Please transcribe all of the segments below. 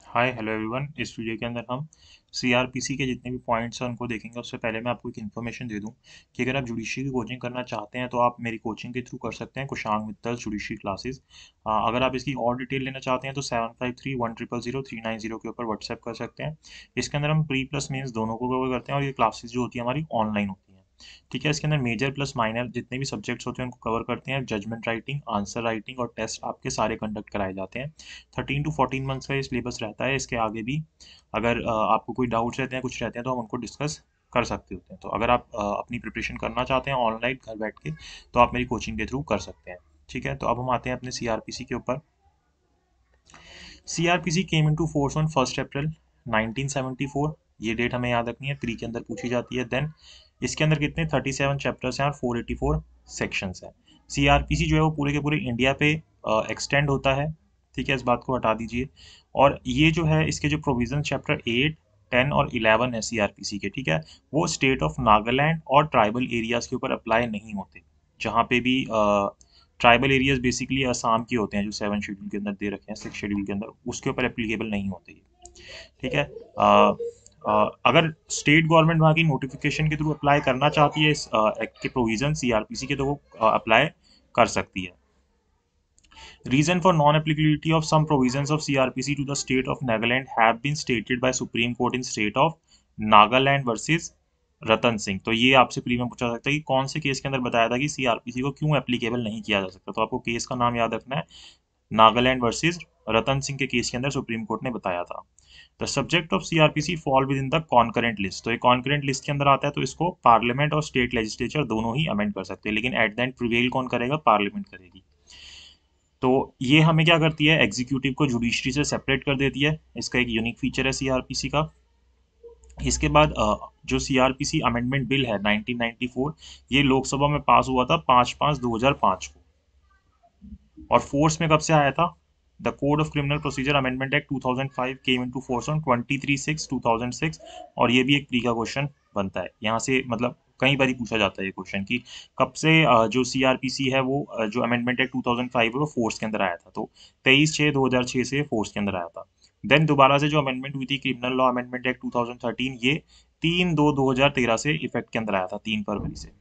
Hi hello everyone. इस video के अंदर हम सीआरपीसी के जितने भी पॉइंट्स हैं उनको देखेंगे। उससे पहले मैं आपको एक इन्फॉर्मेशन दे दूं कि अगर आप जुडिशरी की कोचिंग करना चाहते हैं तो आप मेरी कोचिंग के थ्रू कर सकते हैं, कुशांग मित्तल जुडिशरी क्लासेस। अगर आप इसकी और डिटेल लेना चाहते हैं तो 7531000390 के ऊपर व्हाट्सएप कर सकते हैं। इसके अंदर हम प्री प्लस मेंस दोनों को कवर करते हैं और ये क्लासेस जो होती है हमारी ऑनलाइन होती है। ठीक है, इसके अंदर मेजर प्लस माइनर जितने भी सब्जेक्ट्स होते हैं उनको कवर करते हैं। जजमेंट राइटिंग, आंसर राइटिंग और टेस्ट आपके सारे कंडक्ट कराए जाते हैं। 13 to 14 मंथ्स का ये सिलेबस रहता है। इसके आगे भी अगर आपको कोई डाउट्स रहते हैं, कुछ रहते हैं, तो हम उनको डिस्कस कर सकते होते हैं। तो अगर आप अपनी प्रिपरेशन करना चाहते हैं ऑनलाइन घर बैठ के, तो आप मेरी कोचिंग के थ्रू कर सकते हैं। ठीक है, तो अब हम आते हैं अपने सीआरपीसी के ऊपर। CrPC came into force on 1 अप्रैल 1974। ये डेट हमें याद रखनी है, प्री के अंदर पूछी जाती है। देन इसके अंदर कितने 37 चैप्टर्स हैं और 484 सेक्शंस हैं। सीआरपीसी जो है वो पूरे के पूरे इंडिया पे एक्सटेंड होता है। ठीक है, इस बात को हटा दीजिए। और ये जो है इसके जो प्रोविजन चैप्टर 8, 10 और 11 है सीआरपीसी के, ठीक है, वो स्टेट ऑफ नागालैंड और ट्राइबल एरियाज के ऊपर अप्लाई नहीं होते। जहाँ पे भी ट्राइबल एरियाज बेसिकली असम के होते हैं, जो 7 शेड्यूल के अंदर दे रखे हैं, 6 शेड्यूल के अंदर, उसके ऊपर एप्लीकेबल नहीं होते ये। ठीक है। अगर स्टेट गवर्नमेंट वहाँ की नोटिफिकेशन के थ्रू अप्लाई करना चाहती है इस एक्ट के प्रोविजन सीआरपीसी के, तो वो अप्लाई कर सकती है। Reason for non-applicability of some provisions of CRPC to the state of Nagaland have been stated by Supreme Court in state of Nagaland versus Ratan Singh. तो ये आपसे प्री में पूछा सकता है कि कौन से केस के अंदर बताया था कि सीआरपीसी को क्यों एप्लीकेबल नहीं किया जा सकता। तो आपको केस का नाम याद रखना है, नागालैंड वर्सेस रतन सिंह के केस के अंदर सुप्रीम कोर्ट ने बताया था। The subject of CrPC fall with in the concurrent list. तो ये कॉन्करेंट लिस्ट के अंदर आता है, तो इसको पार्लियामेंट और स्टेट लेजिस्लेचर दोनों ही अमेंड कर सकते हैं, लेकिन एट द एंड प्रिवेल कौन करेगा? पार्लियामेंट करेगी। तो ये हमें क्या करती है? एग्जीक्यूटिव को जुडिशरी से सेपरेट कर देती है। इसका एक यूनिक फीचर है सीआरपीसी का। इसके बाद जो सीआरपीसी अमेंडमेंट बिल है 1994, ये लोकसभा में पास हुआ था 5/5/2005 को। और फोर्स में कब से आया था? The code of criminal procedure amendment act 2005 came into force on 23/6/2006। और ये भी एक प्री का क्वेश्चन बनता है यहाँ से, मतलब कई बार ही पूछा जाता है ये क्वेश्चन कि कब से जो सीआरपीसी है वो जो अमेंडमेंट एक्ट 2005 है वो फोर्स के अंदर आया था। तो 23/6/2006 से फोर्स के अंदर आया था। देन दोबारा से जो अमेंडमेंट हुई थी क्रिमिनल लॉ अमेंडमेंट एक्ट 2013, ये 3/2/2013 से इफेक्ट के अंदर आया था, 3 फरवरी से।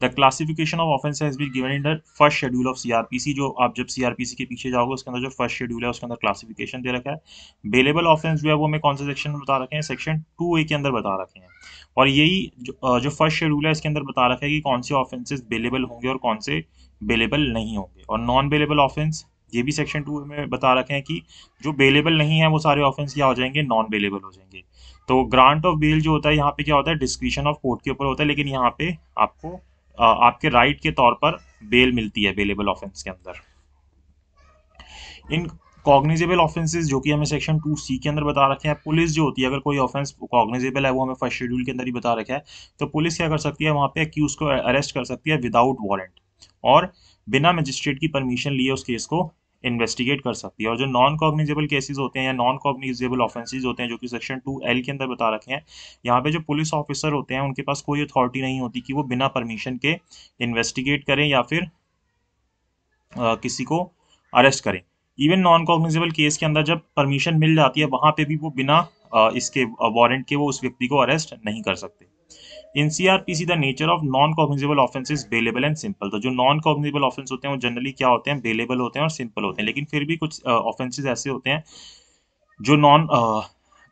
The classification of offence has been given in the first schedule of CrPC. जो आप जब सीआरपीसी के पीछे जाओगे उसके अंदर जो फर्स्ट शेड्यूल है उसके अंदर क्लासिफिकेशन दे रखा है। बेलेबल ऑफेंस जो है वो हमें कौन से सेक्शन में बता रखे हैं? सेक्शन 2A के अंदर बता रखे हैं। और यही जो फर्स्ट शेड्यूल है इसके अंदर बता रखा है कि कौन से ऑफेंसेस बेलेबल होंगे और कौन से बेलेबल नहीं होंगे। और नॉन बेलेबल ऑफेंस ये भी सेक्शन 2 में बता रखे हैं कि जो बेलेबल नहीं है वो सारे ऑफेंस क्या हो जाएंगे? नॉन बेलेबल हो जाएंगे। तो ग्रांट ऑफ बेल जो होता है यहाँ पे क्या होता है? डिस्क्रिशन ऑफ कोर्ट के ऊपर होता है, लेकिन यहाँ पे आपको आपके राइट के तौर पर बेल मिलती है बेलेबल ऑफेंस के अंदर। इन कॉग्निजेबल ऑफेंसेस जो कि हमें सेक्शन 2C के अंदर बता रखे हैं। पुलिस जो होती है, अगर कोई ऑफेंस कॉग्निजेबल है वो हमें फर्स्ट शेड्यूल के अंदर ही बता रखा है, तो पुलिस क्या कर सकती है? वहां पे एक्यूज को अरेस्ट कर सकती है विदाउट वारंट, और बिना मजिस्ट्रेट की परमिशन लिए उस केस को इन्वेस्टिगेट कर सकती है। और जो नॉन कॉग्निजेबल केसेस होते हैं या नॉन कॉग्निजेबल ऑफेंसेस होते हैं जो कि सेक्शन 2L के अंदर बता रखे हैं, यहाँ पे जो पुलिस ऑफिसर होते हैं उनके पास कोई अथॉरिटी नहीं होती कि वो बिना परमिशन के इन्वेस्टिगेट करें या फिर किसी को अरेस्ट करें। इवन नॉन कॉग्निजेबल केस के अंदर जब परमिशन मिल जाती है वहां पे भी वो बिना इसके वारंट के वो उस व्यक्ति को अरेस्ट नहीं कर सकते। In CrPC the nature of non cognizable offences bailable and simple. तो जो नॉन कॉग्निजेबल ऑफेंस होते हैं वो जनरली क्या होते हैं? बेलेबल होते हैं और सिंपल होते हैं। लेकिन फिर भी कुछ ऑफेंसेस ऐसे होते हैं जो नॉन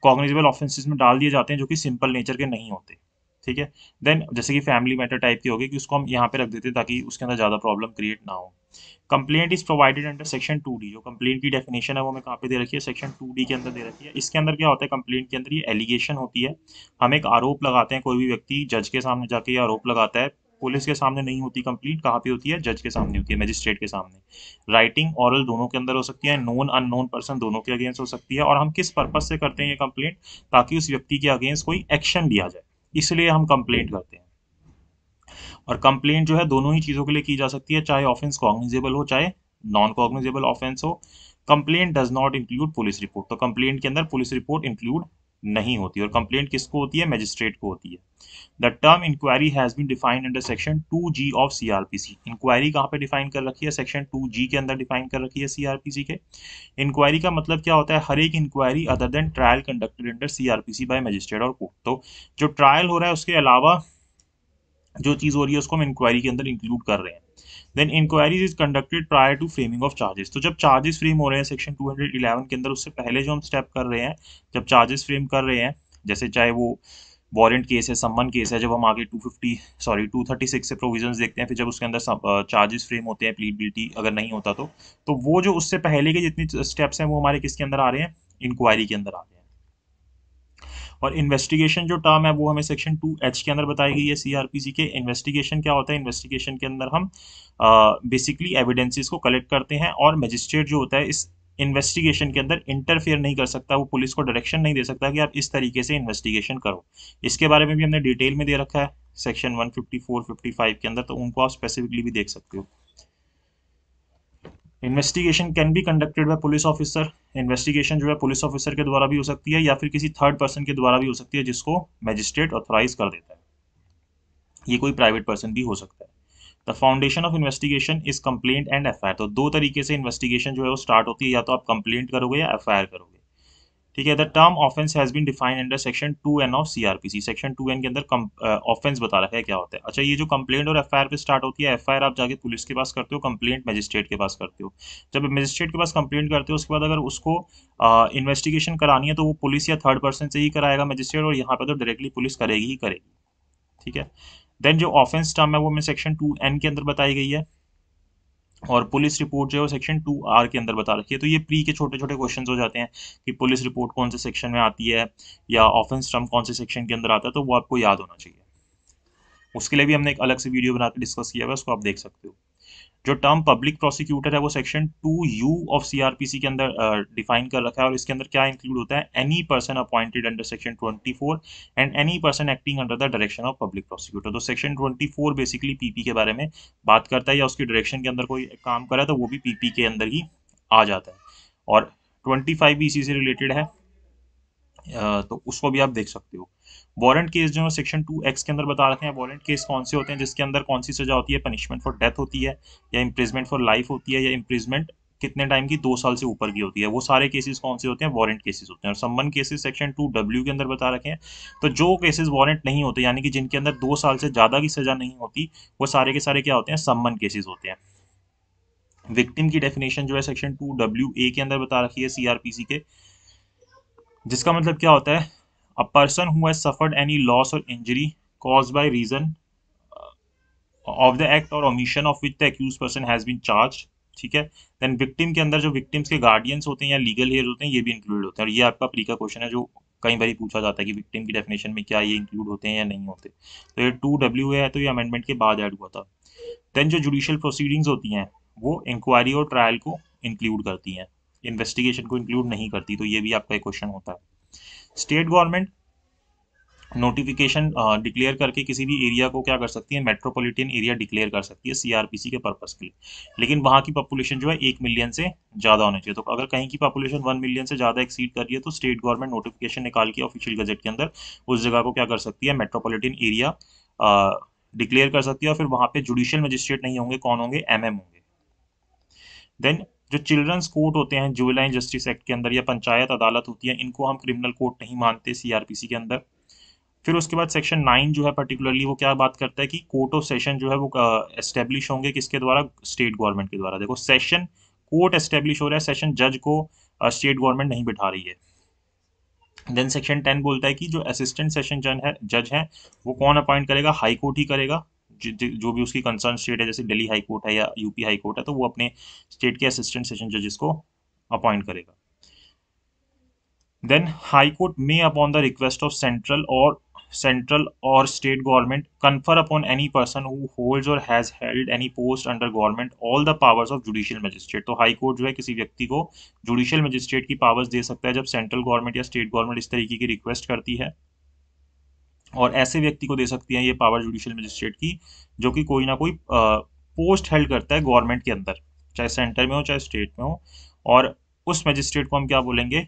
कॉग्निजेबल ऑफेंसेस में डाल दिए जाते हैं जो कि सिंपल नेचर के नहीं होते। ठीक है। देन जैसे कि फैमिली मैटर टाइप की होगी कि उसको हम यहाँ पे रख देते हैं ताकि उसके अंदर ज़्यादा प्रॉब्लम क्रिएट ना हो। Complaint is provided under section 2D। जो कंप्लेंट की डेफिनेशन है वो हमें कहाँ पे दे रखी है? सेक्शन 2D के अंदर दे रखी है। इसके अंदर क्या होता है? कंप्लेंट के अंदर ये एलिगेशन होती है। हम एक आरोप लगाते हैं, कोई भी व्यक्ति जज के सामने जाके ये आरोप लगाता है। पुलिस के सामने नहीं होती कंप्लेंट, कहाँ पे होती है? जज के सामने होती है, मजिस्ट्रेट के सामने। राइटिंग ऑरल दोनों के अंदर हो सकती है, नोन अननोन पर्सन दोनों के अगेंस्ट हो सकती है। और हम किस पर्पज से करते हैं ये कंप्लेंट? ताकि उस व्यक्ति के अगेंस्ट कोई एक्शन लिया जाए, इसलिए हम कंप्लेंट करते हैं। और कंप्लेंट जो है दोनों ही चीज़ों के लिए की जा सकती है, चाहे ऑफेंस कॉग्निजेबल हो चाहे नॉन कॉग्निजेबल ऑफेंस हो। Complaint does not include police report. तो कंप्लेंट के अंदर पुलिस रिपोर्ट इंक्लूड नहीं होती, और कंप्लेंट किसको होती है? मैजिस्ट्रेट को होती है। The term inquiry has been defined under section 2G of CrPC. Inquiry कहाँ पे डिफाइन कर रखी है? सेक्शन 2G के अंदर डिफाइन कर रखी है सीआरपीसी के। इंक्वायरी का मतलब क्या होता है? हर एक inquiry other than trial conducted under CrPC by magistrate और कोर्ट। तो जो ट्रायल हो रहा है उसके अलावा जो चीज हो रही है उसको हम इंक्वायरी के अंदर इंक्लूड कर रहे हैं। Then inquiries is conducted prior to framing of charges. तो जब चार्जेस फ्रेम हो रहे हैं सेक्शन 211 के अंदर, उससे पहले जो हम स्टेप कर रहे हैं, जब चार्जेस फ्रेम कर रहे हैं, जैसे चाहे वो वारंट केस है, सम्मन केस है, जब हम आगे 236 से प्रोविजंस देखते हैं, फिर जब उसके अंदर चार्जेस फ्रेम होते हैं, प्लीड गिल्टी अगर नहीं होता तो वो जो उससे पहले के जितने स्टेप्स हैं वो हमारे किसके अंदर आ रहे हैं? इंक्वायरी के अंदर आ रहे हैं। और इन्वेस्टिगेशन जो टर्म है वो हमें सेक्शन 2H के अंदर बताई गई है सीआरपीसी के। इन्वेस्टिगेशन क्या होता है? इन्वेस्टिगेशन के अंदर हम बेसिकली एविडेंसेस को कलेक्ट करते हैं, और मजिस्ट्रेट जो होता है इस इन्वेस्टिगेशन के अंदर इंटरफेयर नहीं कर सकता, वो पुलिस को डायरेक्शन नहीं दे सकता कि आप इस तरीके से इन्वेस्टिगेशन करो। इसके बारे में भी हमने डिटेल में दे रखा है सेक्शन 154-55 के अंदर, तो उनको आप स्पेसिफिकली भी देख सकते हो। Investigation can be conducted by police officer. Investigation जो है पुलिस ऑफिसर के द्वारा भी हो सकती है, या फिर किसी थर्ड पर्सन के द्वारा भी हो सकती है जिसको मैजिस्ट्रेट ऑथराइज कर देता है। ये कोई प्राइवेट पर्सन भी हो सकता है। The foundation of investigation is complaint and FIR. तो दो तरीके से इन्वेस्टिगेशन जो है वो स्टार्ट होती है, या तो आप कंप्लेंट करोगे या एफआईआर करोगे। ठीक है। The term offence has been defined under section 2N of CrPC. Section 2N के अंदर ऑफेंस बता रखा है क्या होता है। अच्छा, ये जो कंप्लेंट और एफआईआर पे स्टार्ट होती है, एफआईआर आप जाके पुलिस के पास करते हो, कंप्लेंट मजिस्ट्रेट के पास करते हो। जब मजिस्ट्रेट के पास कंप्लेंट करते हो, उसके बाद अगर उसको इन्वेस्टिगेशन करानी है तो वो पुलिस या थर्ड पर्सन से ही कराएगा मजिस्ट्रेट, और यहाँ पे तो डायरेक्टली पुलिस करेगी ही करेगी। ठीक है। देन जो ऑफेंस टर्म है वो हमें सेक्शन 2N के अंदर बताई गई है, और पुलिस रिपोर्ट जो है वो सेक्शन 2R के अंदर बता रखी है। तो ये प्री के छोटे छोटे क्वेश्चंस हो जाते हैं कि पुलिस रिपोर्ट कौन से सेक्शन में आती है, या ऑफेंस टर्म कौन से सेक्शन के अंदर आता है, तो वो आपको याद होना चाहिए। उसके लिए भी हमने एक अलग से वीडियो बना के डिस्कस किया हुआ है, उसको आप देख सकते हो। जो टर्म पब्लिक प्रोसिक्यूटर है वो सेक्शन 2U ऑफ सीआरपीसी के अंदर डिफाइन कर रखा है, और इसके अंदर क्या इंक्लूड होता है? Any person appointed under section 24 and any person acting under the direction of public prosecutor. तो सेक्शन 24 बेसिकली पीपी के बारे में बात करता है, या उसकी डायरेक्शन के अंदर कोई काम करे तो वो भी पीपी के अंदर ही आ जाता है। और 25 भी इसी से रिलेटेड है, तो उसको भी आप देख सकते हो। वारंट केस जो है सेक्शन 2X के अंदर बता रखे हैं। वारंट केस कौन से होते हैं? जिसके अंदर कौन सी सजा होती है? पनिशमेंट फॉर डेथ होती है, या इम्प्रिजमेंट फॉर लाइफ होती है, या इम्प्रिजमेंट कितने टाइम की? 2 साल से ऊपर की होती है। वो सारे केसेस कौन से होते हैं? वारंट केसेस होते हैं। और सम्मन केसेस सेक्शन 2W के अंदर बता रखे हैं। तो जो केसेस वारंट नहीं होते, यानी कि जिनके अंदर 2 साल से ज्यादा की सजा नहीं होती, वो सारे के सारे क्या होते हैं? सम्मन केसेस होते हैं। विक्टिम की डेफिनेशन जो है सेक्शन 2WA के अंदर बता रखी है सीआरपीसी के, जिसका मतलब क्या होता है? A person who has suffered any loss or injury caused by reason of the act or omission of which the accuse person has been charge. ठीक है। देन विक्टिम के अंदर जो विक्टिम्स के गार्डियंस होते हैं या लीगल हेयर होते हैं, ये भी इंक्लूड होते हैं। और ये आपका प्री का क्वेश्चन है जो कई बार पूछा जाता है कि विक्टिम की डेफिनेशन में क्या ये इंक्लूड होते हैं या नहीं होते। तो ये 2WA है, तो ये अमेंडमेंट के बाद ऐड हुआ था। देन जो जुडिशियल प्रोसीडिंग्स होती हैं वो इंक्वायरी और ट्रायल को इंक्लूड करती हैं, इन्वेस्टिगेशन को इंक्लूड नहीं करती। तो ये भी आपका एक क्वेश्चन होता है। स्टेट गवर्नमेंट नोटिफिकेशन डिक्लेयर करके किसी भी एरिया को क्या कर सकती है? मेट्रोपॉलिटन एरिया डिक्लेयर कर सकती है सीआरपीसी के पर्पस के लिए। लेकिन वहाँ की पॉपुलेशन जो है 1 मिलियन से ज़्यादा होनी चाहिए। तो अगर कहीं की पॉपुलेशन 1 मिलियन से ज़्यादा एक्सीड कर रही है तो स्टेट गवर्नमेंट नोटिफिकेशन निकाल के ऑफिशियल गजट के अंदर उस जगह को क्या कर सकती है? मेट्रोपॉलिटन एरिया डिक्लेयर कर सकती है। और फिर वहाँ पे जुडिशियल मजिस्ट्रेट नहीं होंगे, कौन होंगे? MM होंगे। देन जो चिल्ड्रंस कोर्ट होते हैं जुवेनाइल जस्टिस एक्ट के अंदर, या पंचायत अदालत होती है, इनको हम क्रिमिनल कोर्ट नहीं मानते सीआरपीसी के अंदर। फिर उसके बाद सेक्शन 9 जो है पर्टिकुलरली वो क्या बात करता है कि कोर्ट ऑफ सेशन जो है वो एस्टेब्लिश होंगे किसके द्वारा? स्टेट गवर्नमेंट के द्वारा। देखो, सेशन कोर्ट एस्टेब्लिश हो रहा है, सेशन जज को स्टेट गवर्नमेंट नहीं बिठा रही है। देन सेक्शन 10 बोलता है कि जो असिस्टेंट सेशन जज है वो कौन अपॉइंट करेगा? हाई कोर्ट ही करेगा। जो भी उसकी कंसर्न स्टेट है, जैसे दिल्ली हाई कोर्ट है या यूपी हाई कोर्ट है, तो वो अपने स्टेट के असिस्टेंट सेशन जजेस को अपॉइंट करेगा। Then High Court may, upon the request of central or state government, confer upon any person who holds or has held any post under government all the powers of judicial magistrate। तो high court जो है किसी व्यक्ति को judicial magistrate की powers दे सकता है जब सेंट्रल गवर्नमेंट या स्टेट गवर्नमेंट इस तरीके की रिक्वेस्ट करती है, और ऐसे व्यक्ति को दे सकती है ये पावर जुडिशियल मजिस्ट्रेट की जो कि कोई ना कोई पोस्ट हेल्ड करता है गवर्नमेंट के अंदर, चाहे सेंटर में हो चाहे स्टेट में हो। और उस मजिस्ट्रेट को हम क्या बोलेंगे?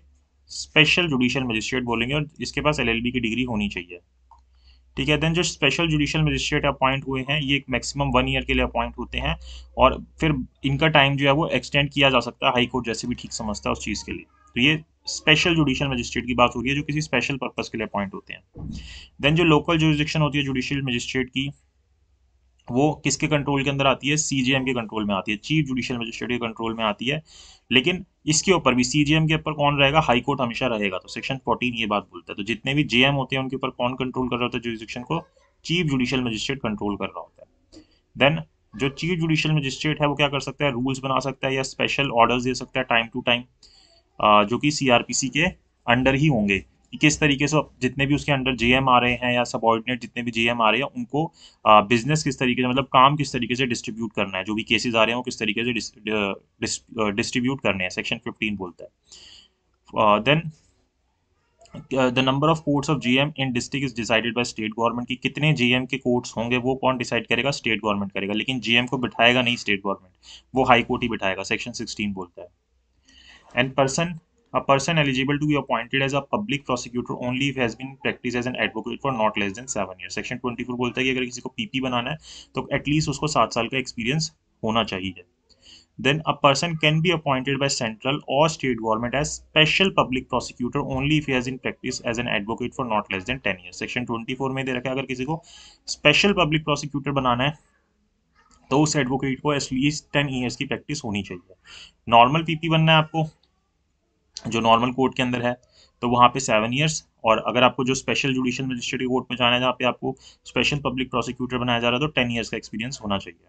स्पेशल जुडिशियल मजिस्ट्रेट बोलेंगे और इसके पास LLB की डिग्री होनी चाहिए। ठीक है। देन जो स्पेशल जुडिशियल मजिस्ट्रेट अपॉइंट हुए हैं ये मैक्सिमम 1 ईयर के लिए अपॉइंट होते हैं और फिर इनका टाइम जो है वो एक्सटेंड किया जा सकता है, हाई कोर्ट जैसे भी ठीक समझता है उस चीज़ के लिए। तो ये स्पेशल जुडिशियल मजिस्ट्रेट की बात हो रही है जो किसी स्पेशल पर्पज के लिए अपॉइंट होते हैं। देन जो लोकल जुरिस्डिक्शन होती है जुडिशियल मजिस्ट्रेट की, वो किसके कंट्रोल के अंदर आती है? CJM के कंट्रोल में आती है, चीफ जुडिशियल मजिस्ट्रेट के कंट्रोल में आती है। लेकिन इसके ऊपर भी CJM के ऊपर कौन रहेगा? हाई कोर्ट हमेशा रहेगा। तो सेक्शन 14 ये बात बोलता है। तो जितने भी JM होते हैं उनके ऊपर कौन कंट्रोल कर रहा होता है जुरिस्डिक्शन को? चीफ जुडिशियल मजिस्ट्रेट कंट्रोल कर रहा होता है। देन जो चीफ जुडिशियल मजिस्ट्रेट है वो क्या कर सकता है? रूल्स बना सकता है या स्पेशल ऑर्डर्स दे सकता है टाइम टू टाइम, जो कि CRPC के अंडर ही होंगे, कि किस तरीके से जितने भी उसके अंडर JM आ रहे हैं या सबऑर्डिनेट जितने भी JM आ रहे हैं उनको बिजनेस किस तरीके से, मतलब काम किस तरीके से डिस्ट्रीब्यूट करना है, जो भी केसेस आ रहे हैं वो किस तरीके से डिस्ट्रीब्यूट करने हैं, सेक्शन 15 बोलता है। Then the number of courts of JM in district is decided by state government, की कितने JM के कोर्ट्स होंगे वो कौन डिसाइड करेगा? स्टेट गवर्नमेंट करेगा। लेकिन JM को बिठाएगा नहीं स्टेट गवर्नमेंट, वो हाई कोर्ट ही बिठाएगा, सेक्शन 16 बोलता है। And a person eligible to be appointed as a public prosecutor only if has been practiced as an advocate for not less than 7 years। Section 24 बोलता है कि अगर किसी को PP बनाना है तो एटलीस्ट उसको 7 साल का एक्सपीरियंस होना चाहिए। Then a person can be appointed by central or state government as special public prosecutor only if he has in practice as an advocate for not less than 10 years। Section 24 में दे रखा है अगर किसी को special public prosecutor बनाना है तो उस advocate को एटलीस्ट 10 ईयर्स की प्रैक्टिस होनी चाहिए। नॉर्मल PP बनना है आपको जो नॉर्मल कोर्ट के अंदर है तो वहाँ पे 7 ईयर्स, और अगर आपको जो स्पेशल जुडिशियल मजिस्ट्रेट कोर्ट में जाना है जहाँ पे आपको स्पेशल पब्लिक प्रोसिक्यूटर बनाया जा रहा है तो 10 ईयर्स का एक्सपीरियंस होना चाहिए।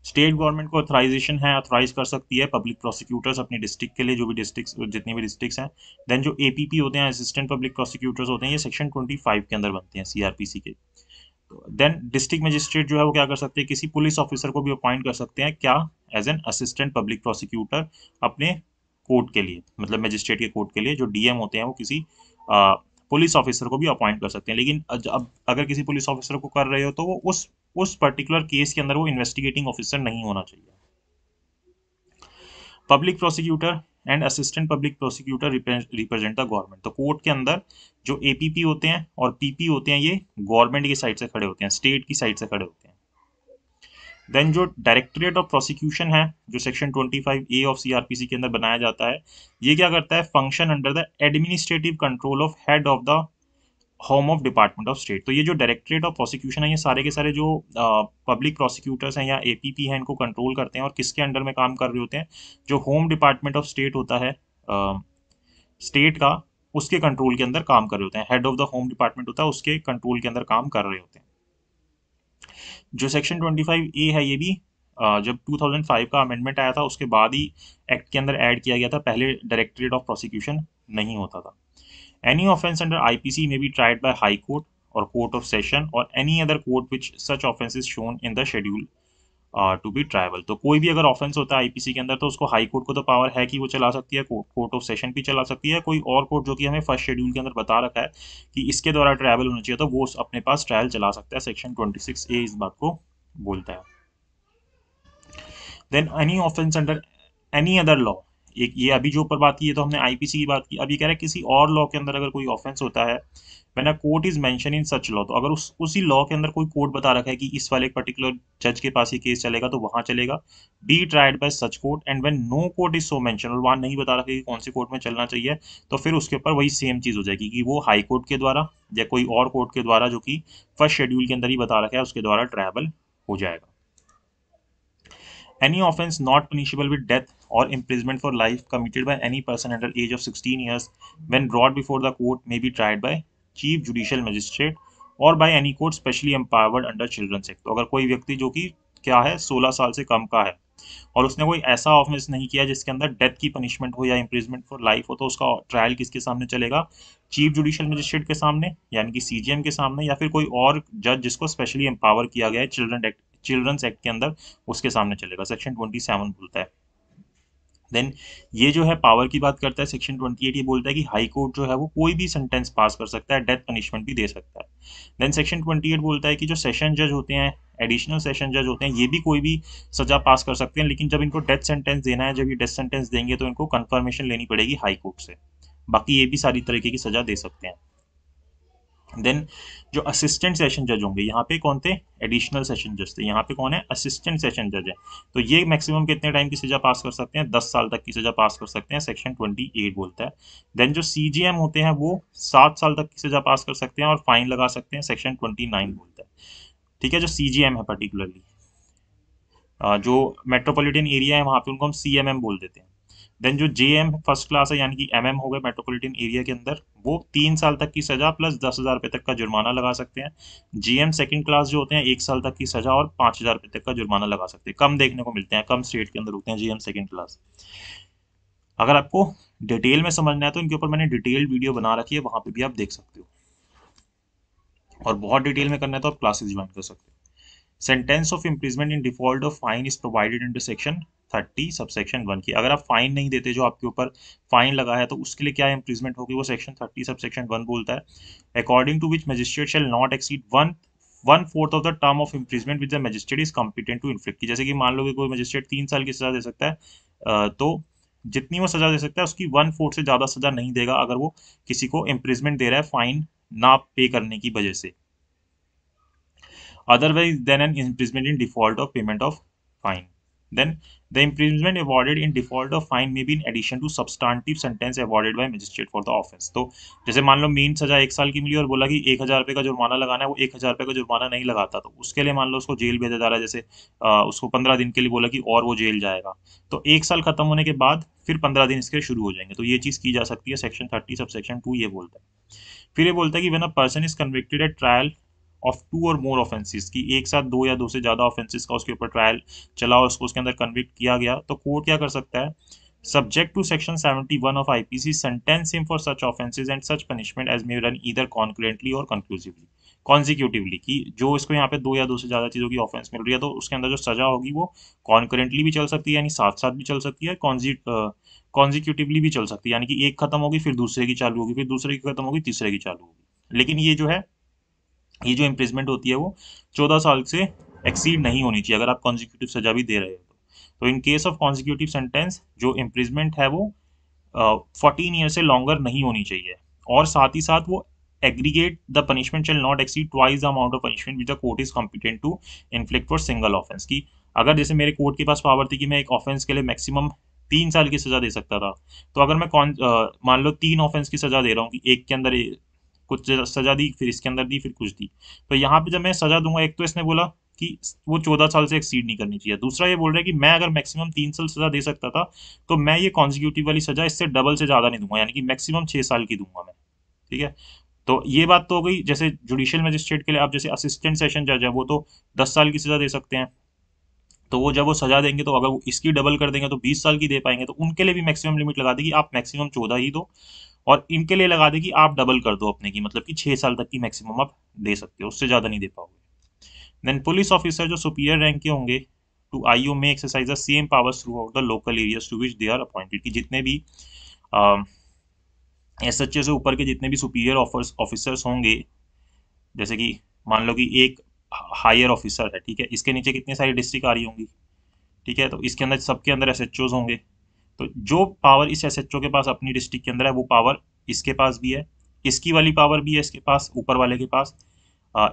स्टेट गवर्नमेंट को ऑथराइजेशन है, ऑथराइज कर सकती है पब्लिक प्रोसिक्यूटर्स अपनी डिस्ट्रिक्ट के लिए, जो भी डिस्ट्रिक्ट जितनी भी डिस्ट्रिक्ट्स हैं। देन जो APP होते हैं, असिस्टेंट पब्लिक प्रोसिक्यूटर्स होते हैं, ये सेक्शन 25 के अंदर बनते हैं CRPC के। देन डिस्ट्रिक्ट मजिस्ट्रेट जो है वो क्या कर सकते हैं? किसी पुलिस ऑफिसर को भी अपॉइंट कर सकते हैं, क्या? As an assistant public prosecutor अपने कोर्ट के लिए, मतलब मजिस्ट्रेट के कोर्ट के लिए। जो DM होते हैं वो किसी पुलिस ऑफिसर को भी अपॉइंट कर सकते हैं। लेकिन अब अगर किसी पुलिस ऑफिसर को कर रहे हो तो वो उस पर्टिकुलर केस के अंदर वो इन्वेस्टिगेटिंग ऑफिसर नहीं होना चाहिए। Public prosecutor and assistant public prosecutor represent the government. तो कोर्ट के अंदर जो APP होते हैं और PP होते हैं ये गवर्नमेंट की साइड से खड़े होते हैं, स्टेट की साइड से खड़े होते हैं। देन जो डायरेक्टरेट ऑफ प्रोसिक्यूशन है जो सेक्शन 25A ऑफ CRPC के अंदर बनाया जाता है, ये क्या करता है? Function under the administrative control of head of the home of department of state. तो ये जो डायरेक्टरेट ऑफ प्रोसिक्यूशन है ये सारे के सारे जो पब्लिक प्रोसिक्यूटर्स हैं या APP हैं इनको कंट्रोल करते हैं और किसके अंडर में काम कर रहे होते हैं? जो होम डिपार्टमेंट ऑफ स्टेट होता है स्टेट का, उसके कंट्रोल के अंदर काम कर रहे होते हैं। Head of the home department होता है उसके कंट्रोल के अंदर काम कर रहे होते हैं। जो सेक्शन 25A है ये भी जब 2005 का अमेंडमेंट आया था उसके बाद ही एक्ट के अंदर ऐड किया गया था, पहले डायरेक्टरेट ऑफ प्रोसिक्यूशन नहीं होता था। Any offence under IPC may be tried by high court और कोर्ट ऑफ सेशन और any other court which such offence is shown in the schedule to be triable. तो कोई भी अगर ऑफेंस होता है IPC के अंदर तो उसको हाई कोर्ट को तो पावर है कि वो चला सकती है, कोर्ट ऑफ सेशन भी चला सकती है, कोई और कोर्ट जो कि हमें फर्स्ट शेड्यूल के अंदर बता रखा है कि इसके द्वारा ट्रायबल होना चाहिए तो वो अपने पास ट्रायल चला सकता है। सेक्शन 26A इस बात को बोलता है। Then any offence under any other law, एक ये अभी जो ऊपर बात की है तो हमने IPC की बात की, अभी कह रहा है किसी और लॉ के अंदर अगर कोई ऑफेंस होता है, when a court is mention in such law, तो अगर उसी लॉ के अंदर कोई कोर्ट बता रखा है कि इस वाले पर्टिकुलर जज के पास ये केस चलेगा तो वहां चलेगा, be tried by such court and when no court is so mention, और वहां नहीं बता रखा कि कौन सी कोर्ट में चलना चाहिए तो फिर उसके ऊपर वही सेम चीज हो जाएगी कि वो हाई कोर्ट के द्वारा या कोई और कोर्ट के द्वारा जो कि फर्स्ट शेड्यूल के अंदर ही बता रखा है उसके द्वारा ट्रायबल हो जाएगा। Any offence not punishable with death or imprisonment for life committed by any person under age of 16 years when brought before the court may be tried by chief judicial magistrate or by any court specially empowered under Children's Act। तो अगर कोई व्यक्ति जो कि क्या है 16 साल से कम का है और उसने कोई ऐसा ऑफेंस नहीं किया जिसके अंदर डेथ की पनिशमेंट हो या इम्प्रिजमेंट फॉर लाइफ हो तो उसका ट्रायल किसके सामने चलेगा? चीफ जुडिशियल मजिस्ट्रेट के सामने यानी कि CJM के सामने, या फिर कोई और जज जिसको स्पेशली एम्पावर किया गया है चिल्ड्रंस एक्ट के अंदर उसके सामने चलेगा। सेक्शन 27 बोलता है। देन ये जो है पावर की बात करता है सेक्शन 28, ये बोलता है कि हाई कोर्ट जो है वो कोई भी सेंटेंस पास कर सकता है, डेथ पनिशमेंट भी दे सकता है। देन सेक्शन 28 बोलता है कि जो सेशन जज होते हैं, एडिशनल सेशन जज होते हैं, ये भी कोई भी सजा पास कर सकते हैं, लेकिन जब इनको डेथ सेंटेंस देना है, जब ये डेथ सेंटेंस देंगे तो इनको कंफर्मेशन लेनी पड़ेगी हाई कोर्ट से। बाकी ये भी सारी तरीके की सजा दे सकते हैं। देन जो असिस्टेंट सेशन जज होंगे, यहाँ पे कौन थे, एडिशनल सेशन जज थे, यहाँ पे कौन है, असिस्टेंट सेशन जज है। तो ये मैक्सिमम कितने टाइम की सजा पास कर सकते हैं, 10 साल तक की सजा पास कर सकते हैं, सेक्शन 28 बोलता है। देन जो सीजीएम होते हैं वो 7 साल तक की सजा पास कर सकते हैं और फाइन लगा सकते हैं, सेक्शन 29 बोलता है। ठीक है, जो सीजीएम है पर्टिकुलरली, जो मेट्रोपॉलिटन एरिया है वहाँ पे उनको हम सीएमएम बोल देते हैं। देन जो जेएम फर्स्ट क्लास है, यानी कि एमएम हो गए मेट्रोपॉलिटन एरिया के अंदर, वो 3 साल तक की सजा प्लस 10,000 रुपये तक का जुर्माना लगा सकते हैं। जीएम सेकंड क्लास जो होते हैं 1 साल तक की सजा और 5,000 रुपये तक का जुर्माना लगा सकते हैं। कम देखने को मिलते हैं, कम स्टेट के अंदर होते हैं जीएम सेकंड क्लास। अगर आपको डिटेल में समझना है तो इनके ऊपर मैंने डिटेल्ड वीडियो बना रखी है, वहां पे भी आप देख सकते हो, और बहुत डिटेल में करना है तो आप क्लासेस ज्वाइन कर सकते हो। Sentence of imprisonment in default of fine is provided under section 30 subsection 1 की। अगर आप फाइन नहीं देते, जो आपके ऊपर फाइन लगा है, तो उसके लिए क्या इम्प्रिजमेंट होगी, वो सेक्शन 30 सबसेक्शन 1 बोलता है। According to which magistrate shall not exceed one fourth of the term of imprisonment which the magistrate is competent to inflict की। जैसे कि मान लो कि कोई मजिस्ट्रेट 3 साल की सजा दे सकता है, तो जितनी वो सजा दे सकता है उसकी 1/4 से ज्यादा सजा नहीं देगा अगर वो किसी को इम्प्रिजमेंट दे रहा है फाइन ना पे करने की वजह से, otherwise than an imprisonment in default of payment of fine. Then the imprisonment awarded in default of fine may be in addition to substantive sentence awarded by magistrate for the offence. तो जैसे मान लो main सजा 1 साल की मिली और बोला कि 1,000 रुपये का जुर्माना लगाना है, वो 1,000 रुपये का जुर्माना नहीं लगाता, तो उसके लिए मान लो उसको जेल भेजा जा रहा है, जैसे उसको 15 दिन के लिए बोला कि और वो जेल जाएगा, तो 1 साल खत्म होने के बाद फिर 15 दिन इसके शुरू हो जाएंगे। तो ये चीज की जा सकती है, सेक्शन 30 सब सेक्शन 2 ये बोलता है। फिर ये बोलता है कि when a person is convicted at trial of 2 और मोर ऑफेंसेस की, एक साथ 2 या 2 से ज़्यादा ऑफेंसेस का उसके ऊपर ट्रायल चला और उसको उसके अंदर कन्विक्ट किया गया, तो कोर्ट क्या कर सकता है, subject to section 71 of IPC sentence him for such offences and such punishment as may run either concurrently और कंक्लूसिवली, कॉन्जिक्यूटिवली, कि जो इसको यहाँ पे 2 या 2 से ज़्यादा चीज़ों की ऑफेंस मिल रही है, तो उसके अंदर जो सजा होगी वो कॉन्करेंटली भी चल सकती है, यानी साथ साथ भी चल सकती है, कॉन्जिक्यूटिवली भी चल सकती है, यानी कि एक खत्म होगी फिर दूसरे की चालू होगी, फिर दूसरे की खत्म होगी तीसरे की चालू होगी। लेकिन ये जो है, ये जो इम्प्रिजमेंट होती है वो 14 साल से एक्सीड नहीं होनी चाहिए अगर आप कॉन्जिक्यूटिव सजा भी दे रहे हो। तो इन केस ऑफ कॉन्जिक्यूटिव सेंटेंस जो इम्प्रिजमेंट है वो 14 ईयर से लॉन्गर नहीं होनी चाहिए, और साथ ही साथ वो aggregate the punishment shall not exceed twice the amount of punishment which the court is competent to inflict for single offence की। अगर जैसे मेरे कोर्ट के पास पावर थी कि मैं एक ऑफेंस के लिए मैक्सिमम 3 साल की सजा दे सकता था, तो अगर मैं मान लो 3 ऑफेंस की सजा दे रहा हूँ कि एक के अंदर कुछ सजा दी, फिर इसके अंदर दी, फिर कुछ दी, तो यहाँ पे जब मैं सजा दूंगा, एक तो इसने बोला कि वो 14 साल से एक्सीड नहीं करनी चाहिए, दूसरा ये बोल रहा है कि मैं अगर मैक्सिमम 3 साल सजा दे सकता था, तो मैं ये कॉन्जिक्यूटिव वाली सजा इससे डबल से ज्यादा नहीं दूंगा, यानी कि मैक्सिमम 6 साल की दूंगा मैं। ठीक है, तो ये बात तो हो गई। जैसे जुडिशियल मजिस्ट्रेट के लिए आप जैसे असिस्टेंट सेशन जज है, वो तो 10 साल की सजा दे सकते हैं, तो वो जब वो सजा देंगे तो अगर वो इसकी डबल कर देंगे तो 20 साल की दे पाएंगे, तो उनके लिए भी मैक्सिमम लिमिट लगा देगी आप मैक्सिमम 14 ही दो, और इनके लिए लगा देगी आप डबल कर दो अपने की, मतलब कि 6 साल तक की मैक्सिमम आप दे सकते हो, उससे ज्यादा नहीं दे पाओगे। देन पुलिस ऑफिसर जो सुपीरियर रैंक के होंगे to IO may exercise the same powers throughout the local areas to which they are appointed, कि जितने भी एसएचओ से ऊपर के जितने भी सुपीरियर ऑफिसर्स होंगे, जैसे कि मान लो कि एक हायर ऑफिसर है, ठीक है, इसके नीचे कितनी सारी डिस्ट्रिक्ट आ रही होंगी, ठीक है, तो इसके अंदर सबके अंदर एसएचओज होंगे, तो जो पावर इस एसएचओ के पास अपनी डिस्ट्रिक्ट के अंदर है, वो पावर इसके पास भी है, इसकी वाली पावर भी है इसके पास, ऊपर वाले के पास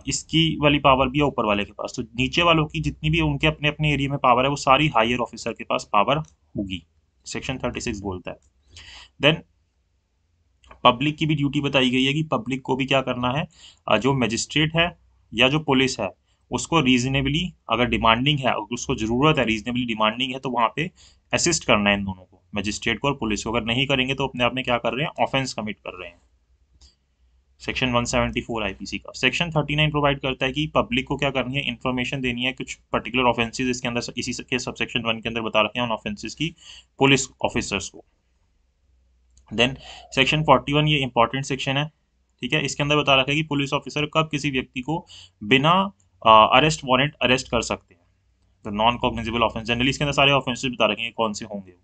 इसकी वाली पावर भी है ऊपर वाले के पास, तो नीचे वालों की जितनी भी उनके अपने अपने एरिया में पावर है वो सारी हायर ऑफिसर के पास पावर होगी, सेक्शन 36 बोलता है। देन पब्लिक की भी ड्यूटी बताई गई है कि पब्लिक को भी क्या करना है, जो मजिस्ट्रेट है या जो पुलिस है उसको रीजनेबली, अगर डिमांडिंग है, अगर उसको जरूरत है, रीजनेबली डिमांडिंग है, तो वहां पे असिस्ट करना है इन दोनों को, मजिस्ट्रेट को और पुलिस को। अगर नहीं करेंगे तो अपने आप में क्या कर रहे हैं, ऑफेंस कमिट कर रहे हैं। सेक्शन 174 आईपीसी का सेक्शन 39 प्रोवाइड करता है कि पब्लिक को क्या करनी है, इन्फॉर्मेशन देनी है कुछ पर्टिकुलर ऑफेंसेस, इसके अंदर इसी के सबसेक्शन 1 के अंदर बता रखे हैं उन ऑफेंसेस की पुलिस ऑफिसर्स को। देन सेक्शन 41 ये इंपॉर्टेंट सेक्शन है, ठीक है, इसके अंदर बता रखा है कि पुलिस ऑफिसर कब किसी व्यक्ति को बिना अरेस्ट वारंट अरेस्ट कर सकते हैं, तो नॉन कॉग्निजेबल ऑफेंस, जनरली इसके अंदर सारे ऑफेंसेस बता रखे हैं कौन से होंगे।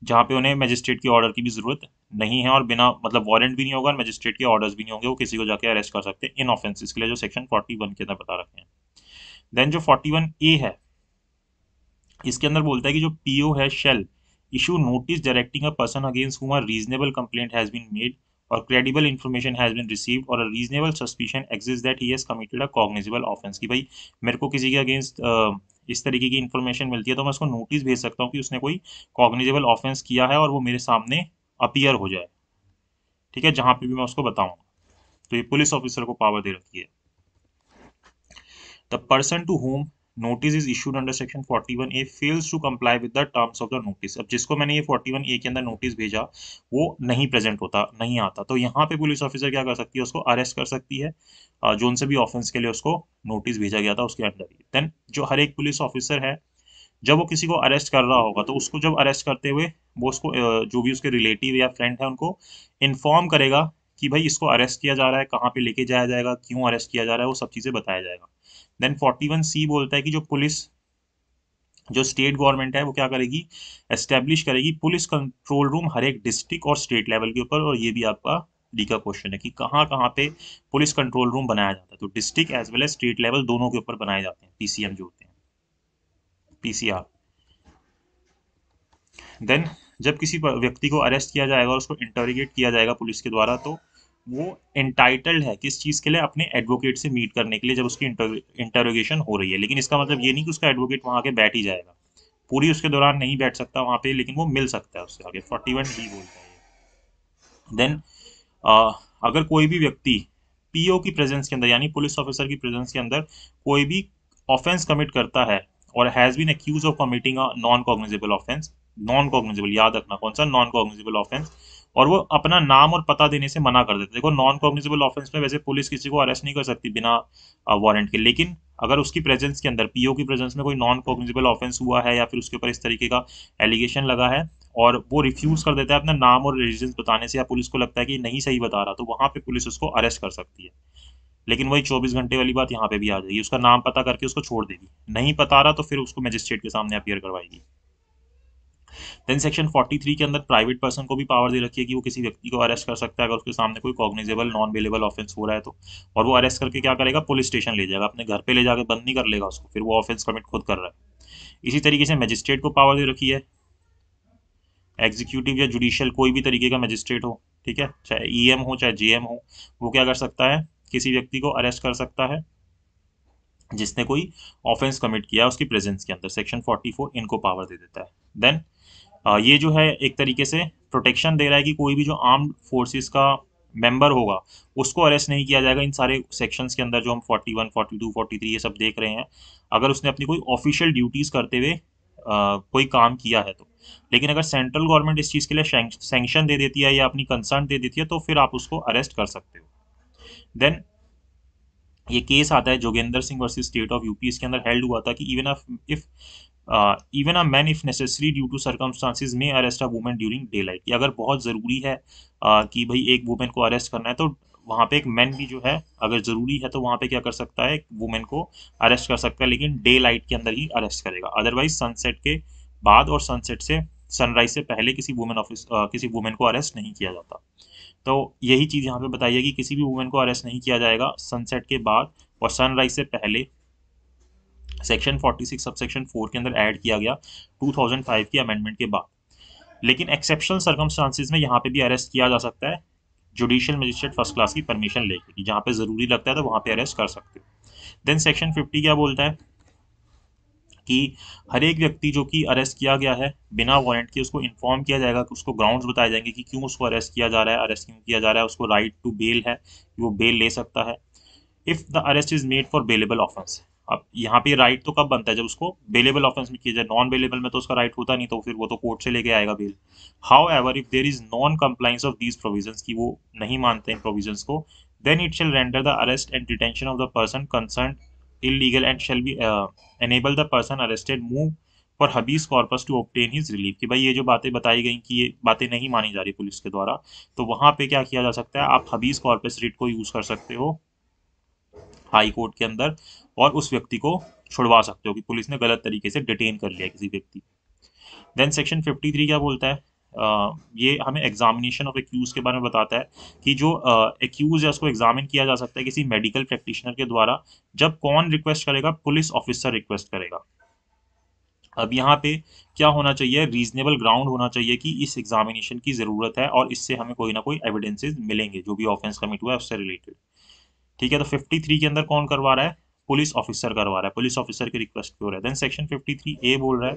जहाँ पे उन्हें मजिस्ट्रेट की ऑर्डर की भी जरूरत नहीं है और बिना मतलब वारंट भी नहीं होगा और मजिस्ट्रेट के ऑर्डर्स भी नहीं होंगे, वो किसी को जाके अरेस्ट कर सकते हैं इन ऑफेंसेस के लिए, जो सेक्शन 41 के अंदर बता रखे हैं। देन जो 41A है, इसके अंदर बोलता है कि जो पीओ है shall issue notice directing a person against whom a reasonable complaint has been made or credible information has been received or a reasonable suspicion exist that he has committed a cognizable offence, कि भाई मेरे को किसी के against इस तरीके की information मिलती है तो मैं उसको नोटिस भेज सकता हूँ कि उसने कोई कॉग्निजेबल ऑफेंस किया है और वो मेरे सामने अपीयर हो जाए, ठीक है, जहां पे भी मैं उसको बताऊंगा। तो ये पुलिस ऑफिसर को पावर दे रखी है। The person to whom notice is issued under section 41A fails to comply with the terms of the notice। अब जिसको मैंने ये 41A के अंदर नोटिस भेजा वो नहीं प्रेजेंट होता, नहीं आता, तो यहाँ पे पुलिस ऑफिसर क्या कर सकती है, उसको अरेस्ट कर सकती है, जोन से भी ऑफेंस के लिए उसको नोटिस भेजा गया था उसके अंडर ही। देन जो हर एक पुलिस ऑफिसर है, जब वो किसी को अरेस्ट कर रहा होगा तो उसको जब अरेस्ट करते हुए वो उसको जो भी उसके रिलेटिव या फ्रेंड है उनको इन्फॉर्म करेगा कि भाई इसको अरेस्ट किया जा रहा है, कहाँ पे लेके जाया जाएगा, क्यों अरेस्ट किया जा रहा है, वो सब चीज़ें बताया जाएगा। देन 41C बोलता है कि जो पुलिस, जो स्टेट गवर्नमेंट है वो क्या करेगी, एस्टेब्लिश करेगी पुलिस कंट्रोल रूम हर एक डिस्ट्रिक्ट और स्टेट लेवल के ऊपर। और ये भी आपका डी का क्वेश्चन है कि कहाँ कहाँ पे पुलिस कंट्रोल रूम बनाया जाता है, तो district as well as state level दोनों के ऊपर बनाए जाते हैं, पीसीएम जो होते हैं, पीसीआर। देन जब किसी व्यक्ति को अरेस्ट किया जाएगा और उसको इंटरोगेट किया जाएगा पुलिस के द्वारा, तो वो एंटाइटल्ड है किस चीज़ के लिए, अपने एडवोकेट से मीट करने के लिए जब उसकी इंटरोगेशन हो रही है। लेकिन इसका मतलब ये नहीं कि उसका एडवोकेट वहाँ के बैठ ही जाएगा, पूरी उसके दौरान नहीं बैठ सकता वहाँ पे, लेकिन वो मिल सकता है उससे आगे, 41D बोलता है। देन अगर कोई भी व्यक्ति पीओ की प्रेजेंस के अंदर यानी पुलिस ऑफिसर की प्रेजेंस के अंदर कोई भी ऑफेंस कमिट करता है और has been accused of committing a non cognizable offence, non cognizable याद रखना कौन सा, नॉन कॉग्निजेबल ऑफेंस, और वो अपना नाम और पता देने से मना कर देते। देखो नॉन कॉग्निजेबल ऑफेंस में वैसे पुलिस किसी को अरेस्ट नहीं कर सकती बिना वारंट के, लेकिन अगर उसकी प्रेजेंस के अंदर पीओ की प्रेजेंस में कोई नॉन कॉग्निजेबल ऑफेंस हुआ है या फिर उसके ऊपर इस तरीके का एलिगेशन लगा है और वो रिफ्यूज कर देता है अपना नाम और रेजिडेंस बताने से, या पुलिस को लगता है कि नहीं सही बता रहा, तो वहां पे पुलिस उसको अरेस्ट कर सकती है। लेकिन वही 24 घंटे वाली बात यहाँ पे भी आ जाएगी, उसका नाम पता करके उसको छोड़ देगी, नहीं पता रहा तो फिर उसको मजिस्ट्रेट के सामने अपियर करवाएगी। देन सेक्शन 43 के अंदर प्राइवेट पर्सन को भी पावर दे रखी है कि वो किसी व्यक्ति को अरेस्ट कर सकता है अगर उसके सामने कोई कॉग्निजेबल नॉन बेलेबल ऑफेंस हो रहा है तो, और वो अरेस्ट करके क्या करेगा, पुलिस स्टेशन ले जाएगा, अपने घर पे ले जाकर बंद नहीं कर लेगा उसको, फिर वो ऑफेंस कमिट खुद कर रहा है। इसी तरीके से मजिस्ट्रेट को पावर दे रखी है, एग्जीक्यूटिव या जुडिशियल कोई भी तरीके का मजिस्ट्रेट हो, ठीक है, चाहे ईएम हो चाहे जेएम हो, वो क्या कर सकता है, किसी व्यक्ति को अरेस्ट कर सकता है जिसने कोई ऑफेंस कमिट किया उसकी प्रेजेंस के अंदर, सेक्शन 44 इनको पावर दे देता है। देन ये जो है एक तरीके से प्रोटेक्शन दे रहा है कि कोई भी जो आर्म्ड फोर्सेस का मेंबर होगा उसको अरेस्ट नहीं किया जाएगा इन सारे सेक्शंस के अंदर जो हम 41, 42, 43 ये सब देख रहे हैं, अगर उसने अपनी कोई ऑफिशियल ड्यूटीज करते हुए कोई काम किया है तो। लेकिन अगर सेंट्रल गवर्नमेंट इस चीज़ के लिए सैंक्शन दे देती है या अपनी कंसर्न दे देती है तो फिर आप उसको अरेस्ट कर सकते हो। देन ये केस आता है Jogendra Singh versus state of UP, इसके अंदर हेल्ड हुआ था कि even a man if necessary due to circumstances में arrest a woman during daylight, कि अगर बहुत ज़रूरी है कि भाई एक वुमेन को अरेस्ट करना है तो वहाँ पे एक मैन भी जो है अगर ज़रूरी है तो वहाँ पे क्या कर सकता है, एक वुमेन को अरेस्ट कर सकता है, लेकिन डे लाइट के अंदर ही अरेस्ट करेगा, अदरवाइज सनसेट के बाद और सनसेट से सनराइज से पहले किसी वुमेन को अरेस्ट नहीं किया जाता। तो यही चीज़ यहाँ पे बताई है कि किसी भी वुमेन को अरेस्ट नहीं किया जाएगा सनसेट के बाद और सनराइज से पहले, सेक्शन 46 सब सेक्शन 4 के अंदर ऐड किया गया 2005 की अमेंडमेंट के बाद। लेकिन एक्सेप्शनल सर्कमस्टांसिस में यहाँ पे भी अरेस्ट किया जा सकता है जुडिशियल मजिस्ट्रेट फर्स्ट क्लास की परमिशन लेके, कि जहाँ पे ज़रूरी लगता है तो वहाँ पे अरेस्ट कर सकते हो। देन सेक्शन 50 क्या बोलता है कि हर एक व्यक्ति जो कि अरेस्ट किया गया है बिना वारंट के उसको इन्फॉर्म किया जाएगा कि उसको ग्राउंड्स बताए जाएंगे कि क्यों उसको अरेस्ट किया जा रहा है, अरेस्ट क्यों किया जा रहा है, उसको राइट टू बेल है कि वो बेल ले सकता है if the arrest is made for bailable offence. अब यहाँ पे राइट तो कब बनता है, जब उसको बेलेबल ऑफेंस में किया जाए, नॉन बेलेबल में तो उसका राइट होता नहीं, तो फिर वो तो कोर्ट से लेके आएगा bail. However if there is non compliance of these provisions, की वो नहीं मानते हैं प्रोविजंस को, then it shall render the arrest and detention of the person concern illegal and shall be enable the person arrested move for habeas corpus to obtain his relief, कि भाई ये जो बातें बताई गई कि ये बातें नहीं मानी जा रही पुलिस के द्वारा, तो वहां पे क्या किया जा सकता है, आप हबीस कॉर्पस रिट को यूज कर सकते हो हाई कोर्ट के अंदर और उस व्यक्ति को छुड़वा सकते हो कि पुलिस ने गलत तरीके से डिटेन कर लिया किसी व्यक्ति। देन सेक्शन 53 क्या बोलता है, ये हमें एग्जामिनेशन ऑफ एक्यूज के बारे में बताता है कि जो एक्यूज है उसको एग्जामिन किया जा सकता है किसी मेडिकल प्रैक्टिशनर के द्वारा। जब कौन रिक्वेस्ट करेगा, पुलिस ऑफिसर रिक्वेस्ट करेगा। अब यहाँ पे क्या होना चाहिए, रीजनेबल ग्राउंड होना चाहिए कि इस एग्जामिनेशन की जरूरत है और इससे हमें कोई ना कोई एविडेंसेस मिलेंगे जो भी ऑफेंस कमिट हुआ है उससे रिलेटेड। ठीक है, तो 53 के अंदर कौन करवा रहा है, पुलिस ऑफिसर करवा रहा है, पुलिस ऑफिसर की रिक्वेस्ट पे हो रहा है। देन सेक्शन 53A बोल रहा है,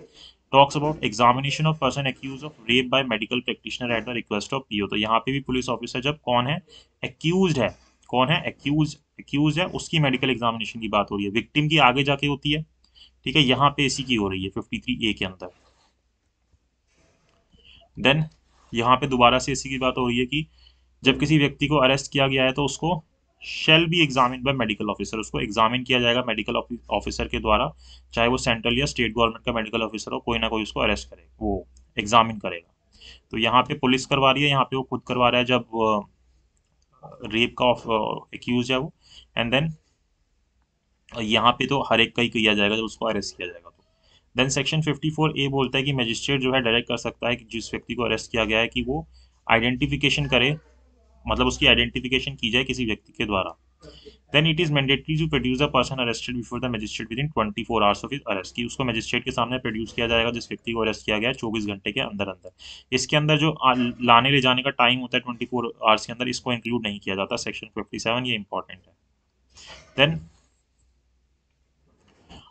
talks about examination of person accused of rape by medical practitioner at the request of PO. तो यहाँ पे भी पुलिस ऑफिसर जब कौन है, एक्यूज है, कौन है एक्यूज है, उसकी मेडिकल एग्जामिनेशन की बात हो रही है, विक्टिम की आगे जाके होती है। ठीक है, यहाँ पे इसी की हो रही है 53A के अंदर। देन यहाँ पे दोबारा से इसी की बात हो रही है कि जब किसी व्यक्ति को अरेस्ट किया गया है तो उसको shall be examine by medical officer, उसको एग्जामिन किया जाएगा मेडिकल ऑफिसर के द्वारा, चाहे वो सेंट्रल या स्टेट गवर्नमेंट का मेडिकल ऑफिसर हो, कोई ना कोई उसको अरेस्ट करेगा, वो एग्जामिन करेगा। तो यहाँ पे पुलिस करवा रही है, यहाँ पे वो खुद करवा रहा है जब रेप का एक्यूज है वो। एंड देन यहाँ पे तो हर एक का ही किया जाएगा जब उसको अरेस्ट किया जाएगा तो। देन सेक्शन 54A बोलता है कि मजिस्ट्रेट जो है डायरेक्ट कर सकता है कि जिस व्यक्ति को अरेस्ट किया गया है कि वो आइडेंटिफिकेशन करे, मतलब उसकी आइडेंटिफिकेशन की जाए किसी व्यक्ति के द्वारा। Then it is mandatory to produce a person arrested before the magistrate with in 24 hours of his arrest, कि उसको मजिस्ट्रेट के सामने प्रोड्यूस किया जाएगा जिस व्यक्ति को अरेस्ट किया गया है 24 घंटे के अंदर अंदर। इसके अंदर जो लाने ले जाने का टाइम होता है 24 आवर्स के अंदर, इसको इंक्लूड नहीं किया जाता सेक्शन 57, ये इंपॉर्टेंट है। देन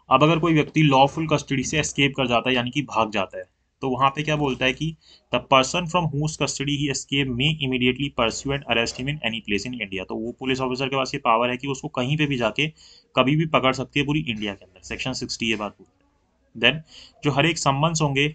अब अगर कोई व्यक्ति लॉफुल कस्टडी से एस्केप कर जाता है यानी कि भाग जाता है, तो वहां पे क्या बोलता है कि the person from whose custody he escape may immediately pursue and arrest him in any place in India. तो वो पुलिस ऑफिसर के पास ये पावर है कि उसको कहीं पे भी जाके कभी भी पकड़ सकती है पूरी इंडिया के अंदर, सेक्शन 60 ये बात बोलता है। देन जो हर एक सम्मन्स होंगे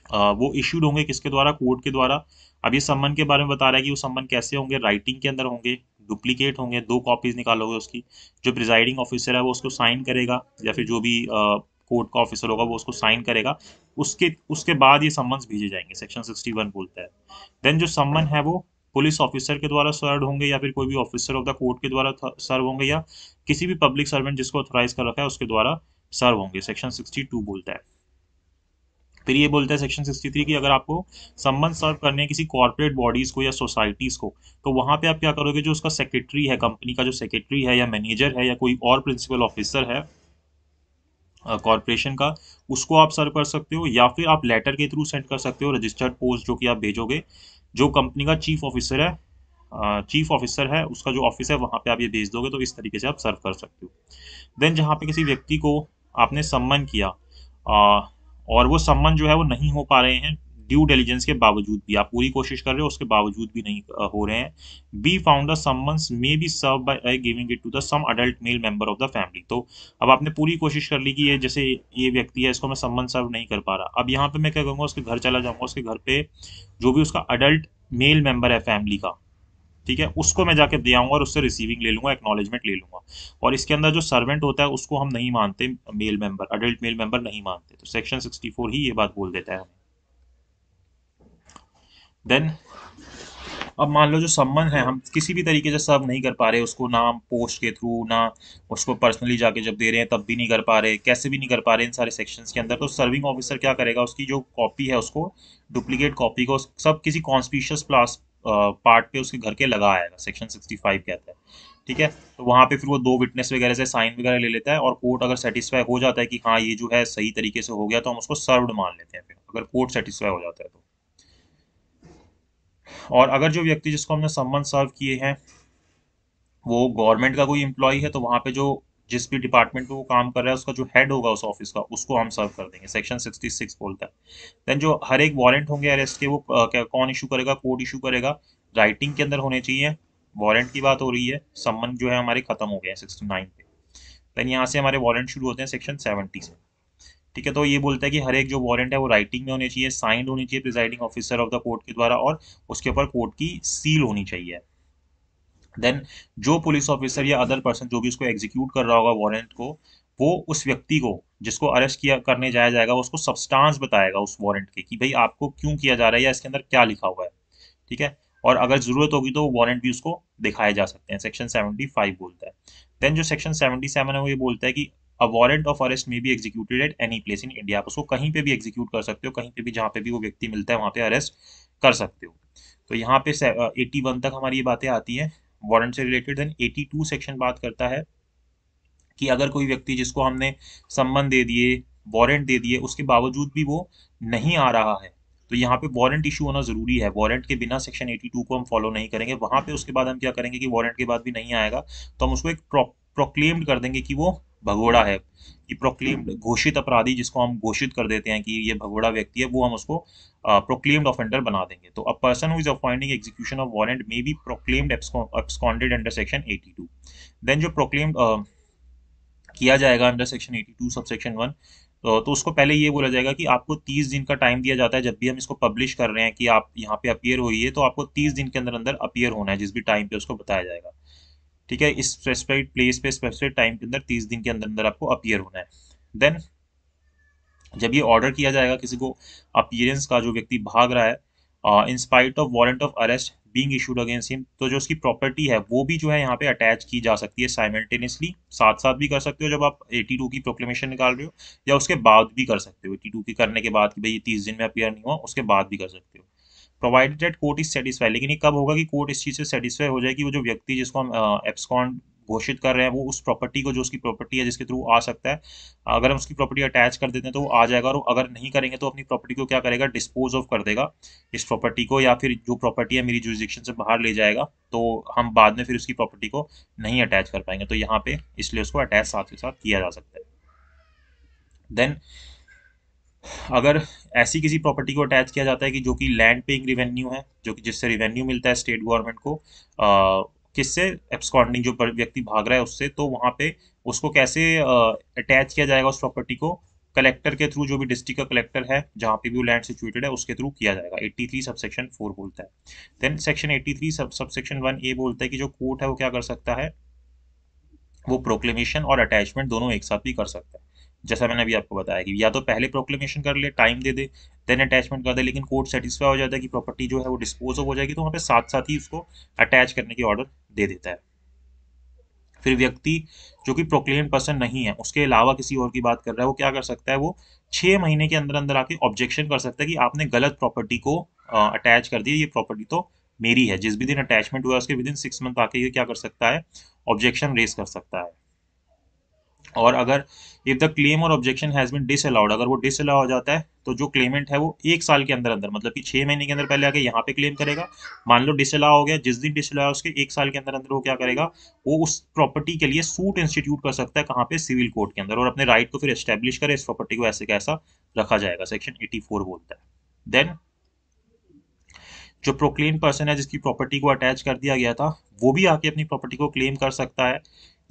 वो इश्यूड होंगे किसके द्वारा, कोर्ट के द्वारा। अब ये सम्मन के बारे में बता रहा है कि वो सम्मन कैसे होंगे, राइटिंग के अंदर होंगे, डुप्लीकेट होंगे, 2 कॉपीज निकालोगे उसकी, जो प्रिजाइडिंग ऑफिसर है वो उसको साइन करेगा या फिर जो भी कोर्ट का ऑफिसर होगा वो उसको साइन करेगा, उसके उसके बाद ये सम्मन्स भेजे जाएंगे, सेक्शन 61 बोलता है। देन जो सम्मन है वो पुलिस ऑफिसर के द्वारा सर्व होंगे या फिर कोई भी ऑफिसर ऑफ द कोर्ट के द्वारा सर्व होंगे या किसी भी पब्लिक सर्वेंट जिसको ऑथोराइज कर रखा है उसके द्वारा सर्व होंगे, सेक्शन 62 बोलता है। फिर ये बोलता है सेक्शन 63 की अगर आपको सम्मन सर्व करने हैं किसी कॉर्पोरेट बॉडीज को या सोसाइटीज को, तो वहां पे आप क्या करोगे, जो उसका सेक्रेटरी है, कंपनी का जो सेक्रेटरी है या मैनेजर है या कोई और प्रिंसिपल ऑफिसर है कॉर्पोरेशन का, उसको आप सर्व कर सकते हो या फिर आप लेटर के थ्रू सेंड कर सकते हो, रजिस्टर्ड पोस्ट जो कि आप भेजोगे। जो कंपनी का चीफ ऑफिसर है, उसका जो ऑफिस है वहां पे आप ये भेज दोगे, तो इस तरीके से आप सर्व कर सकते हो। देन जहाँ पे किसी व्यक्ति को आपने सम्मन किया और वो सम्मन जो है वो नहीं हो पा रहे हैं ड्यू डिलिजेंस के बावजूद भी, आप पूरी कोशिश कर रहे हो उसके बावजूद भी नहीं हो रहे हैं, be found the summons may be serve by giving it to the some adult male member of the family. तो अब आपने पूरी कोशिश कर ली कि ये जैसे ये व्यक्ति है इसको मैं सम्मन सर्व नहीं कर पा रहा, अब यहाँ पे मैं क्या करूँगा, उसके घर चला जाऊंगा, उसके घर पे जो भी उसका अडल्ट मेल मेंबर है फैमिली का, ठीक है, उसको मैं जाके दे आऊंगा और उससे रिसीविंग ले लूंगा, एक्नॉलेजमेंट ले लूंगा। और इसके अंदर जो सर्वेंट होता है उसको हम नहीं मानते, male member, adult male member नहीं मानते, तो सेक्शन 64 ही ये बात बोल देता है हमें। देन अब मान लो जो सम्मन है हम किसी भी तरीके से सर्व नहीं कर पा रहे उसको, ना पोस्ट के थ्रू, ना उसको पर्सनली जाके जब दे रहे हैं तब भी नहीं कर पा रहे, कैसे भी नहीं कर पा रहे इन सारे सेक्शंस के अंदर, तो सर्विंग ऑफिसर क्या करेगा, उसकी जो कॉपी है उसको, डुप्लीकेट कॉपी को सब किसी कॉन्स्पिशियस पार्ट पे उसके घर के लगा आएगा, सेक्शन 65 कहता है। ठीक है, तो वहां पे फिर वो 2 विटनेस वगैरह से साइन वगैरह ले लेता है और कोर्ट अगर सेटिस्फाई हो जाता है कि हाँ ये जो है सही तरीके से हो गया, तो हम उसको सर्व्ड मान लेते हैं, फिर अगर कोर्ट सेटिस्फाई हो जाता है तो। और अगर जो व्यक्ति जिसको हमने सम्मन सर्व किए हैं वो गवर्नमेंट का कोई एम्प्लॉय है, तो वहां पे जो जिस भी डिपार्टमेंट में वो काम कर रहा है उसका जो हेड होगा उस ऑफिस का, उसको हम सर्व कर देंगे, सेक्शन 66 बोलता है। देन जो हर एक वारंट होंगे अरेस्ट के वो कौन इशू करेगा, कोर्ट इशू करेगा, राइटिंग के अंदर होने चाहिए, वारंट की बात हो रही है, सम्मन जो है हमारे खत्म हो गए हैं 69 पे। देन यहाँ से हमारे वारंट शुरू होते हैं सेक्शन 70 से। ठीक है, तो ये बोलता है कि हर एक जो वारंट है वो राइटिंग में होने चाहिए, साइंड होनी चाहिए presiding officer of the court के द्वारा, और उसके ऊपर कोर्ट की सील होनी चाहिए। देन जो पुलिस ऑफिसर या अदर पर्सन जो भी उसको एग्जीक्यूट कर रहा होगा वारंट को, वो उस व्यक्ति को जिसको अरेस्ट किया करने जाया जाएगा उसको सब्सटेंस बताएगा उस वारंट के कि भाई आपको क्यों किया जा रहा है या इसके अंदर क्या लिखा हुआ है। ठीक है, और अगर जरूरत होगी तो वारंट भी उसको दिखाए जा सकते हैं, सेक्शन 75 बोलता है। देन जो सेक्शन 77 है वो ये बोलता है कि अ वारंट ऑफ अरेस्ट में be executed at any place in India. आप उसको कहीं पे भी एग्जीक्यूट कर सकते हो, कहीं पे भी जहाँ पे भी वो व्यक्ति मिलता है वहाँ पे अरेस्ट कर सकते हो। तो यहाँ पे 81 तक हमारी ये बातें आती हैं वारंट से रिलेटेड। देन 82 सेक्शन बात करता है कि अगर कोई व्यक्ति जिसको हमने सम्मन दे दिए, वारंट दे दिए, उसके बावजूद भी वो नहीं आ रहा है, तो यहाँ पे वारंट इशू होना जरूरी है। वारंट के बिना सेक्शन 82 को हम फॉलो नहीं करेंगे। वहां पे उसके बाद हम क्या करेंगे कि वारंट के बाद भी नहीं आएगा तो हम उसको एक प्रोक्लेम्ड कर देंगे कि वो भगोड़ा है, कि प्रोक्लेम्ड घोषित अपराधी जिसको हम घोषित कर देते हैं कि ये भगोड़ा व्यक्ति है, वो हम उसको प्रोक्लेम्ड ऑफेंडर बना देंगे। तो a person who is appointing execution of warrant may be proclaimed absconded under section 82। Then जो प्रोक्लेम्ड किया जाएगा अंडर सेक्शन 82 सब सेक्शन 1, तो उसको पहले ये बोला जाएगा कि आपको 30 दिन का टाइम दिया जाता है। जब भी हम इसको पब्लिश कर रहे हैं कि आप यहाँ पे अपीयर होइए, तो आपको 30 दिन के अंदर अंदर अपीयर होना है, जिस भी टाइम पे उसको बताया जाएगा। ठीक है, इस स्पेसिफाइड प्लेस पे स्पेसिफाइड टाइम के अंदर 30 दिन के अंदर अंदर आपको अपीयर होना है। देन जब ये ऑर्डर किया जाएगा किसी को अपीयरेंस का, जो व्यक्ति भाग रहा है, in spite of warrant of arrest being issued against him, तो जो उसकी प्रॉपर्टी है वो भी जो है यहाँ पे अटैच की जा सकती है साइमल्टेनियसली। साथ साथ भी कर सकते हो जब आप 82 की प्रोक्लेमेशन निकाल रहे हो, या उसके बाद भी कर सकते हो। 82 की करने के बाद कि भाई ये 30 दिन में अपीयर नहीं हुआ, उसके बाद भी कर सकते हो, provided that court is satisfy. लेकिन ये कब होगा कि कोर्ट इस चीज़ से सेटिस्फाई हो जाए कि वो जो व्यक्ति जिसको हम एब्सकॉन्ड घोषित कर रहे हैं, वो उस प्रॉपर्टी को, जो उसकी प्रॉपर्टी है जिसके थ्रू आ सकता है, अगर हम उसकी प्रॉपर्टी अटैच कर देते हैं तो वो आ जाएगा। और अगर नहीं करेंगे तो अपनी प्रॉपर्टी को क्या करेगा, डिस्पोज ऑफ कर देगा इस प्रॉपर्टी को, या फिर जो प्रॉपर्टी है मेरी जुरिसडिक्शन से बाहर ले जाएगा, तो हम बाद में फिर उसकी प्रॉपर्टी को नहीं अटैच कर पाएंगे। तो यहाँ पे इसलिए उसको अटैच साथ के साथ किया जा सकता है। देन अगर ऐसी किसी प्रॉपर्टी को अटैच किया जाता है कि जो कि लैंड पेइंग रिवेन्यू है, जो कि जिससे रिवेन्यू मिलता है स्टेट गवर्नमेंट को, किससे, एब्सकॉन्डिंग जो व्यक्ति भाग रहा है उससे, तो वहाँ पे उसको कैसे अटैच किया जाएगा उस प्रॉपर्टी को, कलेक्टर के थ्रू, जो भी डिस्ट्रिक्ट का कलेक्टर है जहाँ पे भी वो लैंड सिचुएटेड है उसके थ्रू किया जाएगा। 83 सबसेक्शन 4 बोलता है। देन सेक्शन 83 सबसेक्शन 1 ए बोलता है कि जो कोर्ट है वो क्या कर सकता है, वो प्रोक्लेमेशन और अटैचमेंट दोनों एक साथ भी कर सकता है। जैसा मैंने अभी आपको बताया कि या तो पहले प्रोक्लेमेशन कर ले, टाइम दे दे, देन अटैचमेंट कर दे, लेकिन कोर्ट सेटिस्फाई हो जाता है कि प्रॉपर्टी जो है वो डिस्पोज हो जाएगी, तो वहाँ पे साथ साथ ही उसको अटैच करने की ऑर्डर दे देता है। फिर व्यक्ति जो कि प्रोक्लेम पर्सन नहीं है, उसके अलावा किसी और की बात कर रहा है, वो क्या कर सकता है, वो 6 महीने के अंदर अंदर आके ऑब्जेक्शन कर सकता है कि आपने गलत प्रॉपर्टी को अटैच कर दिया, ये प्रॉपर्टी तो मेरी है। जिस भी दिन अटैचमेंट हुआ उसके विदिन 6 मंथ आके ये क्या कर सकता है, ऑब्जेक्शन रेज कर सकता है। और अगर इफ द क्लेम और ऑब्जेक्शन हैज बीन डिसअलाउड, अगर वो डिसअलाउ हो जाता है, तो जो क्लेमेंट है वो 1 साल के अंदर अंदर, मतलब कि 6 महीने के अंदर पहले आके यहाँ पे क्लेम करेगा। मान लो डिसअलाउ हो गया, जिस दिन डिसअलाउ उसके 1 साल के अंदर अंदर वो क्या करेगा, वो उस प्रॉपर्टी के लिए सूट इंस्टीट्यूट कर सकता है, कहाँ पे, सिविल कोर्ट के अंदर, और अपने राइट को फिर एस्टेब्लिश करे, इस प्रॉपर्टी को ऐसे कैसा रखा जाएगा, सेक्शन 84 बोलता है। देन जो प्रोक्लेम पर्सन है जिसकी प्रॉपर्टी को अटैच कर दिया गया था, वो भी आके अपनी प्रॉपर्टी को क्लेम कर सकता है।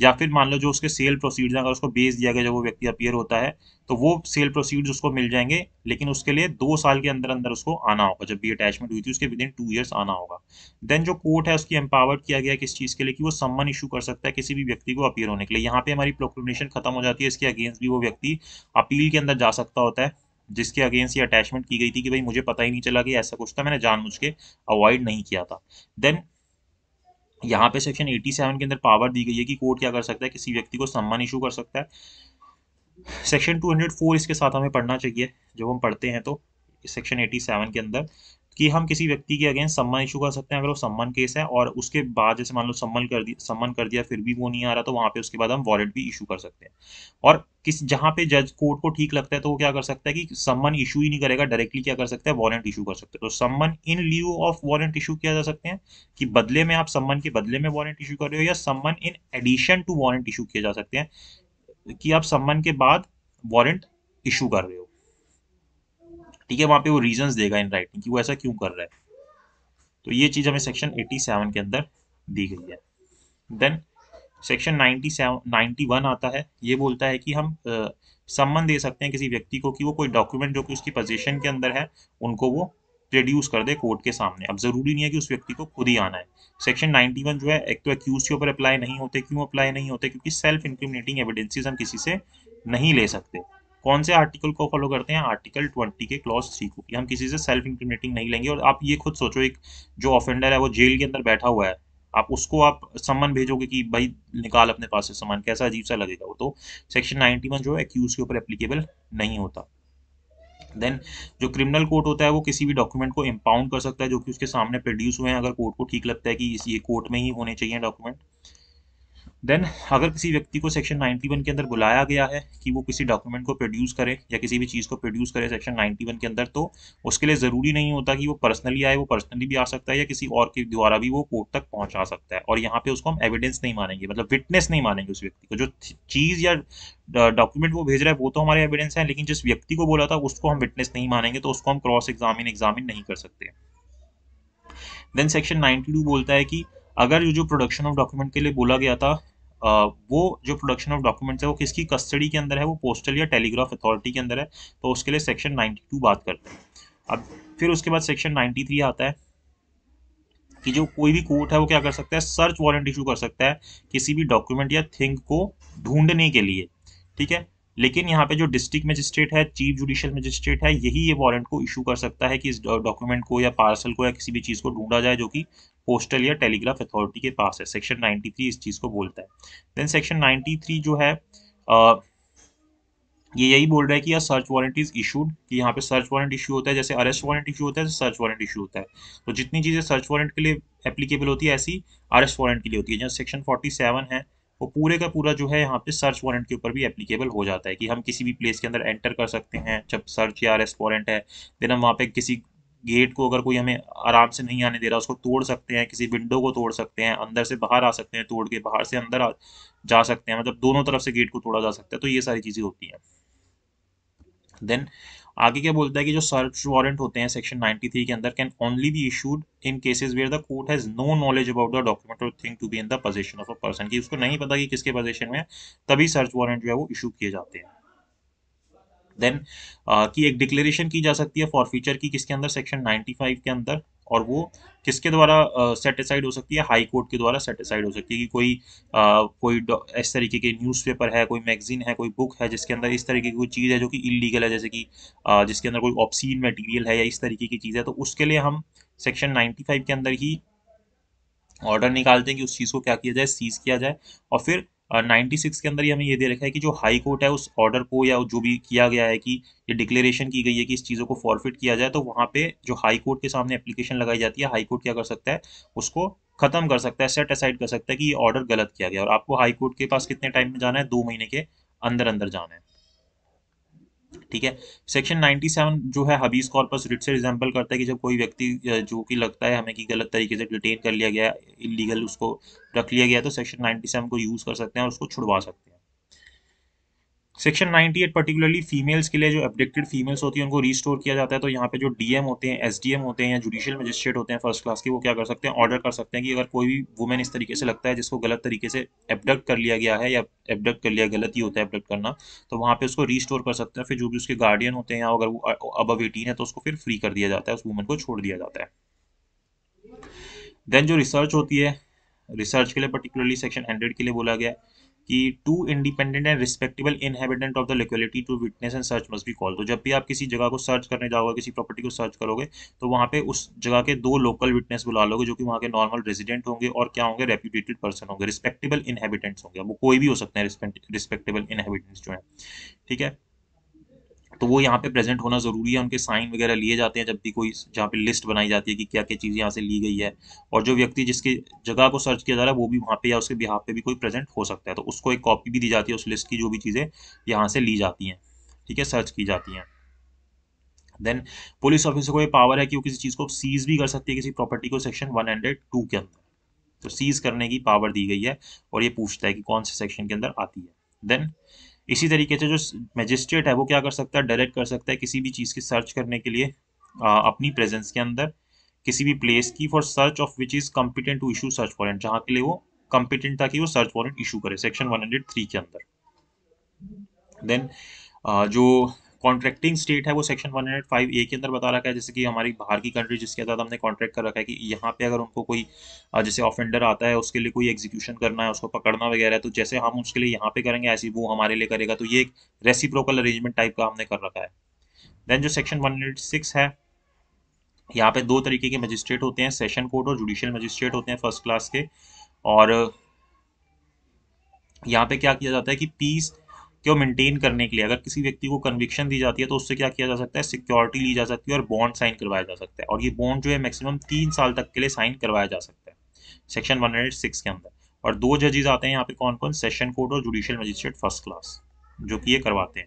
या फिर मान लो जो उसके सेल प्रोसीड्स हैं, अगर उसको बेच दिया गया जब वो व्यक्ति अपीयर होता है, तो वो सेल प्रोसीड्स उसको मिल जाएंगे, लेकिन उसके लिए 2 साल के अंदर अंदर उसको आना होगा। जब भी अटैचमेंट हुई थी उसके विदिन 2 ईयर्स आना होगा। देन जो कोर्ट है उसकी एम्पावर्ड किया गया किस चीज़ के लिए, कि वो सम्मन इशू कर सकता है किसी भी व्यक्ति को अपीयर होने के लिए। यहाँ पे हमारी प्रोक्लेमेशन खत्म हो जाती है, इसके अगेंस्ट भी वो व्यक्ति अपील के अंदर जा सकता होता है, जिसके अगेंस्ट ये अटैचमेंट की गई थी कि भाई मुझे पता ही नहीं चला कि ऐसा कुछ था, मैंने जानबूझ के अवॉइड नहीं किया था। देन यहाँ पे सेक्शन 87 के अंदर पावर दी गई है कि कोर्ट क्या कर सकता है, किसी व्यक्ति को सम्मन इशू कर सकता है। सेक्शन 204 इसके साथ हमें पढ़ना चाहिए जब हम पढ़ते हैं, तो सेक्शन 87 के अंदर कि हम किसी व्यक्ति के अगेंस्ट सम्मन इशू कर सकते हैं अगर वो सम्मन केस है, और उसके बाद जैसे मान लो सम्मन कर दिया फिर भी वो नहीं आ रहा, तो वहाँ पे उसके बाद हम वारंट भी इशू कर सकते हैं। और किस जहाँ पे जज कोर्ट को ठीक लगता है तो वो क्या कर सकता है कि सम्मन इशू ही नहीं करेगा, डायरेक्टली क्या कर सकता है, वारंट इशू कर सकते हैं। तो सम्मन इन ल्यू ऑफ वारंट इशू किया जा सकते हैं, कि बदले में, आप सम्मन के बदले में वारंट इशू कर रहे हो, या summons in addition to warrant issue किए जा सकते हैं, कि आप सम्मन के बाद वारंट इशू कर रहे हो। ठीक है, वहां पे वो रीजंस देगा इन राइटिंग कि वो ऐसा क्यों कर रहा है। तो ये चीज हमें सेक्शन 87 के अंदर दी गई है। देन सेक्शन 91 आता है, ये बोलता है कि हम सम्मन दे सकते हैं किसी व्यक्ति को कि वो कोई डॉक्यूमेंट जो कि उसकी पोजीशन के अंदर है उनको वो प्रोड्यूस कर दे कोर्ट के सामने। अब जरूरी नहीं है कि उस व्यक्ति को खुद ही आना है। सेक्शन 91 जो है, एक तो एक्यूज के ऊपर अप्लाई नहीं होते। क्यों अप्लाई नहीं होते, क्योंकि सेल्फ इंक्रिमिनेटिंग एविडेंसेस हम किसी से नहीं ले सकते। कौन से आर्टिकल को फॉलो करते हैं, आर्टिकल 20 के क्लॉज 3 को, कि हम किसी से सेल्फ इंक्रिमिनेटिंग नहीं लेंगे। और आप ये खुद सोचो, एक जो ऑफेंडर है वो जेल के अंदर बैठा हुआ है, आप उसको आप सम्मन भेजोगे कि भाई निकाल अपने पास से सामान, कैसा अजीब सा लगेगा वो। तो सेक्शन 91 जो है एक्यूज के ऊपर एप्लीकेबल नहीं होता। देन जो क्रिमिनल कोर्ट होता है वो किसी भी डॉक्यूमेंट को इम्पाउंड कर सकता है जो कि उसके सामने प्रोड्यूस हुए हैं, अगर कोर्ट को ठीक लगता है कि ये कोर्ट में ही होने चाहिए डॉक्यूमेंट। देन अगर किसी व्यक्ति को सेक्शन 91 के अंदर बुलाया गया है कि वो किसी डॉक्यूमेंट को प्रोड्यूस करे या किसी भी चीज़ को प्रोड्यूस करे सेक्शन 91 के अंदर, तो उसके लिए ज़रूरी नहीं होता कि वो पर्सनली आए, वो पर्सनली भी आ सकता है या किसी और के द्वारा भी वो कोर्ट तक पहुंचा सकता है। और यहाँ पे उसको हम एविडेंस नहीं मानेंगे, मतलब विटनेस नहीं मानेंगे उस व्यक्ति को। जो चीज़ या डॉक्यूमेंट वो भेज रहा है वो तो हमारे एविडेंस है, लेकिन जिस व्यक्ति को बोला था उसको हम विटनेस नहीं मानेंगे, तो उसको हम क्रॉस एग्जामिन नहीं कर सकते। देन सेक्शन 92 बोलता है कि अगर जो प्रोडक्शन ऑफ डॉक्यूमेंट के लिए बोला गया था, वो जो प्रोडक्शन ऑफ डॉक्यूमेंट्स है वो किसकी कस्टडी के अंदर है, वो पोस्टल या टेलीग्राफ अथॉरिटी के अंदर है, तो उसके लिए सेक्शन 92 बात करते हैं। अब फिर उसके बाद सेक्शन 93 आता है कि जो कोई भी कोर्ट है वो क्या कर सकता है, सर्च वारंट इशू कर सकता है किसी भी डॉक्यूमेंट या थिंग को ढूंढने के लिए। ठीक है, लेकिन यहाँ पे जो डिस्ट्रिक्ट मजिस्ट्रेट है, चीफ जुडिशियल मजिस्ट्रेट है, यही ये वारंट को इशू कर सकता है कि इस डॉक्यूमेंट को या पार्सल को या किसी भी चीज़ को ढूंढा जाए जो कि पोस्टल या टेलीग्राफ अथॉरिटी के पास है। सेक्शन 93 इस चीज़ को बोलता है। देन सेक्शन 93 जो है ये यही बोल रहा है कि यह सर्च वारंट इज इशूड, कि यहाँ पे सर्च वारंट इशू होता है, जैसे अरेस्ट वारंट इशू होता है सर्च वारंट इशू होता है। तो जितनी चीज़ें सर्च वारंट के लिए एप्लीकेबल होती है ऐसी अरेस्ट वारंट के लिए होती है। जहाँ सेक्शन 47 है वो पूरे का पूरा जो है यहाँ पे सर्च वारंट के ऊपर भी एप्लीकेबल हो जाता है कि हम किसी भी प्लेस के अंदर एंटर कर सकते हैं जब सर्च या अरेस्ट वारंट है। देन हम वहाँ पे किसी गेट को अगर कोई हमें आराम से नहीं आने दे रहा उसको तोड़ सकते हैं, किसी विंडो को तोड़ सकते हैं, अंदर से बाहर आ सकते हैं तोड़ के, बाहर से अंदर जा सकते हैं, मतलब दोनों तरफ से गेट को तोड़ा जा सकता है। तो ये सारी चीज़ें होती हैं। देन आगे क्या बोलता है कि जो सर्च वारंट होते हैं सेक्शन 93 के अंदर can only be issued in cases where the court has no knowledge about the document or thing to be in the position of a person, कि उसको नहीं पता कि किसके पोजीशन में है, तभी सर्च वारंट जो है वो इशू किए जाते हैं। देन की एक डिक्लेरेशन की जा सकती है फॉरफीचर की, किसके अंदर, सेक्शन 95 के अंदर, और वो किसके द्वारा सेट असाइड हो सकती है, हाई कोर्ट के द्वारा सेट असाइड हो सकती है कि कोई इस तरीके के न्यूज़पेपर है, कोई मैगजीन है, कोई बुक है जिसके अंदर इस तरीके की कोई चीज़ है जो कि इलीगल है, जैसे कि जिसके अंदर कोई ऑब्सीन मटेरियल है या इस तरीके की चीज़ है, तो उसके लिए हम सेक्शन 95 के अंदर ही ऑर्डर निकालते हैं कि उस चीज़ को क्या किया जाए, सीज किया जाए। और फिर 96 के अंदर ही हमें ये दे रखा है कि जो हाई कोर्ट है उस ऑर्डर को या जो भी किया गया है कि ये डिक्लेरेशन की गई है कि इस चीज़ों को फॉरफिट किया जाए, तो वहाँ पे जो हाई कोर्ट के सामने एप्लीकेशन लगाई जाती है, हाई कोर्ट क्या कर सकता है, उसको खत्म कर सकता है, सेट असाइड कर सकता है कि ये ऑर्डर गलत किया गया। और आपको हाई कोर्ट के पास कितने टाइम में जाना है, 2 महीने के अंदर अंदर जाना है। ठीक है, सेक्शन 97 जो है हबीज कॉर्पस रिट से रिजेंबल करता है कि जब कोई व्यक्ति जो कि लगता है हमें कि गलत तरीके से डिटेन कर लिया गया है, इलीगल उसको रख लिया गया है, तो सेक्शन 97 को यूज कर सकते हैं और उसको छुड़वा सकते हैं। सेक्शन 98 पर्टिकुलरली फीमेल्स के लिए, जो अबडक्टेड फीमेल्स होती हैं उनको रिस्टोर किया जाता है। तो यहाँ पे जो डीएम होते हैं, एसडीएम होते हैं या जुडिशियल मजिस्ट्रेट होते हैं फर्स्ट क्लास के, वो क्या कर सकते हैं, ऑर्डर कर सकते हैं कि अगर कोई भी वुमेन इस तरीके से लगता है जिसको गलत तरीके से एबडक्ट कर लिया गया है या एबडक्ट कर लिया, गलत ही होता है एबडक्ट करना, तो वहाँ पे उसको रिस्टोर कर सकते हैं। फिर जो भी उसके गार्डियन होते हैं या अगर वो अबव 18 है तो उसको फिर फ्री कर दिया जाता है, उस वुमेन को छोड़ दिया जाता है। देन जो रिसर्च होती है, रिसर्च के लिए पर्टिकुलरली सेक्शन 100 के लिए बोला गया है कि two independent and respectable inhabitant of the locality to witness and search must be call. तो जब भी आप किसी जगह को सर्च करने जाओगे, किसी प्रॉपर्टी को सर्च करोगे, तो वहाँ पे उस जगह के 2 लोकल विटनेस बुला लोगे जो कि वहाँ के नॉर्मल रेजिडेंट होंगे और क्या होंगे, रेप्यूटेड पर्सन होंगे, रिस्पेक्टेबल इनहेबिटेंट्स होंगे। वो कोई भी हो सकते हैं रिस्पेक्टेबल इनहेबिटेंट्स जो है। ठीक है, तो वो यहाँ पे प्रेजेंट होना जरूरी है, उनके साइन वगैरह लिए जाते हैं जब भी कोई जहाँ पे लिस्ट बनाई जाती है कि क्या क्या चीज़ यहाँ से ली गई है। और जो व्यक्ति जिसकी जगह को सर्च किया जा रहा है वो भी वहाँ पे या उसके बिहाफ पे भी कोई प्रेजेंट हो सकता है, तो उसको एक कॉपी भी दी जाती है उस लिस्ट की, जो भी चीज़ें यहाँ से ली जाती हैं, ठीक है, सर्च की जाती हैं। देन पुलिस ऑफिसर को ये पावर है कि वो किसी चीज़ को सीज भी कर सकती है, किसी प्रॉपर्टी को, सेक्शन 102 के अंदर। तो सीज करने की पावर दी गई है और ये पूछता है कि कौन से सेक्शन के अंदर आती है। देन इसी तरीके से जो मजिस्ट्रेट है वो क्या कर सकता है, डायरेक्ट कर सकता है किसी भी चीज़ की सर्च करने के लिए अपनी प्रेजेंस के अंदर किसी भी प्लेस की, for search of which is competent to issue search warrant, जहाँ के लिए वो कॉम्पिटेंट था कि वो सर्च वारंट इशू करे, सेक्शन 103 के अंदर। देन जो कॉन्ट्रैक्टिंग स्टेट है वो सेक्शन 105A के अंदर बता रखा है, जैसे कि हमारी बाहर की कंट्री जिसके साथ हमने कॉन्ट्रैक्ट कर रखा है कि यहाँ पे अगर उनको कोई जैसे ऑफेंडर आता है उसके लिए कोई एग्जीक्यूशन करना है, उसको पकड़ना वगैरह है, तो जैसे हम उसके लिए यहाँ पे करेंगे ऐसे वो हमारे लिए करेगा। तो ये एक रेसिप्रोकल अरेंजमेंट टाइप का हमने कर रखा है। देन जो सेक्शन 106 है यहाँ पे दो तरीके के मजिस्ट्रेट होते हैं, सेशन कोर्ट और जुडिशियल मजिस्ट्रेट होते हैं फर्स्ट क्लास के। और यहाँ पे क्या किया जाता है कि पीस को मेंटेन करने के लिए अगर किसी व्यक्ति को कन्विक्शन दी जाती है तो उससे क्या किया जा सकता है, सिक्योरिटी ली जा सकती है और बॉन्ड साइन करवाया जा सकता है। और ये बॉन्ड जो है मैक्सिमम 3 साल तक के लिए साइन करवाया जा सकता है सेक्शन 106 के अंदर। और दो जजेस आते हैं यहाँ पे, कौन कौन, सेशन कोर्ट और जुडिशियल मजिस्ट्रेट फर्स्ट क्लास, जो कि ये करवाते हैं।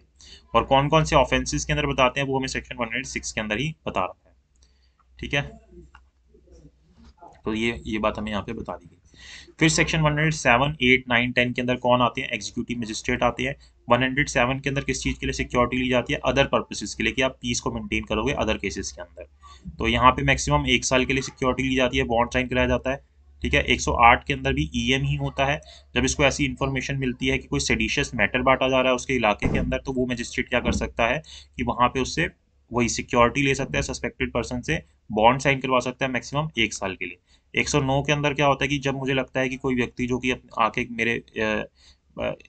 और कौन कौन से ऑफेंसेस के अंदर बताते हैं वो हमें सेक्शन 106 के अंदर ही बता रखा है। ठीक है, तो ये बात हमें यहाँ पे बता दी गई। फिर सेक्शन 107, 8, 9, 10 के अंदर कौन आते हैं, एग्जीक्यूटिव मजिस्ट्रेट आते हैं। 107 के अंदर किस चीज़ के लिए सिक्योरिटी ली जाती है, अदर पर्पसेस के लिए, कि आप पीस को मेंटेन करोगे अदर केसेस के अंदर। तो यहाँ पे मैक्सिमम 1 साल के लिए सिक्योरिटी ली जाती है, बॉन्ड साइन कराया जाता है। ठीक है, 108 के अंदर भी ईएम ही होता है। जब इसको ऐसी इन्फॉर्मेशन मिलती है कि कोई सेडिशियस मैटर बांटा जा रहा है उसके इलाके के अंदर, तो वो मजिस्ट्रेट क्या कर सकता है कि वहाँ पे उससे वही सिक्योरिटी ले सकता है सस्पेक्टेड पर्सन से, बॉन्ड साइन करवा सकता है मैक्सिमम 1 साल के लिए। 109 के अंदर क्या होता है कि जब मुझे लगता है कि कोई व्यक्ति जो कि आके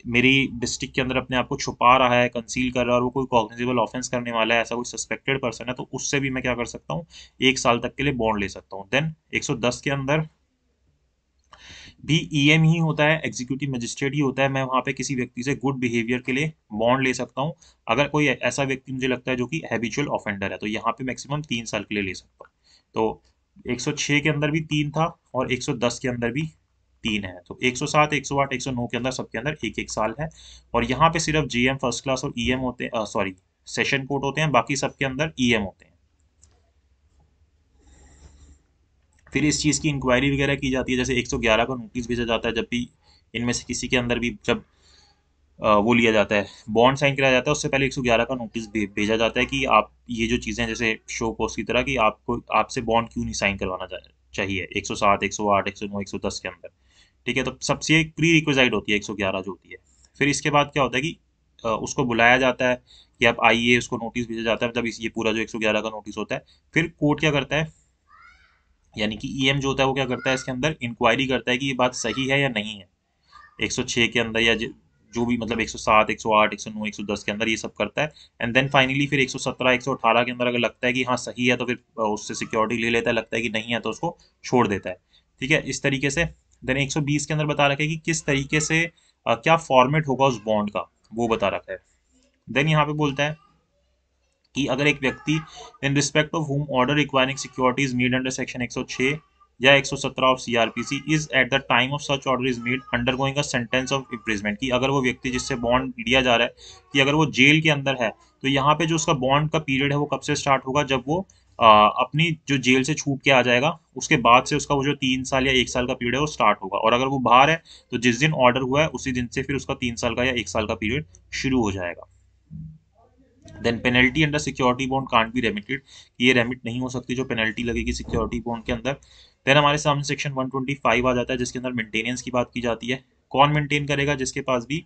मेरी डिस्ट्रिक्ट के अंदर अपने आप को छुपा रहा है, कंसील कर रहा है और वो कोई कॉग्निजेबल ऑफेंस करने वाला है, ऐसा कोई सस्पेक्टेड पर्सन है, तो उससे भी मैं क्या कर सकता हूँ, 1 साल तक के लिए बॉन्ड ले सकता हूँ। देन 110 के अंदर भी ईएम ही होता है, एग्जीक्यूटिव मजिस्ट्रेट ही होता है। मैं वहाँ पे किसी व्यक्ति से गुड बिहेवियर के लिए बॉन्ड ले सकता हूँ अगर कोई ऐसा व्यक्ति मुझे लगता है जो कि हैबिचुअल ऑफेंडर है, तो यहाँ पे मैक्सिमम 3 साल के लिए ले सकता हूँ। तो 106 के अंदर भी 3 था और 110 के अंदर भी 3 है। तो 107, 108, 109 के अंदर सबके अंदर 1-1 साल है। और यहाँ पे सिर्फ जेएम फर्स्ट क्लास और ईएम होते हैं, सॉरी सेशन कोर्ट होते हैं, बाकी सबके अंदर ईएम होते हैं। फिर इस चीज़ की इंक्वायरी वगैरह की जाती है, जैसे 111 का नोटिस भेजा जाता है जब भी इनमें से किसी के अंदर भी जब वो लिया जाता है, बॉन्ड साइन कराया जाता है, उससे पहले 111 का नोटिस भेजा जाता है कि आप ये जो चीज़ें जैसे शो पोस्ट की तरह कि आपको आपसे बॉन्ड क्यों नहीं साइन करवाना चाहिए 107, 108, 109, 110 के अंदर। ठीक है, तो सबसे एक प्री रिक्विजाइट होती है 111 जो होती है। फिर इसके बाद क्या होता है कि उसको बुलाया जाता है कि आप आइए, उसको नोटिस भेजा जाता है, मतलब ये पूरा जो 111 का नोटिस होता है। फिर कोर्ट क्या करता है, यानी कि ईएम जो होता है वो क्या करता है, इसके अंदर इंक्वायरी करता है कि ये बात सही है या नहीं है। 106 के अंदर या जो भी, मतलब 107, 108, 109, 110 के अंदर ये सब करता है। एंड देन फाइनली फिर 117, 118 के अंदर अगर लगता है कि हाँ सही है तो फिर उससे सिक्योरिटी ले लेता है, लगता है कि नहीं है तो उसको छोड़ देता है। ठीक है, इस तरीके से। देन 120 के अंदर बता रखा है कि किस तरीके से क्या फॉर्मेट होगा उस बॉन्ड का, वो बता रखा है। देन यहाँ पे बोलता है कि अगर एक व्यक्ति in respect of home order requiring security is made under section 106 या 117 of CrPC is at the time of such order is made under going a sentence of imprisonment, कि अगर वो व्यक्ति जिससे बॉन्ड लिया जा रहा है कि अगर वो जेल के अंदर है, तो यहाँ पे जो उसका बॉन्ड का पीरियड है वो कब से स्टार्ट होगा, जब वो अपनी जो जेल से छूट के आ जाएगा उसके बाद से उसका वो जो 3 साल या 1 साल का पीरियड है वो स्टार्ट होगा। और अगर वो बाहर है तो जिस दिन ऑर्डर हुआ है उसी दिन से फिर उसका 3 साल का या 1 साल का पीरियड शुरू हो जाएगा। Then penalty under security bond can't be remitted, ये रेमिट नहीं हो सकती जो पेनल्टी लगेगी सिक्योरिटी बॉन्ड के अंदर। देन हमारे सामने सेक्शन 125 आ जाता है जिसके अंदर मेंटेनेंस की बात की जाती है। कौन मेंटेन करेगा, जिसके पास भी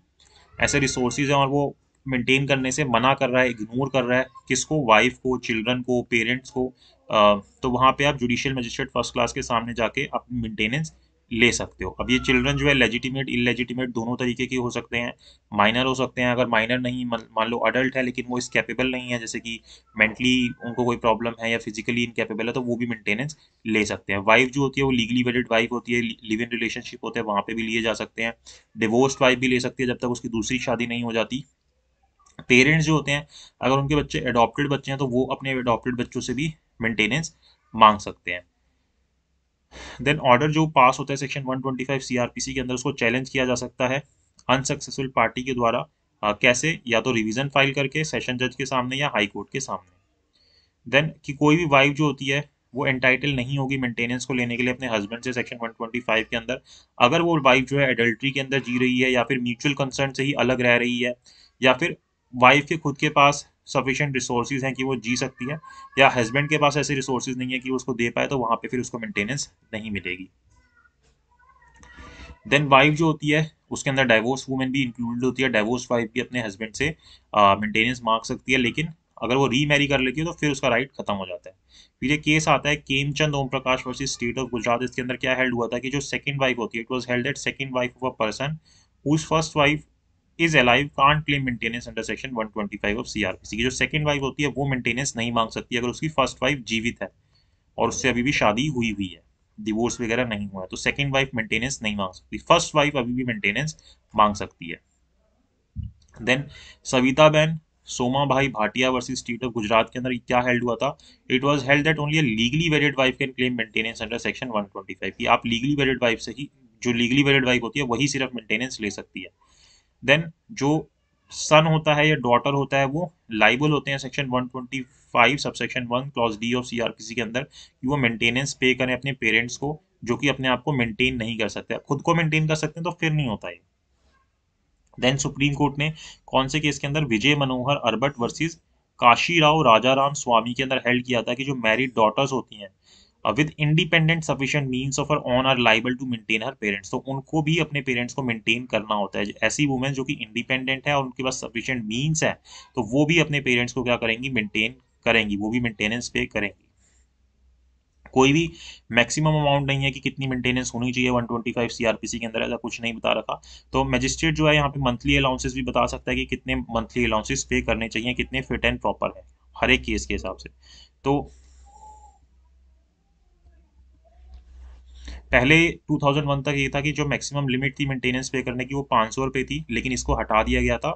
ऐसे रिसोर्सेज हैं और वो मेंटेन करने से मना कर रहा है, इग्नोर कर रहा है, किसको, वाइफ को, चिल्ड्रन को, पेरेंट्स को, तो वहाँ पे आप जुडिशियल मजिस्ट्रेट फर्स्ट क्लास के सामने जाके अपनी मेंटेनेंस ले सकते हो। अब ये चिल्ड्रन जो है लेजिटिमेट इलेजिटिमेट दोनों तरीके के हो सकते हैं। माइनर हो सकते हैं, अगर माइनर नहीं, मान लो अडल्ट है लेकिन वो इस कैपेबल नहीं है, जैसे कि मेंटली उनको कोई प्रॉब्लम है या फिजिकली इनकेपेबल है, तो वो भी मेंटेनेंस ले सकते हैं। वाइफ जो होती है वो लीगली वेडेड वाइफ होती है, लिव इन रिलेशनशिप होते हैं, वहाँ पे भी लिए जा सकते हैं। डिवोर्स्ड वाइफ भी ले सकती है जब तक उसकी दूसरी शादी नहीं हो जाती। पेरेंट्स जो होते हैं, अगर उनके बच्चे अडॉप्टेड बच्चे हैं तो वो अपने अडॉप्टेड बच्चों से भी मेंटेनेंस मांग सकते हैं। देन ऑर्डर जो पास होता है सेक्शन 125 सीआरपीसी के अंदर, उसको चैलेंज किया जा सकता है अनसक्सेसफुल पार्टी के द्वारा। कैसे, या तो रिवीजन फाइल करके सेशन जज के सामने या हाई कोर्ट के सामने। देन कि कोई भी वाइफ जो होती है वो एंटाइटल नहीं होगी मेंटेनेंस को लेने के लिए अपने हस्बैंड से सेक्शन 125 के अंदर, अगर वो वाइफ जो है एडल्ट्री के अंदर जी रही है या फिर म्यूचुअल कंसर्न से ही अलग रह रही है, या फिर वाइफ के खुद के पास सफिशिएंट रिसोर्सेज हैं कि वो जी सकती है, या हस्बैंड के पास ऐसे रिसोर्सेज नहीं है कि वो उसको दे पाए, तो वहाँ पे फिर उसको मेंटेनेंस नहीं मिलेगी। देन वाइफ जो होती है उसके अंदर डाइवोर्स वुमेन भी इंक्लूडेड होती है। डाइवोर्स वाइफ भी अपने हस्बैंड से मेंटेनेंस मांग सकती है, लेकिन अगर वो रीमैरी कर लेती है तो फिर उसका राइट खत्म हो जाता है। फिर ये केस आता है केमचंद Om Prakash versus state of Gujarat. इसके अंदर क्या हेल्ड हुआ था कि जो सेकंड वाइफ होती है, it was held that second wife of a person whose first wife is alive can't claim maintenance under section 125 of CrPC, की जो सेकंड वाइफ होती है वो मेंटेनेंस नहीं मांग सकती अगर उसकी फर्स्ट वाइफ जीवित है। और उससे अभी भी शादी हुई हुई है, डिवोर्स वगैरह नहीं हुआ है, तो सेकंड वाइफ मेंटेनेंस नहीं मांग सकती, फर्स्ट वाइफ अभी भी मेंटेनेंस मांग सकती है। देन सविता बहन सोमा भाई Bhatia versus state of Gujarat के अंदर क्या हेल्ड हुआ था? It was held that only a legally varied wife can claim maintenance under section 125, कि आप लीगली वेरिड वाइफ से ही, जो लीगली वेरिड वाइफ होती है वही सिर्फ मेंटेनेंस ले सकती है। देन जो सन होता है या डॉटर होता है वो लाइबल होते हैं section 125 subsection 1 clause D of CrPC के अंदर, कि वो मेंटेनेंस पे करें अपने पेरेंट्स को, जो कि अपने आप को मेंटेन नहीं कर सकते। खुद को मेंटेन कर सकते हैं तो फिर नहीं होता है। देन सुप्रीम कोर्ट ने कौन से केस के अंदर? विजय मनोहर अर्बट वर्सेस काशीराव राजाराम स्वामी के अंदर हेल्ड किया था कि जो मैरिड डॉटर्स होती हैं with independent sufficient means of her own are liable to maintain her parents, तो उनको भी अपने पेरेंट्स को मेंटेन करना होता है। ऐसी वुमेन जो कि इंडिपेंडेंट है और उनके पास सफिशिएंट मींस है, तो वो भी अपने पेरेंट्स को क्या करेंगी? मेंटेन करेंगी, वो भी मेंटेनेंस पे करेंगी। कोई भी मैक्सिमम अमाउंट नहीं है कि कितनी मेंटेनेंस होनी चाहिए 125 सीआरपीसी के अंदर, ऐसा कुछ नहीं बता रखा। तो मजिस्ट्रेट जो है यहाँ पे मंथली अलाउंसेस भी बता सकता है कि कितने मंथली अलाउंसेस पे करने चाहिए, कितने फिट एंड प्रॉपर है हर एक केस के हिसाब से। तो पहले 2001 तक ये था कि जो मैक्सिमम लिमिट थी मेंटेनेंस पे करने की वो 500 रुपये थी, लेकिन इसको हटा दिया गया था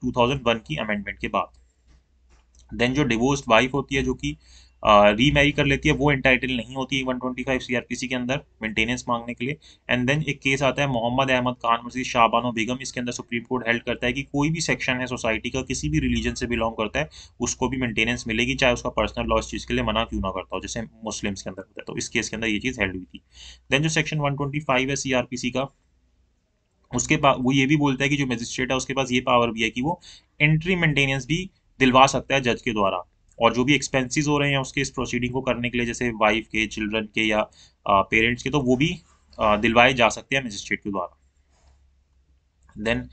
2001 की अमेंडमेंट के बाद। देन जो डिवोर्स्ड वाइफ होती है जो कि रीमैरी कर लेती है, वो इंटाइटल नहीं होती है 125 सीआरपीसी के अंदर मेंटेनेंस मांगने के लिए। एंड देन एक केस आता है मोहम्मद अहमद खान वर्सेस शाहबानो बेगम, इसके अंदर सुप्रीम कोर्ट हेल्ड करता है कि कोई भी सेक्शन है सोसाइटी का, किसी भी रिलीजन से बिलोंग करता है, उसको भी मेंटेनेंस मिलेगी, चाहे उसका पर्सनल लॉ इस चीज़ के लिए मना क्यों ना करता हो, जैसे मुस्लिम्स के अंदर होता है। तो इस केस के अंदर ये चीज़ हेल्ड हुई थी। देन जो सेक्शन 125 है सीआरपीसी का, उसके पास वो ये भी बोलता है कि जो मजिस्ट्रेट है उसके पास ये पावर भी है कि वो एंट्री मेंटेनेंस भी दिलवा सकता है जज के द्वारा, और जो भी एक्सपेंसेस हो रहे हैं उसके इस प्रोसीडिंग को करने के लिए, जैसे वाइफ के, चिल्ड्रन के या पेरेंट्स के, तो वो भी दिलवाए जा सकते हैं मजिस्ट्रेट के द्वारा। देन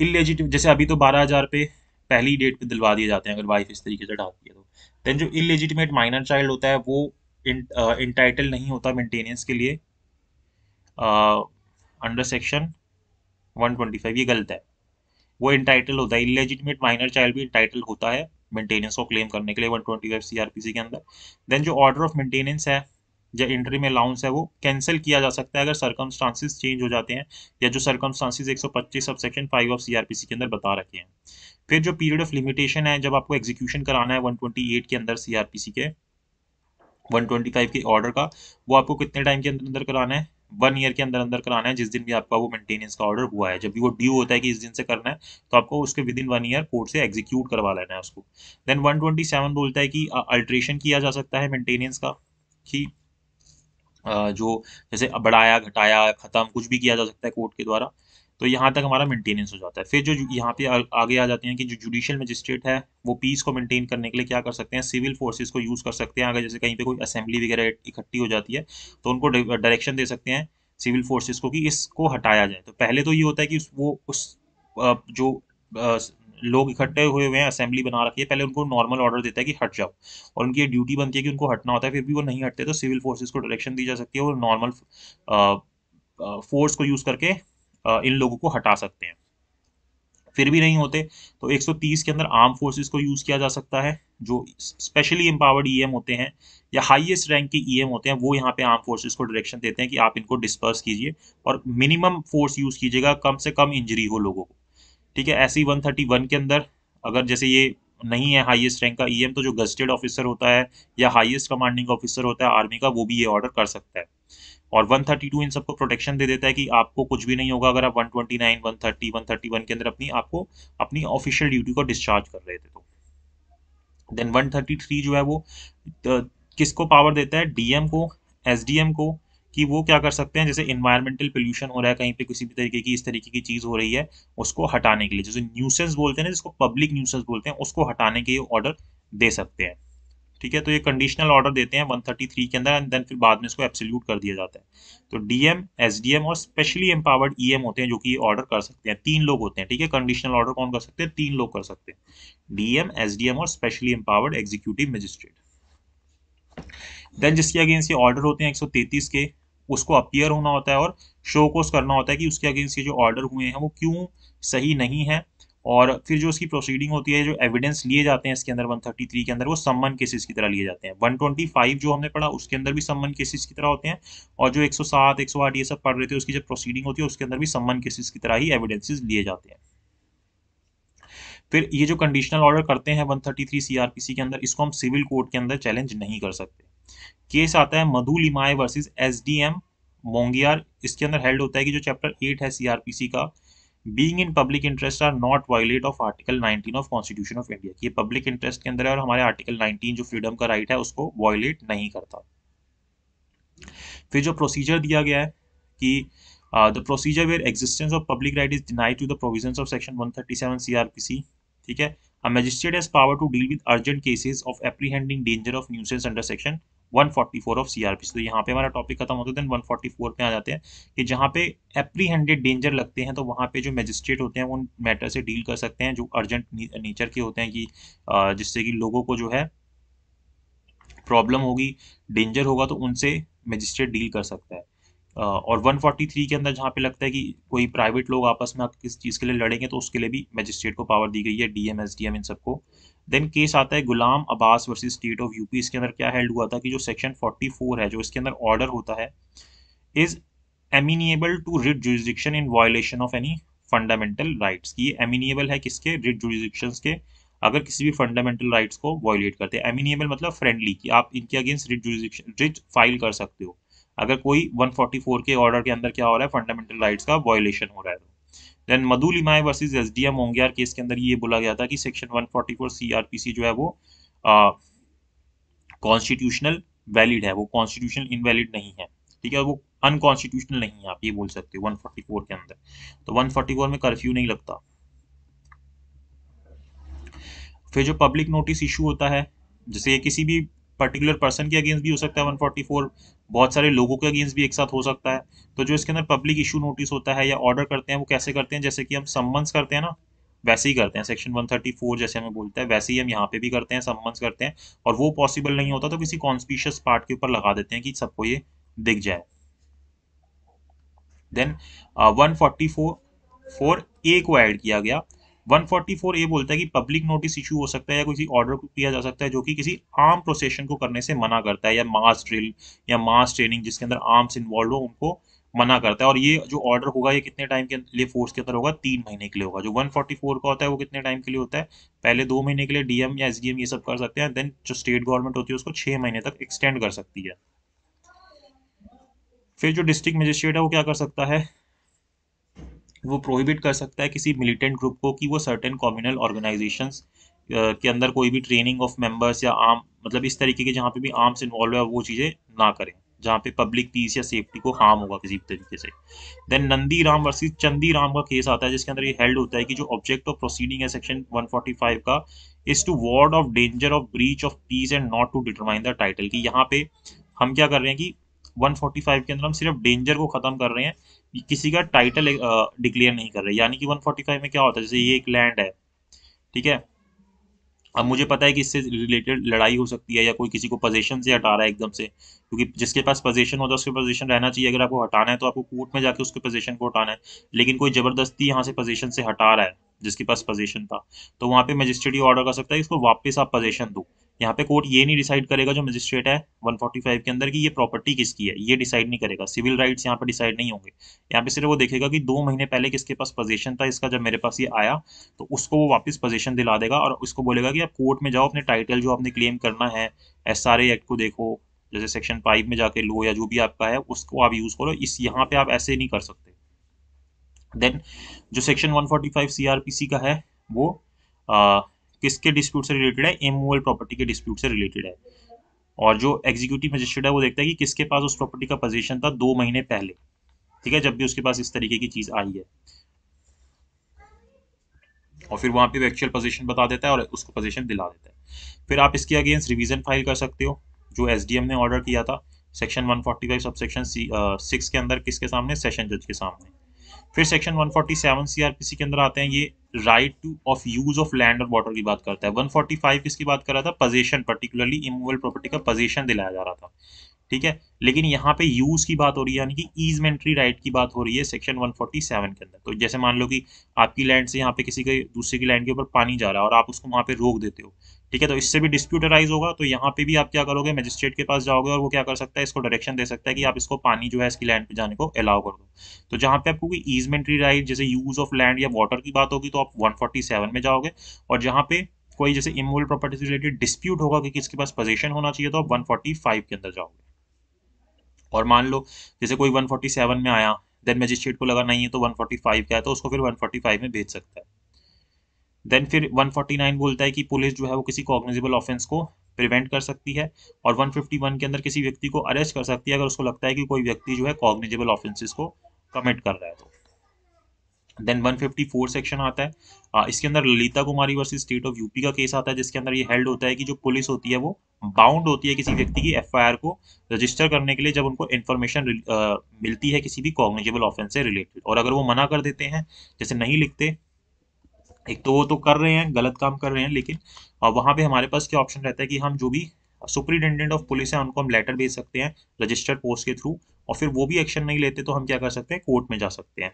इलेजिटिमेट, जैसे अभी तो 12,000 पे पहली डेट पे दिलवा दिए जाते हैं अगर वाइफ इस तरीके से ढालती है तो। देन जो इलेजिटिमेट माइनर चाइल्ड होता है वो इंटाइटल नहीं होता मेंटेनेंस के लिए अंडर सेक्शन 125, ये गलत है। वो इंटाइटल होता है, इलेजिटिमेट माइनर चाइल्ड भी इंटाइटल होता है मेंटेनेंस को क्लेम करने के लिए 125 सीआरपीसी के अंदर। देन जो ऑर्डर ऑफ मेंटेनेंस है या इंटरिम अलाउंस है वो कैंसिल किया जा सकता है अगर सर्कमस्टांसिस चेंज हो जाते हैं, या जो circumstances 125 sub section 5 of CrPC के अंदर बता रखे हैं। फिर जो पीरियड ऑफ लिमिटेशन है, जब आपको एग्जीक्यूशन कराना है 128 के अंदर सीआरपीसी के 125 के ऑर्डर का, वो आपको कितने टाइम के अंदर अंदर कराना है? 1 ईयर के अंदर अंदर कराना है, जिस दिन भी आपका वो मेंटेनेंस का ऑर्डर हुआ है। जब भी वो ड्यू होता है कि इस दिन से करना है, तो आपको उसके विद इन 1 ईयर कोर्ट से एग्जीक्यूट करवा लेना है उसको। देन 127 बोलता है कि अल्ट्रेशन किया जा सकता है मेंटेनेंस का, कि जो जैसे बढ़ाया, घटाया, खत्म, कुछ भी किया जा सकता है कोर्ट के द्वारा। तो यहाँ तक हमारा मेंटेनेंस हो जाता है। फिर जो यहाँ पे आगे आ जाते हैं कि जो जुडिशियल मजिस्ट्रेट है वो पीस को मेंटेन करने के लिए क्या कर सकते हैं? सिविल फोर्सेस को यूज़ कर सकते हैं। अगर जैसे कहीं पे कोई असेंबली वगैरह इकट्ठी हो जाती है तो उनको डायरेक्शन दे सकते हैं सिविल फोर्सेस को कि इसको हटाया जाए। तो पहले तो ये होता है कि वो उस जो लोग इकट्ठे हुए हैं, असेंबली बना रखी है, पहले उनको नॉर्मल ऑर्डर देता है कि हट जाओ, और उनकी ड्यूटी बनती है कि उनको हटना होता है। फिर भी वो नहीं हटते तो सिविल फोर्सेस को डायरेक्शन दी जा सकती है, वो नॉर्मल फोर्स को यूज़ करके इन लोगों को हटा सकते हैं। फिर भी नहीं होते तो 130 के अंदर आर्म फोर्सेस को यूज़ किया जा सकता है, जो स्पेशली एम्पावर्ड ईएम होते हैं या हाईएस्ट रैंक के ईएम होते हैं, वो यहाँ पे आर्म फोर्सेस को डायरेक्शन देते हैं कि आप इनको डिस्पर्स कीजिए और मिनिमम फोर्स यूज़ कीजिएगा, कम से कम इंजरी हो लोगों को। ठीक है, ऐसे ही 131 के अंदर अगर जैसे ये नहीं है हाईएस्ट रैंक का ईएम, तो जो गस्टेड ऑफिसर होता है या हाईएस्ट कमांडिंग ऑफिसर होता है आर्मी का, वो भी ये ऑर्डर कर सकता है। और 132 इन सबको प्रोटेक्शन दे देता है कि आपको कुछ भी नहीं होगा अगर आप 129, 130, 131 के अंदर अपनी ऑफिशियल ड्यूटी को डिस्चार्ज कर रहे थे तो। देन 133 जो है वो किसको पावर देता है? डीएम को, एसडीएम को, कि वो क्या कर सकते हैं, जैसे इन्वायरमेंटल पोल्यूशन हो रहा है कहीं पे, किसी भी तरीके की इस तरीके की चीज हो रही है, उसको हटाने के लिए, जैसे न्यूसेंस बोलते हैं ना, जिसको पब्लिक न्यूसेंस बोलते हैं, उसको हटाने के ऑर्डर दे सकते हैं। ठीक है, तो ये कंडीशनल ऑर्डर देते हैं 133 के अंदर, एंड देन फिर बाद में इसको एब्सोल्यूट कर दिया जाता है। तो डीएम, एसडीएम और स्पेशली एम्पावर्ड ईएम होते हैं जो कि ऑर्डर कर सकते हैं। 3 लोग होते हैं। ठीक है, कंडीशनल ऑर्डर कौन कर सकते हैं? 3 लोग कर सकते हैं, डीएम, एसडीएम और specially empowered executive magistrate. Then जिसके अगेंस्ट ये ऑर्डर होते हैं 133 के, उसको अपीयर होना होता है और शो कोस करना होता है कि उसके अगेंस्ट ये जो ऑर्डर हुए हैं वो क्यों सही नहीं है, और फिर जो उसकी प्रोसीडिंग होती है, जो एविडेंस लिए जाते हैं इसके अंदर 133 के अंदर, वो सम्मन केसेस की तरह लिए जाते हैं। 125 जो हमने पढ़ा उसके अंदर भी सम्मन केसेस की तरह होते हैं, और जो 107 108 ये सब पढ़ रहे थे उसकी जब प्रोसीडिंग होती है उसके अंदर भी सम्मन केसेस की तरह ही एविडेंसेस लिए जाते हैं। फिर ये जो कंडीशनल ऑर्डर करते हैं 133 सीआरपीसी के अंदर, इसको हम सिविल कोर्ट के अंदर चैलेंज नहीं कर सकते। केस आता है मधु लिमाय वर्सेस एसडीएम मोंगियार। इसके अंदर हेल्ड होता है कि जो चैप्टर 8 है सीआरपीसी का, being in public interest are not violate of article 19 of constitution of India. ये पब्लिक इंटरेस्ट के अंदर है और हमारे आर्टिकल 19 जो फ्रीडम का राइट है उसको वायलेट नहीं करता। फिर जो प्रोसीजर दिया गया है कि the procedure where existence of public right is denied to the provisions of section 137 CrPC, ठीक है। A magistrate has power to deal with urgent cases of apprehending danger of nuisance under section 144 of CrPC. तो यहाँ पे हमारा topic खत्म होता है, then 144 पे आ जाते हैं कि जहाँ पे एप्रीहेंडेड डेंजर लगते हैं तो वहाँ पे जो मैजिस्ट्रेट होते हैं वो उन मैटर से डील कर सकते हैं जो अर्जेंट नेचर के होते हैं, कि जिससे कि लोगों को जो है प्रॉब्लम होगी, डेंजर होगा, तो उनसे मजिस्ट्रेट डील कर सकता है। और 143 के अंदर जहाँ पे लगता है कि कोई प्राइवेट लोग आपस में किस चीज़ के लिए लड़ेंगे तो उसके लिए भी मजिस्ट्रेट को पावर दी गई है, डीएम एसडीएम इन सबको। देन केस आता है Ghulam Abbas versus state of UP. इसके अंदर क्या हेल्ड हुआ था कि जो सेक्शन 44 है जो इसके अंदर ऑर्डर होता है, is amenable to writ jurisdiction in violation of any fundamental rights. की एमिनिएबल है किसके, रिट जुरिस्डिक्शंस के, अगर किसी भी फंडामेंटल राइट्स को वायलेट करते हैं। एमिनिएबल मतलब फ्रेंडली, कि आप इनके against writ jurisdiction writ file कर सकते हो अगर कोई 144 के ऑर्डर के अंदर क्या हो रहा है, फंडामेंटल राइट्स का वायलेशन हो रहा है। देन मधु लिमाय वर्सेस एसडीएम मोंगियार केस के अंदर ये बोला गया था कि सेक्शन 144 सीआरपीसी जो है वो कॉन्स्टिट्यूशनल वैलिड है, वो कॉन्स्टिट्यूशनल इनवैलिड नहीं है, ठीक है, वो अनकॉन्स्टिट्यूशनल नहीं है, आप ये बोल सकते हो 144 के अंदर। तो 144 में कर्फ्यू नहीं लगता। फिर जो पब्लिक नोटिस इशू होता है, जैसे ये किसी भी पर्टिकुलर पर्सन के अगेंस्ट भी हो सकता है 144, बहुत सारे लोगों के अगेंस्ट भी एक साथ हो सकता है। तो जो इसके अंदर पब्लिक इशू नोटिस होता है या ऑर्डर करते हैं वो कैसे करते हैं, जैसे कि हम सम्मन्स करते हैं ना, वैसे ही करते हैं। सेक्शन 134 जैसे हमें बोलता है वैसे ही हम यहाँ पे भी करते हैं, सम्मन्स करते हैं। और वो पॉसिबल नहीं होता तो किसी कॉन्स्पिशियस पार्ट के ऊपर लगा देते हैं कि सबको ये दिख जाए। देन 144 ए को ऐड किया गया। 144 ए बोलता है कि पब्लिक नोटिस इशू हो सकता है या किसी ऑर्डर को किया जा सकता है जो कि किसी आर्म प्रोसेशन को करने से मना करता है, या मास ड्रिल या मास ट्रेनिंग जिसके अंदर आर्म्स इन्वॉल्व हो उनको मना करता है। और ये जो ऑर्डर होगा ये कितने टाइम के लिए फोर्स के अंदर होगा, 3 महीने के लिए होगा। जो 144 का होता है वो कितने टाइम के लिए होता है, पहले 2 महीने के लिए डीएम या एसडीएम ये सब कर सकते हैं, देन जो स्टेट गवर्नमेंट होती है उसको 6 महीने तक एक्सटेंड कर सकती है। फिर जो डिस्ट्रिक्ट मजिस्ट्रेट है वो क्या कर सकता है, वो प्रोहिबिट कर सकता है किसी मिलिटेंट ग्रुप को कि वो सर्टेन कम्युनल ऑर्गेनाइजेशंस के अंदर कोई भी ट्रेनिंग ऑफ मेंबर्स या आर्म मतलब इस तरीके के जहाँ पे भी आर्म्स इन्वॉल्व है वो चीज़ें ना करें जहाँ पे पब्लिक पीस या सेफ्टी को हार्म होगा किसी भी तरीके से। देन नंदी राम वर्सेस चंदी राम का केस आता है जिसके अंदर ये हेल्ड होता है कि जो ऑब्जेक्ट ऑफ प्रोसीडिंग है सेक्शन 145 का, is to ward off danger of breach of peace and not to determine the title. कि यहाँ पे हम क्या कर रहे हैं कि 145 के अंदर हम सिर्फ डेंजर को खत्म कर रहे हैं, किसी का टाइटल डिक्लेयर नहीं कर रहे। यानी कि 145 में क्या होता है, जैसे ये एक लैंड है, ठीक है, अब मुझे पता है कि इससे रिलेटेड लड़ाई हो सकती है या कोई किसी को पोजीशन से हटा रहा है एकदम से, क्योंकि जिसके पास पोजीशन होता है उसके पोजीशन रहना चाहिए। अगर आपको हटाना है तो आपको कोर्ट में जाके उसके पोजीशन को हटाना है, लेकिन कोई जबरदस्ती यहाँ से पोजीशन से हटा रहा है जिसके पास पोजीशन था, तो वहाँ पे मजिस्ट्रेट ऑर्डर कर सकता है इसको वापस आप पोजीशन दो। यहाँ पे कोर्ट ये नहीं डिसाइड करेगा जो मजिस्ट्रेट है 145 के अंदर कि ये प्रॉपर्टी किसकी है, ये डिसाइड नहीं करेगा। सिविल राइट्स यहाँ पे डिसाइड नहीं होंगे, यहाँ पे सिर्फ वो देखेगा कि 2 महीने पहले किसके पास पोजीशन था इसका, जब मेरे पास ये आया तो उसको वो वापस पोजीशन दिला देगा और उसको बोलेगा कि आप कोर्ट में जाओ अपने टाइटल जो आपने क्लेम करना है एसआरए एक्ट को देखो, जैसे सेक्शन 5 में जाके लो या जो भी आपका है उसको आप यूज करो, इस यहाँ पे आप ऐसे नहीं कर सकते। देन जो सेक्शन 145 सीआरपीसी का है वो किसके डिस्प्यूट से रिलेटेड है, इमूवेबल प्रॉपर्टी के डिस्प्यूट से रिलेटेड है। और जो एग्जीक्यूटिव मजिस्ट्रेट है वो देखता है कि किसके पास उस प्रॉपर्टी का पोजीशन था 2 महीने पहले, ठीक है, जब भी उसके पास इस तरीके की चीज आई है, और फिर वहाँ पे एक्चुअल पोजीशन बता देता है और उसको पोजीशन दिला देता है। फिर आप इसके अगेंस्ट रिवीजन फाइल कर सकते हो जो एसडीएम ने ऑर्डर किया था सेक्शन 145 सबसेक्शन 6 के अंदर, किसके सामने, सेशन जज के सामने। फिर सेक्शन 147 सीआरपीसी के अंदर आते हैं, ये right two of use of land और वाटर की बात करता है। 145 किसकी बात कर रहा था, पोजीशन, पर्टिकुलरली इमूवेबल प्रॉपर्टी का पोजीशन दिलाया जा रहा था, ठीक है। लेकिन यहाँ पे यूज की बात हो रही है, यानी कि ईजमेंट्री राइट की बात हो रही है सेक्शन 147 के अंदर। तो जैसे मान लो कि आपकी लैंड से यहाँ पे किसी के दूसरे की लैंड के ऊपर पानी जा रहा है और आप उसको वहाँ पे रोक देते हो, ठीक है, तो इससे भी डिस्प्यूट अराइज होगा। तो यहाँ पे भी आप क्या करोगे, मजिस्ट्रेट के पास जाओगे और वो क्या कर सकता है, इसको डायरेक्शन दे सकता है कि आप इसको पानी जो है इसकी लैंड पे जाने को अलाउ कर दो। तो जहाँ पे आपको कोई ईजमेंट्री राइट जैसे यूज ऑफ लैंड या वाटर की बात होगी तो आप 147 में जाओगे, और जहाँ पे कोई जैसे इमूवेबल प्रॉपर्टी से रिलेटेड डिस्प्यूट होगा कि किसके पास पोजीशन होना चाहिए तो आप 145 के अंदर जाओगे। और मान लो जैसे कोई 147 में आया, देन मजिस्ट्रेट को लगा नहीं है तो 145 का है, तो उसको फिर 145 में भेज सकता है। देन फिर 149 बोलता है कि पुलिस जो है वो किसी कॉग्निजेबल ऑफेंस को प्रिवेंट कर सकती है, और 151 के अंदर किसी व्यक्ति को अरेस्ट कर सकती है अगर उसको लगता है कि कोई व्यक्ति जो है कॉग्निजेबल ऑफेंसेस को कमिट कर रहा है तो। देन 154 सेक्शन आता है, इसके अंदर ललिता कुमारी वर्सेस स्टेट ऑफ यूपी का केस आता है, जिसके अंदर ये हेल्ड होता है कि जो पुलिस होती है वो बाउंड होती है किसी व्यक्ति की एफआईआर को रजिस्टर करने के लिए जब उनको इन्फॉर्मेशन मिलती है किसी भी कॉग्निजेबल ऑफेंस से रिलेटेड। और अगर वो मना कर देते हैं, जैसे नहीं लिखते, एक तो वो तो कर रहे हैं, गलत काम कर रहे हैं, लेकिन वहां पे हमारे पास क्या ऑप्शन रहता है कि हम जो भी सुपरिटेंडेंट ऑफ पुलिस है उनको हम लेटर भेज सकते हैं रजिस्टर्ड पोस्ट के थ्रू, और फिर वो भी एक्शन नहीं लेते तो हम क्या कर सकते हैं, कोर्ट में जा सकते हैं।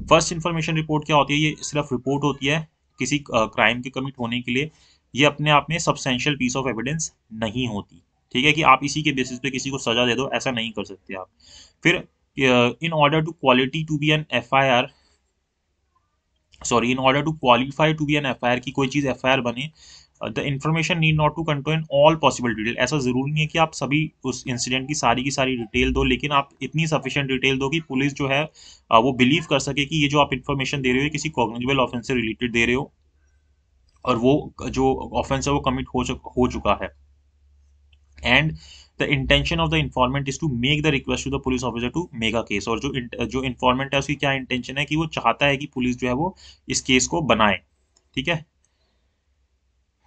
फर्स्ट इन्फॉर्मेशन रिपोर्ट क्या होती है, ये सिर्फ रिपोर्ट होती है किसी क्राइम के कमिट होने के लिए। ये अपने आप में सब्सटेंशियल पीस ऑफ एविडेंस नहीं होती, ठीक है, कि आप इसी के बेसिस पे किसी को सजा दे दो, ऐसा नहीं कर सकते आप। फिर in order to quality to be an F I R, sorry, in order to qualify to be an F I R, की कोई चीज़ एफ आई आर बने, the information need not to contain all possible detail. ऐसा जरूरी नहीं है कि आप सभी उस इंसिडेंट की सारी डिटेल दो, लेकिन आप इतनी सफिशिएंट डिटेल दो कि पुलिस जो है वो बिलीव कर सके कि ये जो आप इन्फॉर्मेशन दे रहे हो किसी कॉग्निजेबल ऑफेंस से रिलेटेड दे रहे हो, और वो जो ऑफेंस है वो कमिट हो चुका है। And the intention of the informant is to make the request to the police officer to make a case. और जो इन्फॉर्मेंट है उसकी क्या इंटेंशन है कि वो चाहता है कि पुलिस जो है वो इस केस को बनाए, ठीक है।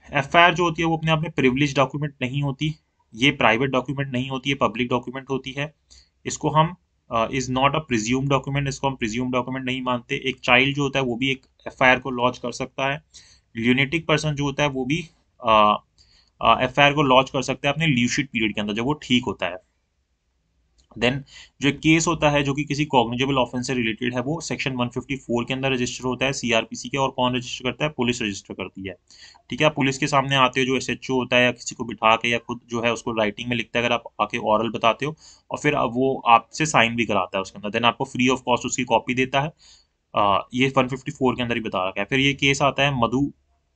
एफआईआर जो होती है वो अपने आप में प्रिविलेज डॉक्यूमेंट नहीं होती, ये प्राइवेट डॉक्यूमेंट नहीं होती है, पब्लिक डॉक्यूमेंट होती है। इसको हम is not a presume document, इसको हम प्रिज्यूम डॉक्यूमेंट नहीं मानते। एक चाइल्ड जो होता है वो भी एक एफआईआर को लॉन्च कर सकता है। ल्यूनेटिक पर्सन जो होता है वो भी एफआईआर को लॉन्च कर सकता है अपने ल्यूसिड पीरियड के अंदर जब वो ठीक होता है। देन जो केस होता है जो कि किसी कॉग्निजेबल ऑफेंस से रिलेटेड है वो सेक्शन 154 के अंदर रजिस्टर होता है सीआरपीसी के, और कौन रजिस्टर करता है, पुलिस रजिस्टर करती है, ठीक है। आप पुलिस के सामने आते हो, जो एसएचओ होता है या किसी को बिठा के या खुद जो है उसको राइटिंग में लिखता है, अगर आप आके ऑरल बताते हो, और फिर अब वो आपसे साइन भी कराता है उसके अंदर, देन आपको फ्री ऑफ कॉस्ट उसकी कॉपी देता है। ये 154 के अंदर ही बता रखा है। फिर ये केस आता है मधु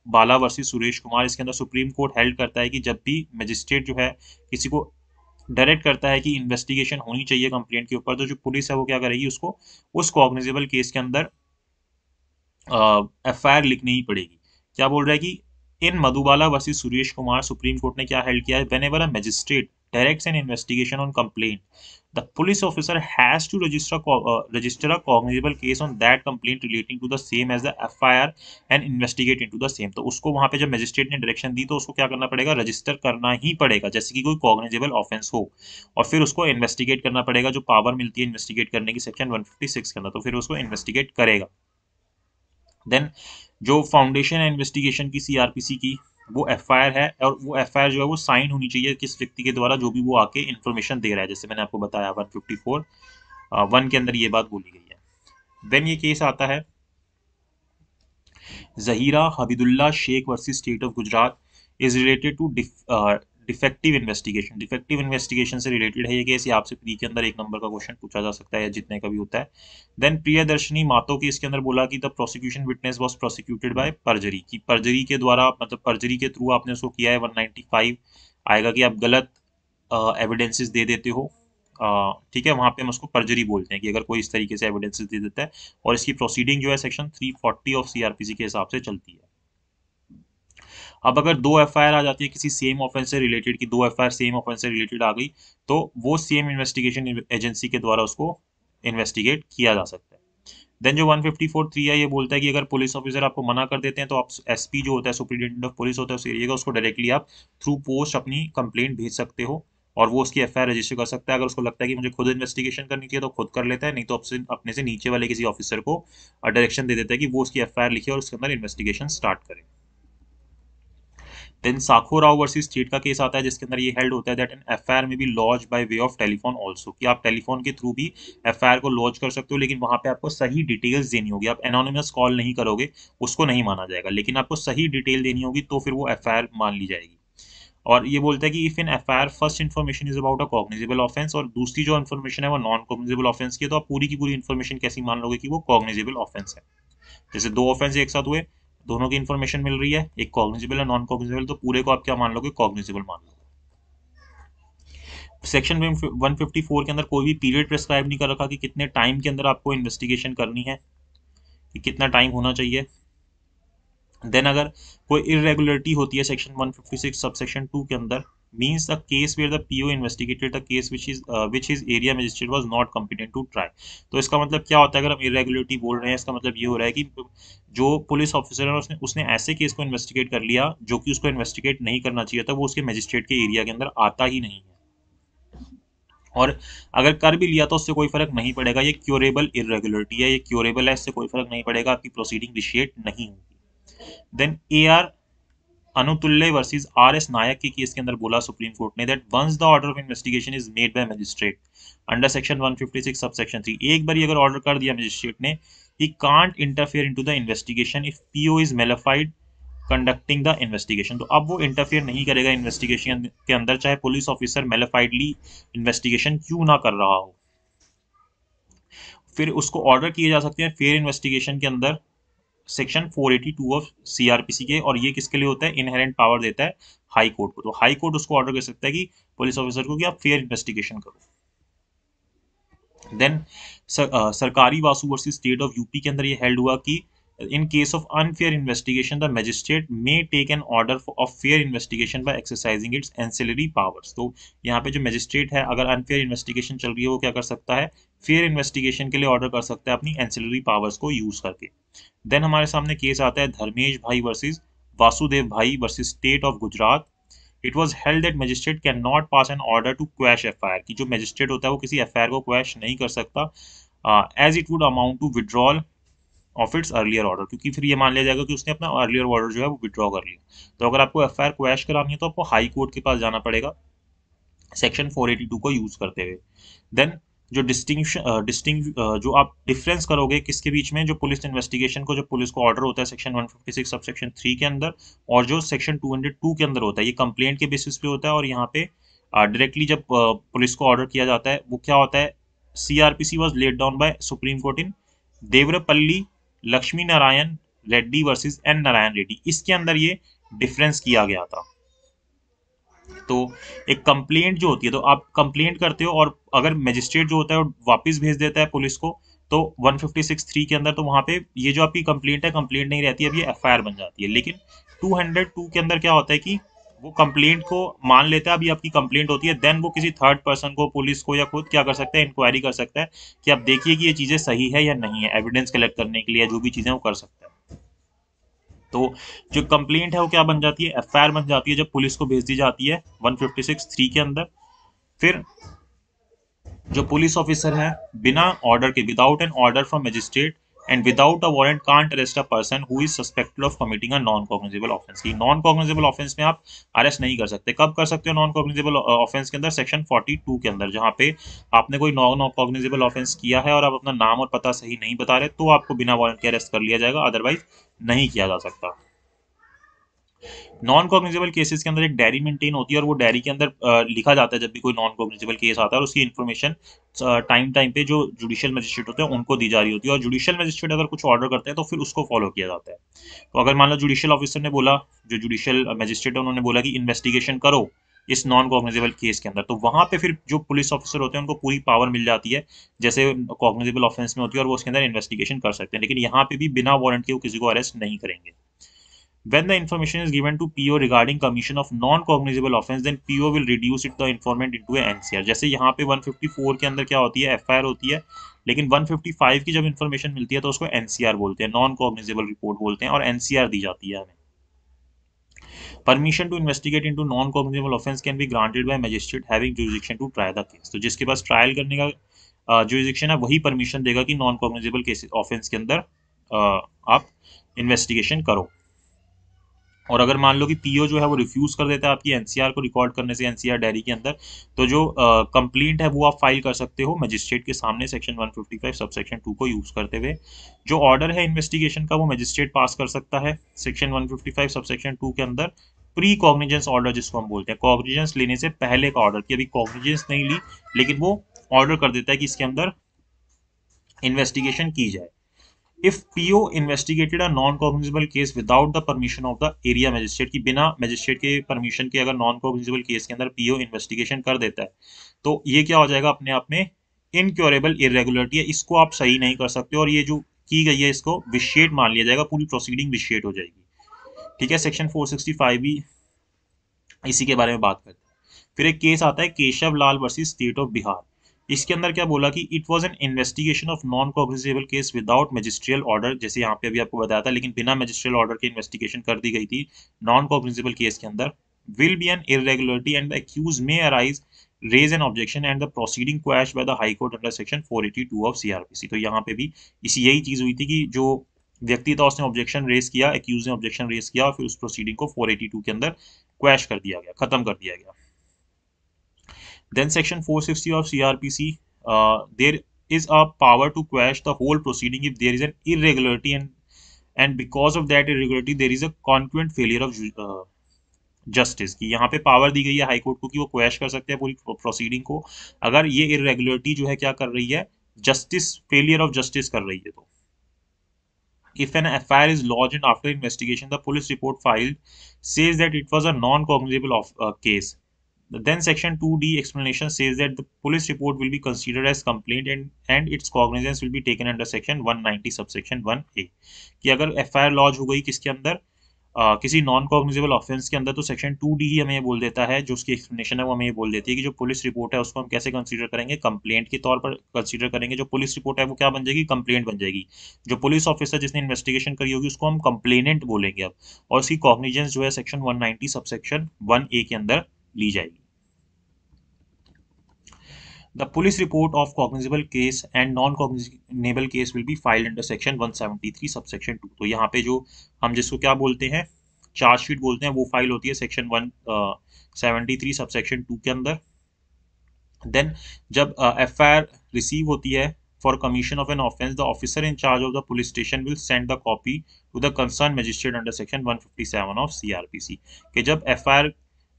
बाला वर्सेस सुरेश कुमार, इसके अंदर सुप्रीम कोर्ट हेल्ड करता है कि जब भी मजिस्ट्रेट जो है किसी को डायरेक्ट करता है कि इन्वेस्टिगेशन होनी चाहिए कंप्लेंट के ऊपर, तो जो पुलिस है वो क्या करेगी, उसको उस कॉग्निजेबल केस के अंदर एफआईआर लिखनी ही पड़ेगी। क्या बोल रहा है कि in Madhubala versus Suresh Kumar, supreme court ने क्या हेल्ड किया है, whenever a magistrate directs an investigation on complaint, the police officer has to register a cognizable case on that complaint relating to the same as the FIR and investigate into the same. तो उसको वहां पे जब magistrate ने direction दी तो उसको क्या करना पड़ेगा, रजिस्टर करना ही पड़ेगा जैसे कि कोई कॉग्निजेबल ऑफेंस हो, और फिर उसको इन्वेस्टिगेट करना पड़ेगा, जो पावर मिलती है इन्वेस्टिगेट करने की सेक्शन 156 के अंदर, तो फिर उसको इन्वेस्टिगेट करेगा। देन जो फाउंडेशन है इन्वेस्टिगेशन की सीआरपीसी की, वो एफआईआर है, और वो एफआईआर जो है वो साइन होनी चाहिए किस व्यक्ति के द्वारा जो भी वो आके इन्फॉर्मेशन दे रहा है, जैसे मैंने आपको बताया 154 1 के अंदर ये बात बोली गई है। देन ये केस आता है Zahira Habibullah Sheikh versus state of Gujarat, is related to defective investigation. Defective investigation से रिलेटेड है ये केस, ये आपसे प्री के अंदर एक नंबर का क्वेश्चन पूछा जा सकता है, जितने का भी होता है। देन प्रियदर्शनी मातो के इसके अंदर बोला कि the prosecution witness was prosecuted by perjury, की परजरी के द्वारा, मतलब परजरी के थ्रू आपने उसको किया है। 195 आएगा कि आप गलत एविडेंसेस दे देते हो, ठीक है, वहां पे हम उसको परजरी बोलते हैं कि अगर कोई इस तरीके से एविडेंसेस दे देता है, और इसकी प्रोसीडिंग जो है सेक्शन 340 ऑफ सीआरपीसी के हिसाब से चलती है। अब अगर दो एफआईआर आ जाती है किसी सेम ऑफेंस से रिलेटेड, की दो एफआईआर सेम ऑफेंस से रिलेटेड आ गई, तो वो सेम इन्वेस्टिगेशन एजेंसी के द्वारा उसको इन्वेस्टिगेट किया जा सकता है। देन जो 154(3) है ये बोलता है कि अगर पुलिस ऑफिसर आपको मना कर देते हैं तो आप एसपी जो होता है, सुपरिटेंडेंट ऑफ पुलिस होता है उस एरिया का, उसको डायरेक्टली आप थ्रू पोस्ट अपनी कंप्लेंट भेज सकते हो, और वो उसकी एफआईआर रजिस्टर कर सकता है। अगर उसको लगता है कि मुझे खुद इन्वेस्टिगेशन करनी चाहिए तो खुद कर लेता है, नहीं तो अपने से नीचे वाले किसी ऑफिसर को डायरेक्शन दे देता है कि वो उसकी एफआईआर लिखे और उसके अंदर इन्वेस्टिगेशन स्टार्ट करे। देन साखो राव वर्सेस स्टेट का केस आता है जिसके अंदर ये हेल्ड होता है दैट एन एफआईआर में B launch by way of telephone also, कि आप टेलीफोन के थ्रू भी एफआईआर को लॉन्च कर सकते हो, लेकिन वहां पे आपको सही डिटेल्स देनी होगी। आप एनोनिमस कॉल नहीं करोगे उसको नहीं माना जाएगा, लेकिन आपको सही डिटेल देनी होगी तो फिर वो एफआईआर मान ली जाएगी। और ये बोलता है कि if in FIR first information is about a cognizable offence, और दूसरी जो इन्फॉर्मेशन है वो नॉन कॉग्निजेबल ऑफेंस की है, तो आप पूरी की पूरी इन्फॉर्मेशन कैसी मान लोगे कि वो कॉग्निजेबल ऑफेंस है। जैसे दो ऑफेंस एक साथ हुए, दोनों की इन्फॉर्मेशन मिल रही है, एक कॉग्निजेबल है नॉन कॉग्निजेबल, तो पूरे को आप क्या मान लोगे, कॉग्निजेबल मान लोगे। सेक्शन 154 के अंदर कोई भी पीरियड प्रेस्क्राइब नहीं कर रखा कि कितने टाइम के अंदर आपको इन्वेस्टिगेशन करनी है, कि कितना टाइम होना चाहिए। देन अगर कोई इरेगुलरिटी होती है सेक्शन 156 सबसेक्शन 2 के अंदर, means the case where the PO investigated the case which his area magistrate was not competent to try। तो इसका मतलब क्या होता है, अगर हम इरेगुलरिटी बोल रहे हैं इसका मतलब ये हो रहा है कि जो पुलिस ऑफिसर है उसने ऐसे केस को इन्वेस्टिगेट कर लिया जो कि उसको इन्वेस्टिगेट नहीं करना चाहिए था, वो उसके मजिस्ट्रेट के एरिया के अंदर आता ही नहीं है, और अगर कर भी लिया तो उससे कोई फर्क नहीं पड़ेगा, ये क्योरेबल इरेगुलरिटी है, ये क्योरेबल है, इससे कोई फर्क नहीं पड़ेगा, आपकी प्रोसीडिंग इनिशिएट नहीं होगी। Then AR Anutulya versus RS Nayak के केस के अंदर बोला सुप्रीम कोर्ट ने that once the order of investigation is made by magistrate under section 156 subsection 3, एक बार अगर ऑर्डर कर दिया मजिस्ट्रेट ने, he can't interfere into the investigation if PO is malafide conducting the investigation. तो अब वो इंटरफेयर नहीं करेगा इन्वेस्टिगेशन के अंदर, चाहे पुलिस ऑफिसर मेलिफाइडली इन्वेस्टिगेशन क्यों ना कर रहा हो। फिर उसको ऑर्डर किए जा सकते हैं फेयर इन्वेस्टिगेशन के अंदर सेक्शन 482 ऑफ सीआरपीसी के, और ये किसके लिए होता है, इनहेरेंट पावर देता है हाई कोर्ट को। तो हाई कोर्ट उसको ऑर्डर कर सकता है कि पुलिस ऑफिसर को कि आप फेयर इन्वेस्टिगेशन करो। देन सरकारी Vasu versus state of UP के अंदर ये हेल्ड हुआ कि in case of unfair investigation the magistrate may take an order of fair investigation by exercising its ancillary powers. तो यहाँ पे जो मजिस्ट्रेट है अगर अनफेयर इन्वेस्टिगेशन चल रही है वो क्या कर सकता है, फेयर इन्वेस्टिगेशन के लिए ऑर्डर कर सकता है अपनी एंसिलरी पावर्स को यूज करके। देन हमारे सामने केस आता है धर्मेश भाई versus Vasudev Bhai versus state of Gujarat. It was held that magistrate can not pass an order to quash FIR, की जो मजिस्ट्रेट होता है वो किसी एफआईआर को क्वैश नहीं कर सकता as it would amount to withdrawal of its earlier order, क्योंकि फिर ये मान लिया जाएगा कि उसने अपना अर्लियर ऑर्डर जो है वो विड्रॉ कर लिया। तो अगर आपको एफआईआर क्वैश करानी है तो आपको हाई कोर्ट के पास जाना पड़ेगा सेक्शन 482 को यूज करते हुए। देन जो जो आप डिफरेंस करोगे किसके बीच में, जो पुलिस इन्वेस्टिगेशन को जो पुलिस को ऑर्डर होता है सेक्शन 156 सब सेक्शन 3 के अंदर, और जो सेक्शन 202 के अंदर होता है, ये कंप्लेंट के बेसिस पे होता है, और यहाँ पे डायरेक्टली जब पुलिस को ऑर्डर किया जाता है वो क्या होता है, CrPC was laid down by supreme court in Devarapalli Lakshmi Narayan Reddy versus N Narayan Reddy, इसके अंदर ये डिफरेंस किया गया था। तो एक कंप्लेंट जो होती है, तो आप कंप्लेंट करते हो और अगर मजिस्ट्रेट जो होता है वो वापस भेज देता है पुलिस को, तो 156(3) के अंदर तो वहां पे ये जो आपकी कंप्लेंट है कंप्लेंट नहीं रहती है, अब ये एफआईआर बन जाती है। लेकिन 202 के अंदर क्या होता है कि वो कंप्लेंट को मान लेता है, अभी आपकी कंप्लेंट होती है, देन वो किसी थर्ड पर्सन को, पुलिस को या खुद क्या कर सकता है, इंक्वायरी कर सकता है कि आप देखिए कि ये चीजें सही है या नहीं है, एविडेंस कलेक्ट करने के लिए जो भी चीजें वो कर सकता है। तो जो कंप्लेंट है वो क्या बन जाती है, एफआईआर बन जाती है जब पुलिस को भेज दी जाती है 156(3) के अंदर। फिर जो पुलिस ऑफिसर है बिना ऑर्डर के, without an order from magistrate and without a warrant can't arrest a person who is suspected of committing a non cognizable offence. की नॉन कॉग्निजेबल ऑफेंस में आप अरेस्ट नहीं कर सकते। कब कर सकते हो नॉन कॉग्निजेबल ऑफेंस के अंदर, सेक्शन 42 के अंदर, जहां पे आपने कोई नॉन कॉग्निजेबल ऑफेंस किया है और आप अपना नाम और पता सही नहीं बता रहे, तो आपको बिना वारंट के अरेस्ट कर लिया जाएगा, अदरवाइज नहीं किया जा सकता। नॉन कॉग्निजेबल केसेस के अंदर एक डायरी मेंटेन होती है, और वो डायरी के अंदर लिखा जाता है जब भी कोई नॉन कॉग्निजेबल केस आता है, और उसकी इन्फॉर्मेशन टाइम टाइम पे जो जुडिशियल मजिस्ट्रेट होते हैं उनको दी जा रही होती है, और जुडिशियल मजिस्ट्रेट अगर कुछ ऑर्डर करते हैं तो फिर उसको फॉलो किया जाता है। तो अगर मान लो जुडिशियल ऑफिसर ने बोला, जो जुडिशियल मजिस्ट्रेट है उन्होंने बोला कि इन्वेस्टिगेशन करो इस नॉन कॉग्निजेबल केस के अंदर, तो वहां पे फिर जो पुलिस ऑफिसर होते हैं उनको पूरी पावर मिल जाती है जैसे कॉग्निजेबल ऑफेंस में होती है, और वो उसके अंदर इन्वेस्टिगेशन कर सकते हैं। लेकिन यहाँ पे भी बिना वारंट के वो किसी को अरेस्ट नहीं करेंगे। When the information is given to PO regarding commission of non-cognizable offense, then PO will reduce it the informant into a NCR। जैसे यहाँ पे 154 के अंदर क्या होती है, एफआईआर होती है, लेकिन 155 की जब इन्फॉर्मेशन मिलती है तो उसको एनसीआर बोलते हैं, नॉन कॉग्निजेबल रिपोर्ट बोलते हैं, और एनसीआर दी जाती है हमें। Permission to investigate into non cognizable offence can be granted by magistrate having jurisdiction to try the case. तो जिसके पास ट्रायल करने का जुरिसडिक्शन है वही परमिशन देगा कि नॉन कॉग्निजेबल केस ऑफेंस के अंदर आप इन्वेस्टिगेशन करो। और अगर मान लो कि पीओ जो है वो रिफ्यूज कर देता है आपकी एनसीआर को रिकॉर्ड करने से एनसीआर डायरी के अंदर, तो जो कंप्लेंट है वो आप फाइल कर सकते हो मजिस्ट्रेट के सामने सेक्शन 155 सब सेक्शन 2 को यूज करते हुए। जो ऑर्डर है इन्वेस्टिगेशन का वो मजिस्ट्रेट पास कर सकता है सेक्शन 155 सब सेक्शन 2 के अंदर। प्री कॉग्निजेंस ऑर्डर जिसको हम बोलते हैं, कॉग्निजेंस लेने से पहले का ऑर्डर, कि अभी कॉग्निजेंस नहीं ली लेकिन वो ऑर्डर कर देता है कि इसके अंदर इन्वेस्टिगेशन की जाए। If PO investigated a non-cognizable case without the permission of the area magistrate, की बिना मजिस्ट्रेट के परमिशन के अगर नॉन कॉग्निजेबल केस के अंदर पीओ इन्वेस्टिगेशन कर देता है, तो ये क्या हो जाएगा, अपने आप में इनक्योरेबल इरेगुलरिटी है, इसको आप सही नहीं कर सकते और ये जो की गई है इसको विशेट मान लिया जाएगा, पूरी प्रोसीडिंग विशेट हो जाएगी। ठीक है, सेक्शन 465 भी इसी के बारे में बात करते हैं। फिर एक केस आता है केशव लाल वर्सेस स्टेट ऑफ बिहार। इसके अंदर क्या बोला कि it was an investigation of non cognizable case without magisterial order, जैसे यहाँ पे अभी आपको बताया था, लेकिन बिना मैजिस्ट्रियल ऑर्डर के इन्वेस्टिगेशन कर दी गई थी नॉन कॉग्निजेबल केस के अंदर। Will be an irregularity and the accuse may arise raise an objection and the proceeding quash by the high court under section 482 of CrPC. तो यहाँ पे भी इसी यही चीज हुई थी कि जो व्यक्ति था उसने ऑब्जेक्शन रेज किया, एक्यूज ने ऑब्जेक्शन रेज किया और फिर उस प्रोसीडिंग को 482 के अंदर क्वैश कर दिया गया, खत्म कर दिया गया। Then section 460 of CRPC, there is a power to quash the whole proceeding if there is an irregularity and because of that irregularity there is a consequent failure of justice की। यहाँ पे पावर दी गई है high court को कि वो quash कर सकते हैं पूरी प्रोसीडिंग को अगर ये इरेगुलरिटी जो है क्या कर रही है, जस्टिस, फेलियर ऑफ जस्टिस कर रही है। तो if an FIR is lodged and after investigation the police report filed says that it was a non-cognizable case, then section 2D explanation says that the police report will be considered as complaint and its cognizance will be taken under section 190 subsection 1A। कि अगर FIR laws हो गई किसके अंदर, किसी non cognizable offence के अंदर, तो सेक्शन 2D ही हमें ये बोल देता है, जो उसकी एक्सप्लेनेशन है वो हमें ये बोल देती है कि जो पुलिस रिपोर्ट है उसको हम कैसे कंसीडर करेंगे, कंप्लेंट के तौर पर कंसीडर करेंगे। जो पुलिस रिपोर्ट है वो क्या बन जाएगी, कंप्लेंट बन जाएगी। जो पुलिस ऑफिसर जिसने इन्वेस्टिगेशन करी होगी उसको हम कंप्लेनेंट बोलेंगे अब, और उसकी कॉग्निजेंस जो है सेक्शन 190 सबसेक्शन 1A के अंदर ली जाएगी। The police report of cognizable case and non-cognizable case will be filed under section 173 subsection 2। तो यहाँ पे जो हम जिसको क्या बोलते हैं, चार्जशीट बोलते हैं, वो फाइल होती है सेक्शन 173 सबसेक्शन 2 के अंदर। देन जब FIR रिसीव होती है for commission of an offence, the officer in charge of the police station will send the copy to the concerned magistrate under section 157 of CRPC। कि जब FIR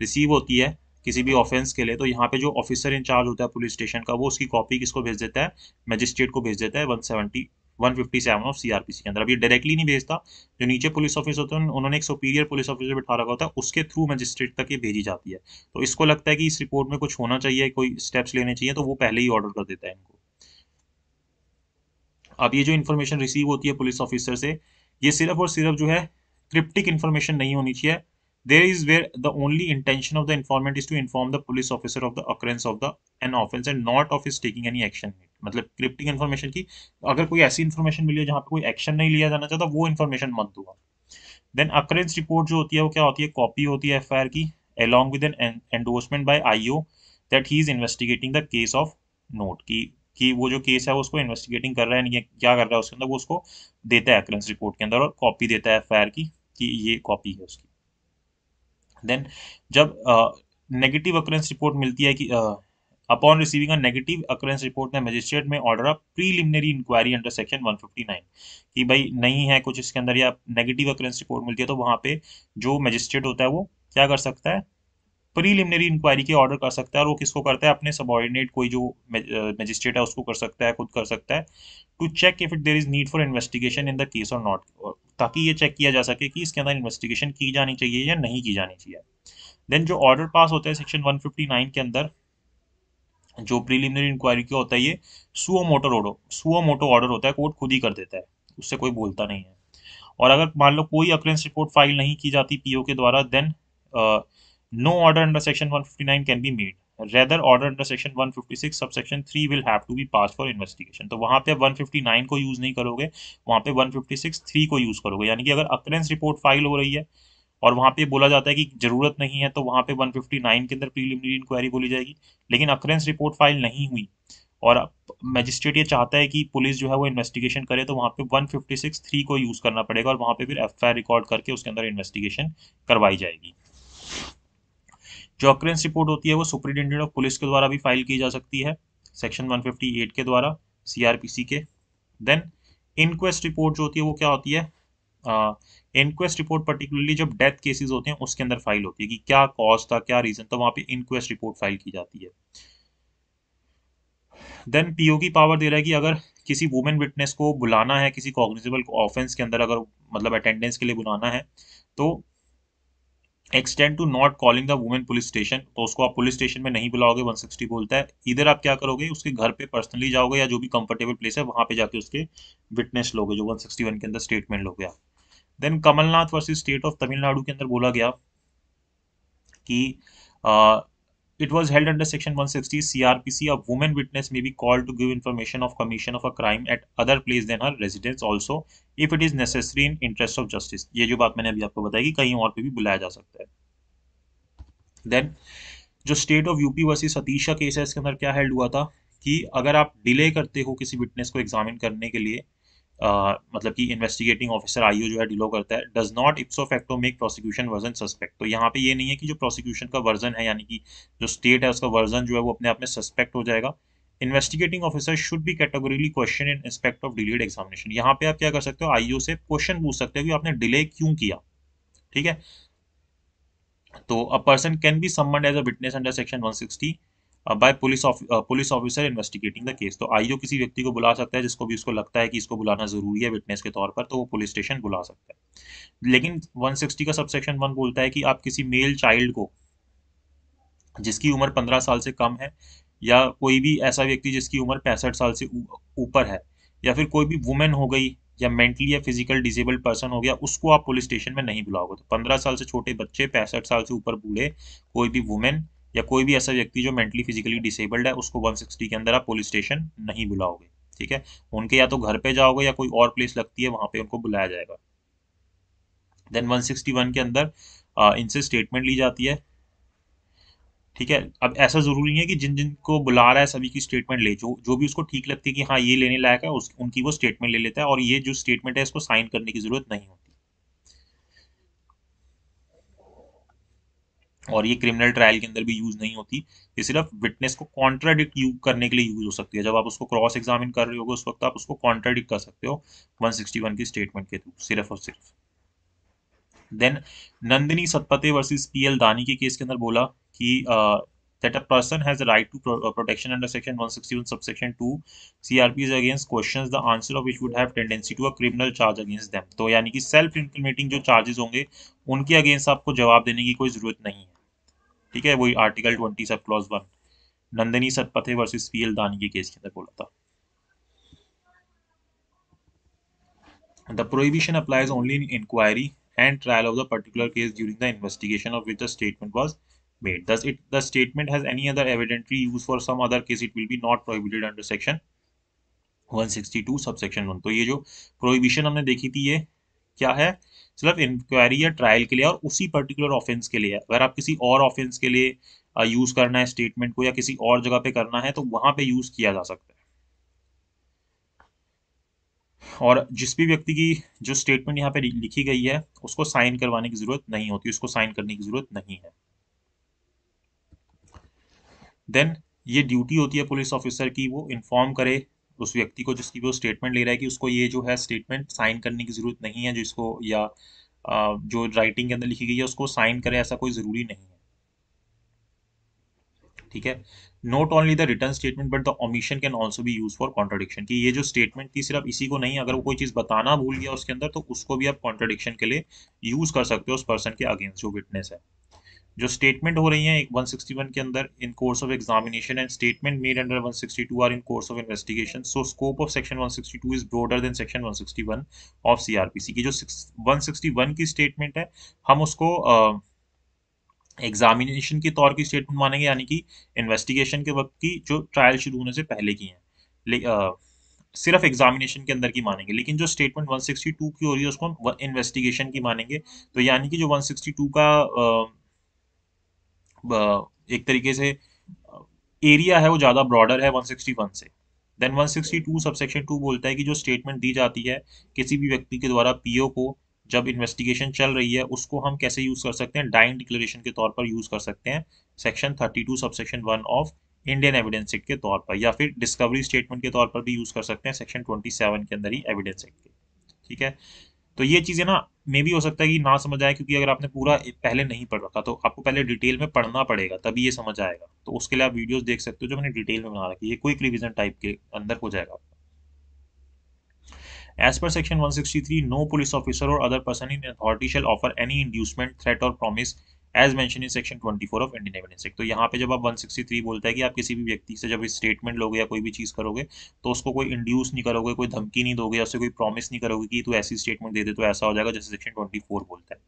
receive होती है किसी भी ऑफेंस के लिए, तो यहाँ पे जो ऑफिसर इंचार्ज होता है पुलिस स्टेशन का, वो उसकी कॉपी किसको भेज देता है, मजिस्ट्रेट को भेज देता है 157 ऑफ सीआरपीसी के अंदर। अब ये डायरेक्टली नहीं भेजता, जो नीचे पुलिस ऑफिसर होते हैं उन्होंने एक सुपीरियर पुलिस ऑफिसर बिठा रखा होता है, उसके थ्रू मजिस्ट्रेट तक ये भेजी जाती है। तो इसको लगता है कि इस रिपोर्ट में कुछ होना चाहिए, कोई स्टेप्स लेने चाहिए, तो वो पहले ही ऑर्डर कर देता है इनको। अब ये जो इन्फॉर्मेशन रिसीव होती है पुलिस ऑफिसर से, ये सिर्फ और सिर्फ जो है क्रिप्टिक इन्फॉर्मेशन नहीं होनी चाहिए। There is where the only intention of the informant is to inform the police officer of the occurrence of an offense and not of his taking any action। मतलब क्रिप्टिक इन्फॉर्मेशन की, अगर कोई ऐसी information मिली है जहाँ पे कोई action नहीं लिया जाना चाहता, वो इन्फॉर्मेशन मत दो। देन अकरेंस रिपोर्ट जो होती है वो क्या होती है, कॉपी होती है FIR की along with an endorsement by IO that he is investigating the case of note, कि वो जो केस है वो उसको इन्वेस्टिगेटिंग कर रहा है, नहीं क्या कर रहा है उसके अंदर, वो उसको देता है अकरेंस रिपोर्ट के अंदर और कॉपी देता है FIR की कि ये कॉपी है उसकी। देन जब नेगेटिव अकरेंस रिपोर्ट मिलती है कि upon receiving a negative occurrence report the magistrate में ऑर्डर अ प्रीलिमिनरी इंक्वायरी अंडर सेक्शन 159, कि भाई नहीं है कुछ इसके अंदर या नेगेटिव अकरेंस रिपोर्ट मिलती है, तो वहाँ पे जो मजिस्ट्रेट होता है वो क्या कर सकता है, प्रीलिमिनरी इंक्वायरी के ऑर्डर कर सकता है। और वो किसको करता है, अपने सबॉर्डिनेट कोई जो मजिस्ट्रेट है उसको कर सकता है, खुद कर सकता है, to check if it there is need for investigation in the case और नॉट, ताकि ये चेक किया जा सके कि इसके अंदर इन्वेस्टिगेशन की जानी चाहिए या नहीं की जानी चाहिए। देन जो ऑर्डर पास होता है सेक्शन 159 के अंदर, जो प्रीलिमिनरी इंक्वायरी का होता है, ये सुओ मोटो ऑर्डर होता है, कोर्ट खुद ही कर देता है, उससे कोई बोलता नहीं है। और अगर मान लो कोई अकरेंस रिपोर्ट फाइल नहीं की जाती पीओ के द्वारा, then no order under section 159 can be made, rather order under section 156 subsection 3 will have to be pass for investigation. तो वहां पे 159 को यूज नहीं करोगे, वहां पे 156 3 को यूज करोगे। यानी कि अगर अकरेंस रिपोर्ट फाइल हो रही है और वहां पे बोला जाता है कि जरूरत नहीं है, तो वहां पे 159 के अंदर प्रीलिमिनरी इंक्वायरी बोली जाएगी। लेकिन अकरेंस रिपोर्ट फाइल नहीं हुई और मैजिस्ट्रेट ये चाहता है कि पुलिस जो है वो इन्वेस्टिगेशन करे, तो वहाँ पे 156(3) को यूज़ करना पड़ेगा और वहाँ पे फिर एफआईआर रिकॉर्ड करके उसके अंदर इन्वेस्टिगेशन करवाई जाएगी। जो ऑकरेंस रिपोर्ट होती है वो सुपरिटेंडेंट ऑफ पुलिस के द्वारा भी फाइल की जा सकती है, सेक्शन 158 के द्वारा सीआरपीसी के। देन इनक्वेस्ट रिपोर्ट जो होती है वो क्या होती है, इनक्वेस्ट रिपोर्ट पर्टिकुलरली जब डेथ केसेस होते हैं उसके अंदर फाइल होती है कि क्या कॉज था, क्या रीजन था, वहाँ पे इनक्वेस्ट रिपोर्ट फाइल की जाती है। देन पीओ की पावर दे रहा है कि अगर किसी वुमेन विटनेस को बुलाना है किसी कॉग्निजेबल ऑफेंस के अंदर, अगर मतलब अटेंडेंस के लिए बुलाना है, तो extend to not calling the women police station, तो उसको आप पुलिस स्टेशन में नहीं बुलाओगे, 160 बोलता है। इधर आप क्या करोगे, उसके घर पे पर्सनली जाओगे या जो भी कंफर्टेबल प्लेस है वहां पे जाके उसके विटनेस लोगे, जो 161 के अंदर स्टेटमेंट लोगे आप। Then Kamalnath versus state of Tamil Nadu के अंदर बोला गया कि it was held under section 160 CRPC. A woman witness may be called to give information of commission of a crime at other place than her residence also if it is necessary in interest of justice. ये जो बात मैंने अभी आपको बताई कि कहीं और पे भी बुलाया जा सकता है। देन जो state of UP versus Satish का केस है, इसके अंदर क्या हेल्ड हुआ था कि अगर आप डिले करते हो किसी विटनेस को एग्जामिन करने के लिए, मतलब कि इन्वेस्टिगेटिंग ऑफिसर आईओ जो है डिलो करता है, does not इप्सो facto make prosecution version suspect. तो यहाँ पे ये नहीं है कि जो प्रोसिक्यूशन का वर्जन है, यानी कि जो स्टेट है उसका वर्जन जो है वो अपने आप में सस्पेक्ट हो जाएगा। Investigating officer should be categorically question in respect of delayed examination. यहाँ पे आप क्या कर सकते हो, आईओ से क्वेश्चन पूछ सकते हो कि आपने डिले क्यों किया। ठीक है, तो a person can be summoned as a witness under section 160 by police officer investigating the case. तो आईओ किसी व्यक्ति को बुला सकता है जिसको भी उसको लगता है कि इसको बुलाना जरूरी है विटनेस के तौर पर, तो वो पुलिस स्टेशन बुला सकता है। लेकिन 160 का सबसेक्शन 1 बोलता है कि आप किसी मेल चाइल्ड को जिसकी उम्र 15 साल से कम है, या कोई भी ऐसा व्यक्ति जिसकी उम्र 65 साल से ऊपर है, या फिर कोई भी वुमेन हो गई, या मेंटली या फिजिकल डिसेबल्ड पर्सन हो गया, उसको आप पुलिस स्टेशन में नहीं बुलाओगे। तो 15 साल से छोटे बच्चे, 65 साल से ऊपर बूढ़े, कोई भी वुमेन या कोई भी ऐसा व्यक्ति जो मेंटली फिजिकली डिसेबल्ड है, उसको 160 के अंदर आप पुलिस स्टेशन नहीं बुलाओगे। ठीक है, उनके या तो घर पे जाओगे या कोई और प्लेस लगती है वहां पे उनको बुलाया जाएगा। देन 161 के अंदर इनसे स्टेटमेंट ली जाती है। ठीक है, अब ऐसा जरूरी नहीं है कि जिन जिन को बुला रहा है सभी की स्टेटमेंट ले, जो जो भी उसको ठीक लगती है कि हाँ ये लेने लायक है, उनकी वो स्टेटमेंट ले लेता है, और ये जो स्टेटमेंट है इसको साइन करने की जरूरत नहीं होती। और ये क्रिमिनल ट्रायल के अंदर भी यूज नहीं होती, ये सिर्फ विटनेस को कॉन्ट्राडिक्ट करने के लिए यूज हो सकती है। जब आप उसको क्रॉस एग्जामिन कर रहे हो उस वक्त आप उसको कॉन्ट्राडिक्ट कर सकते हो 161 की स्टेटमेंट के थ्रू, सिर्फ और सिर्फ। Then Nandini Satpathy versus PL Dani के केस के अंदर बोला कि that a person has a right to protection under section 161 subsection 2 CRPs against questions the answer of which would have tendency to a criminal charge against them। तो यानी कि self incriminating जो charges होंगे उनके अगेंस्ट आपको जवाब देने की कोई जरूरत नहीं है। ठीक है, वही article 20 sub clause 1 Nandini Satpathy versus PL Dani के केस के अंदर बोला था। The prohibition applies only in inquiry and trial of the particular case during the investigation of which the statement was made. Thus, if the statement has any other evidentiary use for some other case, it will be not prohibited under section 162 subsection 1। तो ये जो prohibition हमने देखी थी ये क्या है, सिर्फ इंक्वायरी या ट्रायल के लिए और उसी पर्टिकुलर ऑफेंस के लिए है। अगर आप किसी और ऑफेंस के लिए यूज करना है स्टेटमेंट को, या किसी और जगह पे करना है, तो वहां पे यूज किया जा सकता है। और जिस भी व्यक्ति की जो स्टेटमेंट यहाँ पे लिखी गई है उसको साइन करवाने की जरूरत नहीं होती, उसको साइन करने की जरूरत नहीं है। देन ये ड्यूटी होती है पुलिस ऑफिसर की, वो इन्फॉर्म करे उस व्यक्ति को जिसकी वो स्टेटमेंट ले रहा है कि उसको ये जो है स्टेटमेंट साइन करने की जरूरत नहीं है, जिसको या जो राइटिंग के अंदर लिखी गई है उसको साइन करे, ऐसा कोई जरूरी नहीं है। ठीक है, note only the return statement but the omission can also be use for contradiction, कि ये जो स्टेटमेंट थी सिर्फ इसी को नहीं, अगर वो कोई चीज बताना भूल गया उसके अंदर तो उसको भी आप कॉन्ट्रडिक्शन के लिए यूज कर सकते हो उस पर्सन के अगेंस्ट जो विटनेस है। जो स्टेटमेंट हो रही है 161 के अंदर in course of examination and statement made under 162 are in course of investigation, so scope of section 162 is broader than section 161 of CrPC. की जो 161 की स्टेटमेंट है हम उसको एग्जामिनेशन के तौर की स्टेटमेंट मानेंगे, यानी कि इन्वेस्टिगेशन के वक्त की जो ट्रायल शुरू होने से पहले की है, सिर्फ एग्जामिनेशन के अंदर की मानेंगे। लेकिन जो स्टेटमेंट 162 की हो रही है उसको हम इन्वेस्टिगेशन की मानेंगे। तो यानी कि जो 162 का एक तरीके से एरिया है वो ज़्यादा ब्रॉडर है 161 से। देन 162 सबसेक्शन 2 बोलता है कि जो स्टेटमेंट दी जाती है किसी भी व्यक्ति के द्वारा पीओ को, जब इन्वेस्टिगेशन चल रही है, उसको हम कैसे यूज़ कर सकते हैं, डाइंग डिक्लेरेशन के तौर पर यूज़ कर सकते हैं section 32 subsection 1 of Indian evidence act के तौर पर, या फिर डिस्कवरी स्टेटमेंट के तौर पर भी यूज़ कर सकते हैं सेक्शन 27 के अंदर ही एविडेंस एक्ट के। ठीक है, तो ये चीज़ें ना मे भी हो सकता है कि ना समझ आए, क्योंकि अगर आपने पूरा पहले नहीं पढ़ रखा तो आपको पहले डिटेल में पढ़ना पड़ेगा, तभी ये समझ आएगा। तो उसके लिए आप वीडियोस देख सकते हो जो मैंने डिटेल में बना रखी है, ये क्विक रिवीजन टाइप के अंदर हो जाएगा। As per section 163, no police officer or other person in authority shall offer any inducement, threat or promise as mentioned in section 24 of Indian Evidence Act। तो यहाँ पे जब आप 163 बोलता है कि आप किसी भी व्यक्ति से जब स्टेटमेंट लोगे या कोई भी चीज़ करोगे तो उसको कोई इंड्यूस नहीं करोगे, कोई धमकी नहीं दोगे, या उससे कोई प्रॉमिस नहीं करोगे कि तू ऐसी स्टेटमेंट दे दे तो ऐसा हो जाएगा, जैसे सेक्शन 24 बोलता है।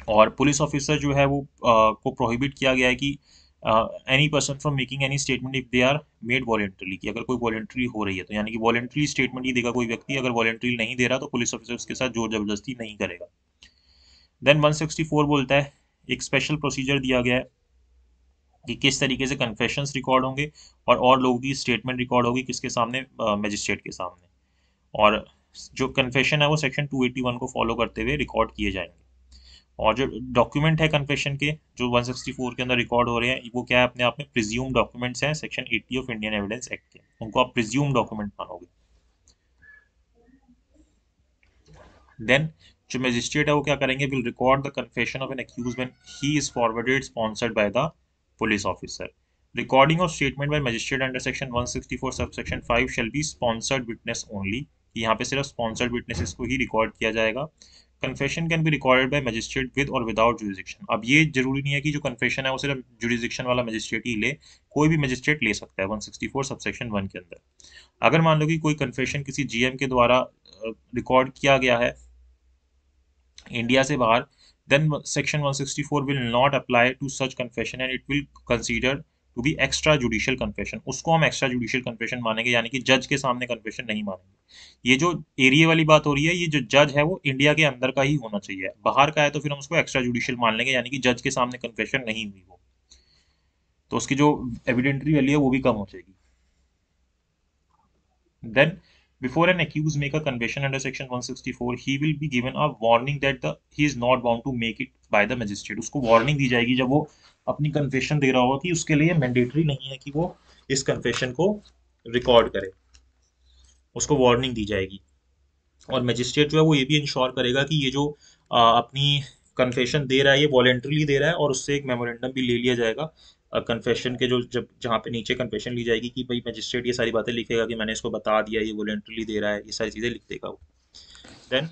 और पुलिस ऑफिसर जो है वो को प्रोहिबिट किया गया है कि any person from making any statement if they are made voluntarily, कि अगर कोई वॉलेंट्री हो रही है तो यानी कि वॉलेंट्री स्टेटमेंट ही देगा कोई व्यक्ति, अगर वॉलेंट्री नहीं दे रहा तो पुलिस ऑफिसर उसके साथ जोर जबरदस्ती नहीं करेगा। देन 164 बोलता है, एक स्पेशल प्रोसीजर दिया गया है कि किस तरीके से कन्फेशंस रिकॉर्ड होंगे और लोगों की स्टेटमेंट रिकॉर्ड होगी किसके सामने, मजिस्ट्रेट के सामने, और जो कन्फेशन है वो सेक्शन 281 को फॉलो करते हुए रिकॉर्ड किए जाएंगे। और जो डॉक्यूमेंट है कन्फेशन के जो 164 के अंदर रिकॉर्ड हो रहे हैं, वो क्या है, अपने आप में प्रिज्यूम डॉक्यूमेंट्स हैं section 80 of Indian evidence act के, उनको आप प्रिज्यूम डॉक्यूमेंट मानोगे। देन जो मजिस्ट्रेट है वो क्या करेंगे, will record the confession of an accuse when he is forwarded sponsored by the police officer. Recording of statement by magistrate under section 164 subsection 5 shall be sponsored witness only, यहाँ पे सिर्फ sponsored witnesses को ही record किया जाएगा। Confession can be recorded by magistrate with और without jurisdiction. अब ये जरूरी नहीं है कि जो कन्फेशन है वो सिर्फ जुरिसडिक्शन वाला मजिस्ट्रेट ही ले, कोई भी मजिस्ट्रेट ले सकता है 164 सबसेक्शन 1 के अंदर। अगर मान लो कि कोई कन्फेशन किसी जीएम के द्वारा रिकॉर्ड किया गया है इंडिया से बाहर, then section 164 will not apply to such confession and it will consider to be extra judicial confession। उसको हम extra judicial confession मानेंगे, यानी कि जज के सामने confession नहीं मानेंगे। ये जो एरिया वाली बात हो रही है, ये जो जज है वो इंडिया के अंदर का ही होना चाहिए, बाहर का है तो फिर हम उसको एक्स्ट्रा जुडिशियल मान लेंगे, यानी कि जज के सामने confession नहीं हुई वो, तो उसकी जो एविडेंटरी वैल्यू है वो भी कम हो जाएगी। Then, before an accused make a confession under section 164, he will be given a warning that he is not bound to make it by the magistrate। उसको वार्निंग दी जाएगी जब वो अपनी कन्फेशन दे रहा होगा कि उसके लिए मैंडेटरी नहीं है कि वो इस कन्फेशन को रिकॉर्ड करे, उसको वार्निंग दी जाएगी। और मजिस्ट्रेट जो है वो ये भी इंश्योर करेगा कि ये जो अपनी कन्फेशन दे रहा है ये वॉलेंटरली दे रहा है, और उससे एक मेमोरेंडम भी ले लिया जाएगा कन्फेशन के, जो जब जहाँ पे नीचे कन्फेशन ली जाएगी कि भाई मजिस्ट्रेट ये सारी बातें लिखेगा कि मैंने इसको बता दिया, ये वॉलेंटरली दे रहा है, ये सारी चीज़ें लिख देगा वो। देन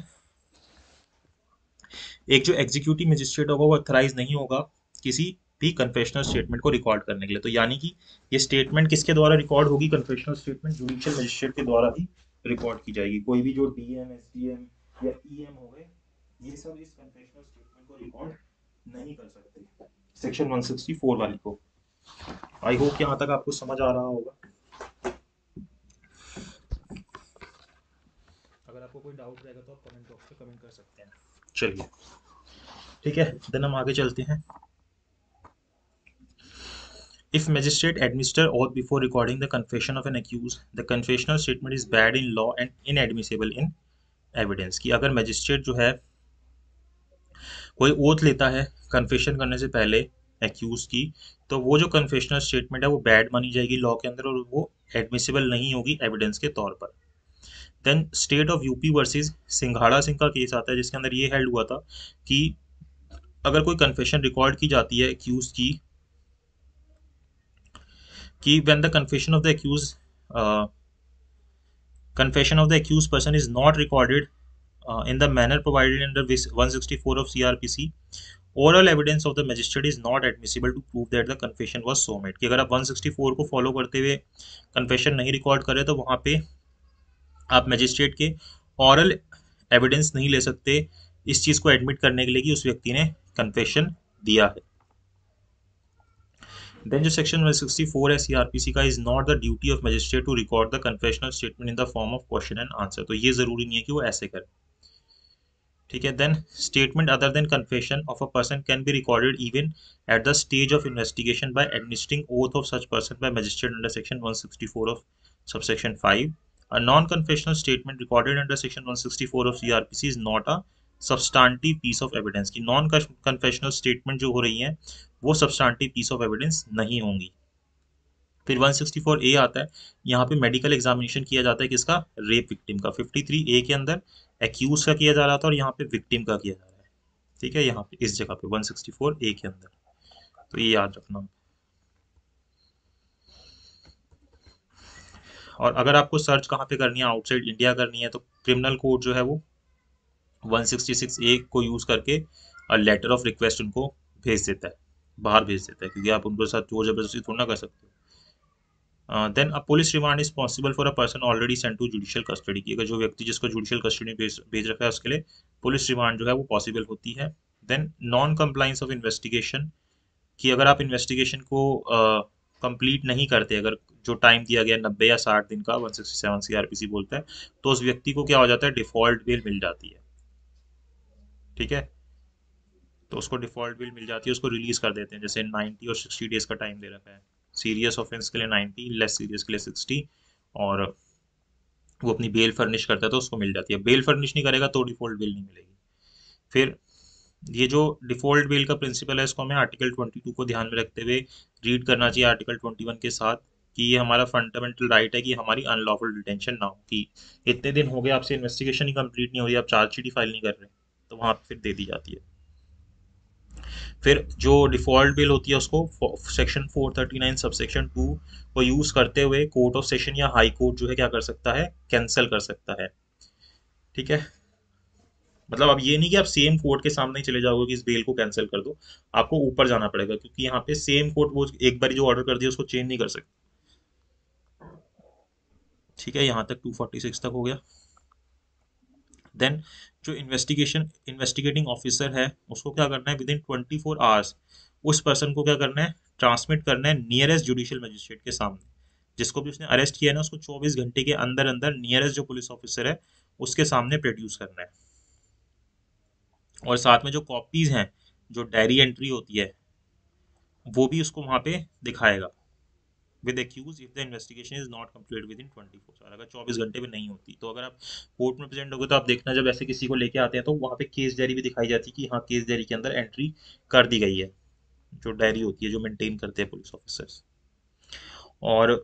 एक जो एग्जीक्यूटिव मजिस्ट्रेट होगा वो अथराइज नहीं होगा किसी भी कन्फेशनल स्टेटमेंट को रिकॉर्ड करने के लिए, तो यानी कि ये स्टेटमेंट किसके द्वारा रिकॉर्ड होगी, कन्फेशनल स्टेटमेंट जुडिशियल मजिस्ट्रेट के द्वारा ही रिकॉर्ड की जाएगी। कोई भी जो डीएम, एसडीएम या ईएम हो गए, ये सब इस कन्फेशनल स्टेटमेंट को रिकॉर्ड नहीं कर सकते सेक्शन 164 वाली को। आई होप यहाँ तक आपको समझ आ रहा होगा। अगर आपको कोई डाउट रहेगा तो आप कमेंट बॉक्स में कमेंट कर सकते हैं। चलिए ठीक है, देन हम आगे चलते हैं। If magistrate administer oath before recording the confession of an accused, the confessional statement is bad in law and inadmissible in evidence। कि अगर मैजिस्ट्रेट जो है कोई ओथ लेता है कन्फेशन करने से पहले एक्यूज की, तो वो जो कन्फेशनल स्टेटमेंट है वो बैड मानी जाएगी लॉ के अंदर, और वो एडमिसिबल नहीं होगी एविडेंस के तौर पर। Then state of UP versus Singhara Singh का केस आता है, जिसके अंदर ये हेल्ड हुआ था कि अगर कोई कन्फेशन रिकॉर्ड की जाती है एक्यूज की, कि when the confession of the accused person is not recorded in the manner provided under 164 of CRPC, oral evidence of the magistrate is not admissible to prove that the confession was so made। कि अगर आप 164 को follow करते हुए confession नहीं record करें तो वहाँ पे आप मैजिस्ट्रेट के ऑरल एविडेंस नहीं ले सकते इस चीज़ को एडमिट करने के लिए कि उस व्यक्ति ने कन्फेशन दिया है। Then जो section 164 है CRPC का, is not the duty of magistrate to record the confessional statement in the form of question and answer। तो ये जरूरी नहीं है कि वो ऐसे करे। ठीक है। Then statement other than confession of a person can be recorded even at the stage of investigation by administering oath of such person by magistrate under section 164 of subsection 5। A non-confessional statement recorded under section 164 of CRPC is not a substantive piece of evidence। की non confessional statement जो हो रही है वो substantive piece of evidence नहीं होंगी। फिर 164 ए आता है, यहाँ पे मेडिकल एग्जामिनेशन किया जाता है किसका, रेप विक्टिम का। 53 ए के अंदर एक्यूज का किया जा रहा था और यहाँ पे विक्टिम का किया जा रहा है। ठीक है, यहाँ पे इस जगह पे 164 ए के अंदर, तो ये याद रखना। और अगर आपको सर्च कहाँ पे करनी है, आउटसाइड इंडिया करनी है, तो क्रिमिनल कोड जो है वो 166 ए को यूज करके और लेटर ऑफ रिक्वेस्ट उनको भेज देता है, बाहर भेज देता है, क्योंकि आप उनके साथ जोर जबरदस्ती थोड़ा ना कर सकते हो। Then a police remand is possible for a person already sent to judicial custody की। अगर जो व्यक्ति जिसको जुडिशियल कस्टडी भेज रखा है उसके लिए पुलिस रिमांड जो है वो पॉसिबल होती है। Then non compliance of investigation, कि अगर आप इन्वेस्टिगेशन को कंप्लीट नहीं करते, अगर जो टाइम दिया गया 90 या 60 दिन का 167 सीआरपीसी बोलता है, तो उस व्यक्ति को क्या हो जाता है, डिफॉल्ट बेल मिल जाती है। ठीक है, तो उसको डिफॉल्ट बिल मिल जाती है, उसको रिलीज कर देते हैं। जैसे 90 और 60 डेज का टाइम दे रखा है, सीरियस ऑफेंस के लिए 90, लेस सीरियस के लिए 60, और वो अपनी बेल फर्निश करता है तो उसको मिल जाती है। बेल फर्निश नहीं करेगा तो डिफॉल्ट बिल नहीं मिलेगी। फिर ये जो डिफॉल्ट बेल का प्रिंसिपल है, इसको हमें आर्टिकल 22 को ध्यान में रखते हुए रीड करना चाहिए आर्टिकल 21 के साथ, कि ये हमारा फंडामेंटल राइट है कि हमारी अनलॉफुल डिटेंशन ना हो, कि इतने दिन हो गए आपसे इन्वेस्टिगेशन ही कंप्लीट नहीं हो रही, आप चार्जशीट ही फाइल नहीं कर रहे, तो वहां पर फिर दे दी जाती है। फिर जो डिफॉल्ट बिल होती है उसको सेक्शन 439 सबसेक्शन 2 को यूज करते हुए कोर्ट ऑफ सेशन या हाई कोर्ट जो है क्या कर सकता है, कैंसिल कर सकता है। ठीक है, मतलब अब ये नहीं कि आप सेम कोर्ट के सामने ही चले जाओगे कि इस बेल को कैंसिल कर दो, आपको ऊपर जाना पड़ेगा, क्योंकि यहाँ पे सेम कोर्ट वो एक बार जो ऑर्डर कर दिया उसको चेंज नहीं कर सकते। ठीक है, यहाँ तक 246 तक हो गया। देन जो इन्वेस्टिगेटिंग ऑफिसर है उसको क्या करना है, विद इन 24 आवर्स उस पर्सन को क्या करना है, ट्रांसमिट करना है नियरेस्ट जुडिशियल मजिस्ट्रेट के सामने। जिसको भी उसने अरेस्ट किया है ना, उसको 24 घंटे के अंदर अंदर नियरेस्ट जो पुलिस ऑफिसर है उसके सामने प्रोड्यूस करना है। और साथ में जो कॉपीज हैं, जो डायरी एंट्री होती है, वो भी उसको वहां पे दिखाएगा, with accuse if the investigation is not complete with in 24 hour. अगर 24 घंटे में नहीं होती, तो अगर आप कोर्ट में प्रेजेंट होगे तो आप देखना, जब ऐसे किसी को लेके आते हैं तो वहाँ पे केस डायरी भी दिखाई जाती है कि हाँ केस डायरी के अंदर एंट्री कर दी गई है, जो डायरी होती है जो मेंटेन करते हैं पुलिस ऑफिसर्स। और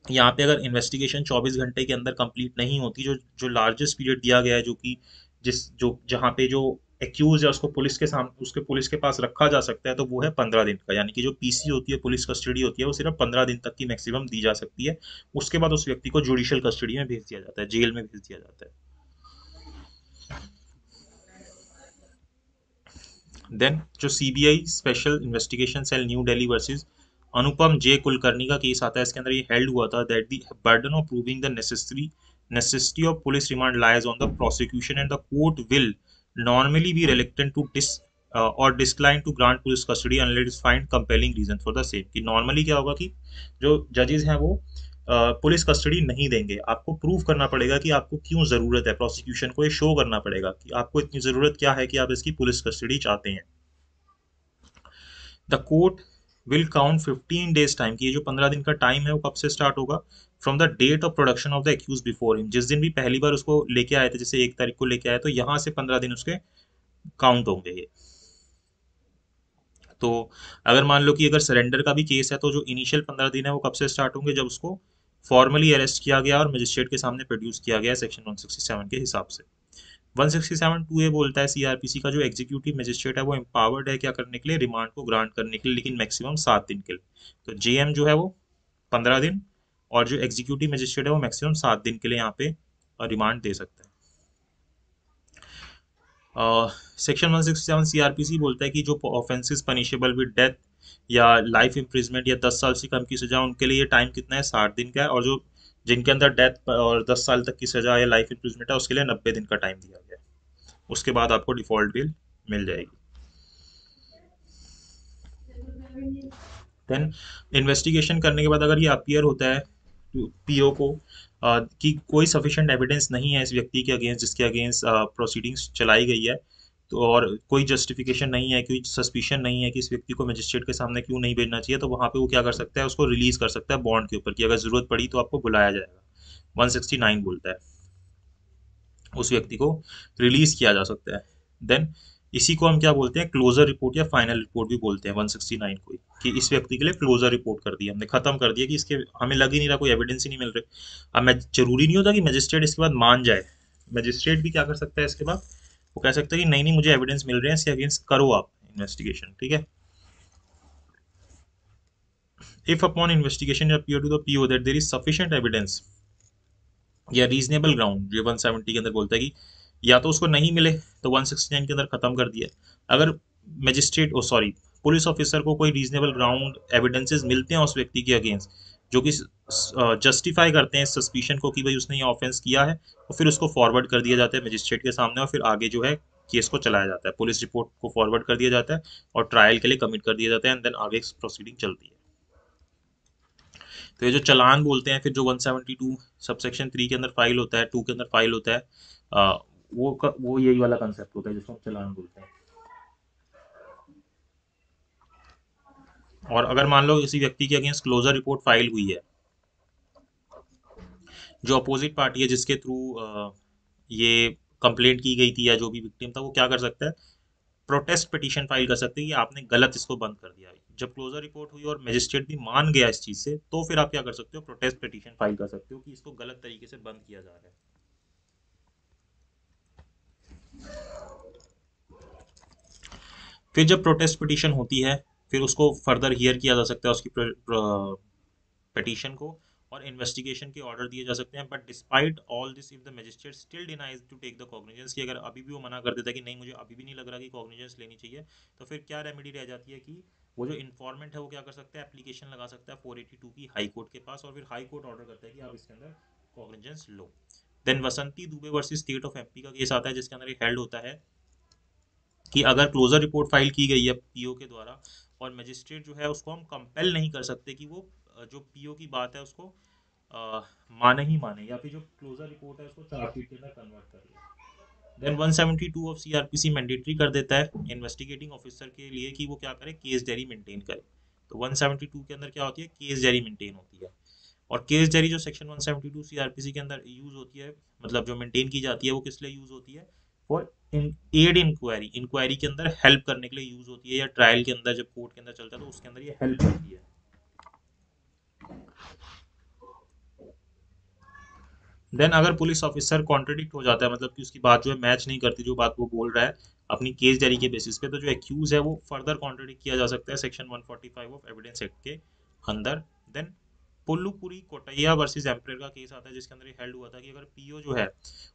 यहाँ पे अगर इन्वेस्टिगेशन 24 घंटे के अंदर कंप्लीट नहीं होती, जो जो लार्जेस्ट पीरियड दिया गया है, जो कि जिस जो जहाँ पे जो एक्यूज है उसको पुलिस के सामने, उसके पुलिस के पास रखा जा सकता है, तो वो है 15 दिन का। यानी कि जो पीसी होती है, पुलिस कस्टडी होती है, वो सिर्फ 15 दिन तक की मैक्सिमम दी जा सकती है। उसके बाद उस व्यक्ति को जुडिशियल कस्टडी में भेज दिया जाता है, जेल में भेज दिया जाता है। देन जो CBI special investigation cell new Delhi versus Anupam J Kulkarni का केस आता है, इसके अंदर ये हेल्ड हुआ था that the burden of proving the necessity of police remand lies on the prosecution and the court will normally be reluctant to or decline to grant police custody unless it find compelling reason for the same। कि normally क्या होगा कि जो जजेस हैं वो police custody नहीं देंगे, आपको प्रूव करना पड़ेगा कि आपको क्यों ज़रूरत है, प्रोसिक्यूशन को ये शो करना पड़ेगा कि आपको इतनी ज़रूरत क्या है कि आप इसकी पुलिस कस्टडी चाहते हैं। The court will count 15 days time, की ये जो 15 दिन का टाइम है वो कब से स्टार्ट होगा, from the date of production of the accuse before him. जिस दिन भी पहली बार उसको लेके आए थे, जैसे 1 तारीख को लेके आए, तो यहाँ से 15 दिन उसके काउंट होंगे ये। तो अगर मान लो कि अगर सरेंडर का भी केस है, तो जो इनिशियल 15 दिन है वो कब से स्टार्ट होंगे, जब उसको फॉर्मली अरेस्ट किया गया और मजिस्ट्रेट के सामने प्रोड्यूस किया गया सेक्शन 167 के हिसाब से। 167(2)A बोलता है सीआरपीसी का जो एग्जीक्यूटिव मजिस्ट्रेट है वो एम्पावर्ड है क्या करने के लिए, रिमांड को ग्रांट करने के लिए, लेकिन मैक्सिमम 7 दिन के लिए। तो जेएम जो है वो 15 दिन, और जो एग्जीक्यूटिव मजिस्ट्रेट है वो मैक्सिमम 7 दिन के लिए यहाँ पे रिमांड दे सकता है। सेक्शन 167 सीआरपीसी बोलता है कि जो ऑफेंसेस पनिशेबल विद डेथ या लाइफ इम्प्रिजमेंट या 10 साल से कम की सजा, उनके लिए ये टाइम कितना है, 60 दिन का है। और जो जिनके अंदर डेथ और 10 साल तक की सजा या लाइफ इम्प्रिजमेंट है, उसके लिए 90 दिन का टाइम दिया गया है। उसके बाद आपको डिफॉल्ट बिल मिल जाएगी। देन इन्वेस्टिगेशन करने के बाद अगर ये अपीयर होता है पीओ को कि कोई सफिशिएंट एविडेंस नहीं है इस व्यक्ति के अगेंस्ट जिसके अगेंस्ट प्रोसीडिंग्स चलाई गई है, तो और कोई जस्टिफिकेशन नहीं है, कोई सस्पिशन नहीं है कि इस व्यक्ति को मजिस्ट्रेट के सामने क्यों नहीं भेजना चाहिए, तो वहां पे वो क्या कर सकता है, उसको रिलीज कर सकता है बॉन्ड के ऊपर कि अगर जरूरत पड़ी तो आपको बुलाया जाएगा। 169 बोलता है उस व्यक्ति को रिलीज किया जा सकता है। देन इसी को हम क्या बोलते हैं, क्लोजर रिपोर्ट या फाइनल रिपोर्ट भी बोलते हैं 169 को, कि इस व्यक्ति के लिए क्लोजर रिपोर्ट कर दी हमने, खत्म कर दिया कि इसके हमें लग ही नहीं रहा, कोई एविडेंस ही नहीं मिल रहे। अब मैं जरूरी नहीं होता कि मजिस्ट्रेट इसके बाद मान जाए, मजिस्ट्रेट भी क्या कर सकता है इसके बाद, वो कह सकता है कि नहीं नहीं मुझे एविडेंस मिल रहे हैं, इसके अगेंस्ट करो आप इन्वेस्टिगेशन, ठीक है। If upon investigation appear to the PO that there is sufficient evidence या रीजनेबल ग्राउंड, ये 170 के अंदर बोलता है कि या तो उसको नहीं मिले, तो 169 के अंदर खत्म कर दिया। अगर मजिस्ट्रेट ओ सॉरी पुलिस ऑफिसर को कोई रीजनेबल ग्राउंड एविडेंसेस मिलते हैं उस व्यक्ति के अगेंस्ट जो कि जस्टिफाई करते हैं सस्पिशन को कि भाई उसने ये ऑफेंस किया है, तो फिर उसको फॉरवर्ड कर दिया जाता है मजिस्ट्रेट के सामने, और फिर आगे जो है केस को चलाया जाता है, पुलिस रिपोर्ट को फॉरवर्ड कर दिया जाता है और ट्रायल के लिए कमिट कर दिया जाता है, एंड देन आगे प्रोसीडिंग चलती है। तो ये जो चालान बोलते हैं, फिर जो 172 सबसेक्शन 3 के अंदर फाइल होता है, 2 के अंदर फाइल होता है, वो यही वाला कंसेप्ट होता है जिसको हम चालान बोलते हैं। और अगर मान लो किसी व्यक्ति के अगेंस्ट क्लोजर रिपोर्ट फाइल हुई है, जो अपोजिट पार्टी है जिसके थ्रू ये कंप्लेंट की गई थी या जो भी विक्टिम था, वो क्या कर सकता है, प्रोटेस्ट पिटीशन फाइल कर सकते हैं कि आपने गलत इसको बंद कर दिया है। जब क्लोजर रिपोर्ट हुई और मजिस्ट्रेट भी मान गया इस चीज से, तो फिर आप क्या कर सकते हो, प्रोटेस्ट पिटीशन फाइल कर सकते हो कि इसको गलत तरीके से बंद किया जा रहा है। फिर जब प्रोटेस्ट पिटीशन होती है, फिर उसको फर्दर हियर किया जा सकता है उसकी पिटीशन को, और इन्वेस्टिगेशन के ऑर्डर दिए जा सकते हैं। But despite all this, if the magistrate still denies to take the cognizance, कि अगर अभी भी वो मना कर देता है कि नहीं मुझे अभी भी नहीं लग रहा कि कॉग्निजेंस लेनी चाहिए, तो फिर क्या रेमेडी रह जाती है कि वो जो इन्फॉर्मेंट है वो क्या कर सकता है, एप्लीकेशन लगा सकता है 482 की हाई कोर्ट के पास, और फिर हाई कोर्ट ऑर्डर करता है कि आप इसके अंदर कॉग्निजेंस लो। Then Vasanti Dubey versus state of MP का केस आता है, जिसके अंदर एक हेल्ड होता है कि अगर क्लोजर रिपोर्ट फाइल की गई है पीओ के द्वारा, और मजिस्ट्रेट जो है उसको हम कंपेल नहीं कर सकते कि वो जो पीओ की बात है उसको माने ही माने, या फिर जो क्लोजर रिपोर्ट है उसको चार्जशीट के अंदर कन्वर्ट कर ले। देन 172 ऑफ सीआरपीसी मैंडेटरी कर देता है इन्वेस्टिगेटिंग ऑफिसर के लिए कि वो क्या करे, केस डायरी मेंटेन करे। तो 172 के अंदर क्या होती है, केस डायरी मेंटेन होती है। और केस डायरी जो सेक्शन 172 सीआरपीसी के अंदर यूज होती है, मतलब जो मेंटेन की जाती है, वो किस लिए यूज होती है, फॉर एड इंक्वायरी, इंक्वायरी के अंदर हेल्प करने के लिए यूज होती है, या ट्रायल के अंदर जब कोर्ट के अंदर चलता है तो उसके अंदर ये हेल्प करती है। देन अगर पुलिस ऑफिसर कॉन्ट्रडिक्ट हो जाता है, मतलब कि उसकी बात जो है मैच नहीं करती जो बात वो बोल रहा है अपनी केस डायरी के बेसिस पे, तो जो एक्यूज है वो फर्दर कॉन्ट्रडिक्ट किया जा सकता है सेक्शन 145 ऑफ एविडेंस एक्ट के अंदर। देन पुल्लुपुरी कोटैया वर्सेस एम्परर का केस आता है, जिसके अंदर ये हेल्ड हुआ था कि अगर पीओ जो है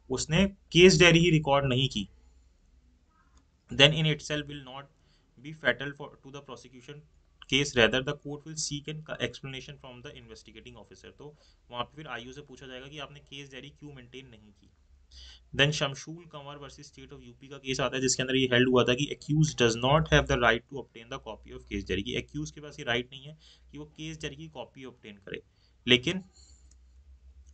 उसने केस डायरी ही रिकॉर्ड नहीं की, then in itself will not be fatal to the prosecution case, rather the court will seek an explanation from the investigating officer। तो वहाँ पे फिर आईओ से पूछा जाएगा कि आपने केस डायरी क्यों मेंटेन नहीं की। Then Shamshul Kanwar versus state of UP का केस आता है, जिसके अंदर ये हेल्ड हुआ था कि accuse does not have the right to obtain the copy of case diary, की एक्यूज के पास ये राइट नहीं है कि वो केस डायरी की कॉपी ऑब्टेन करे। लेकिन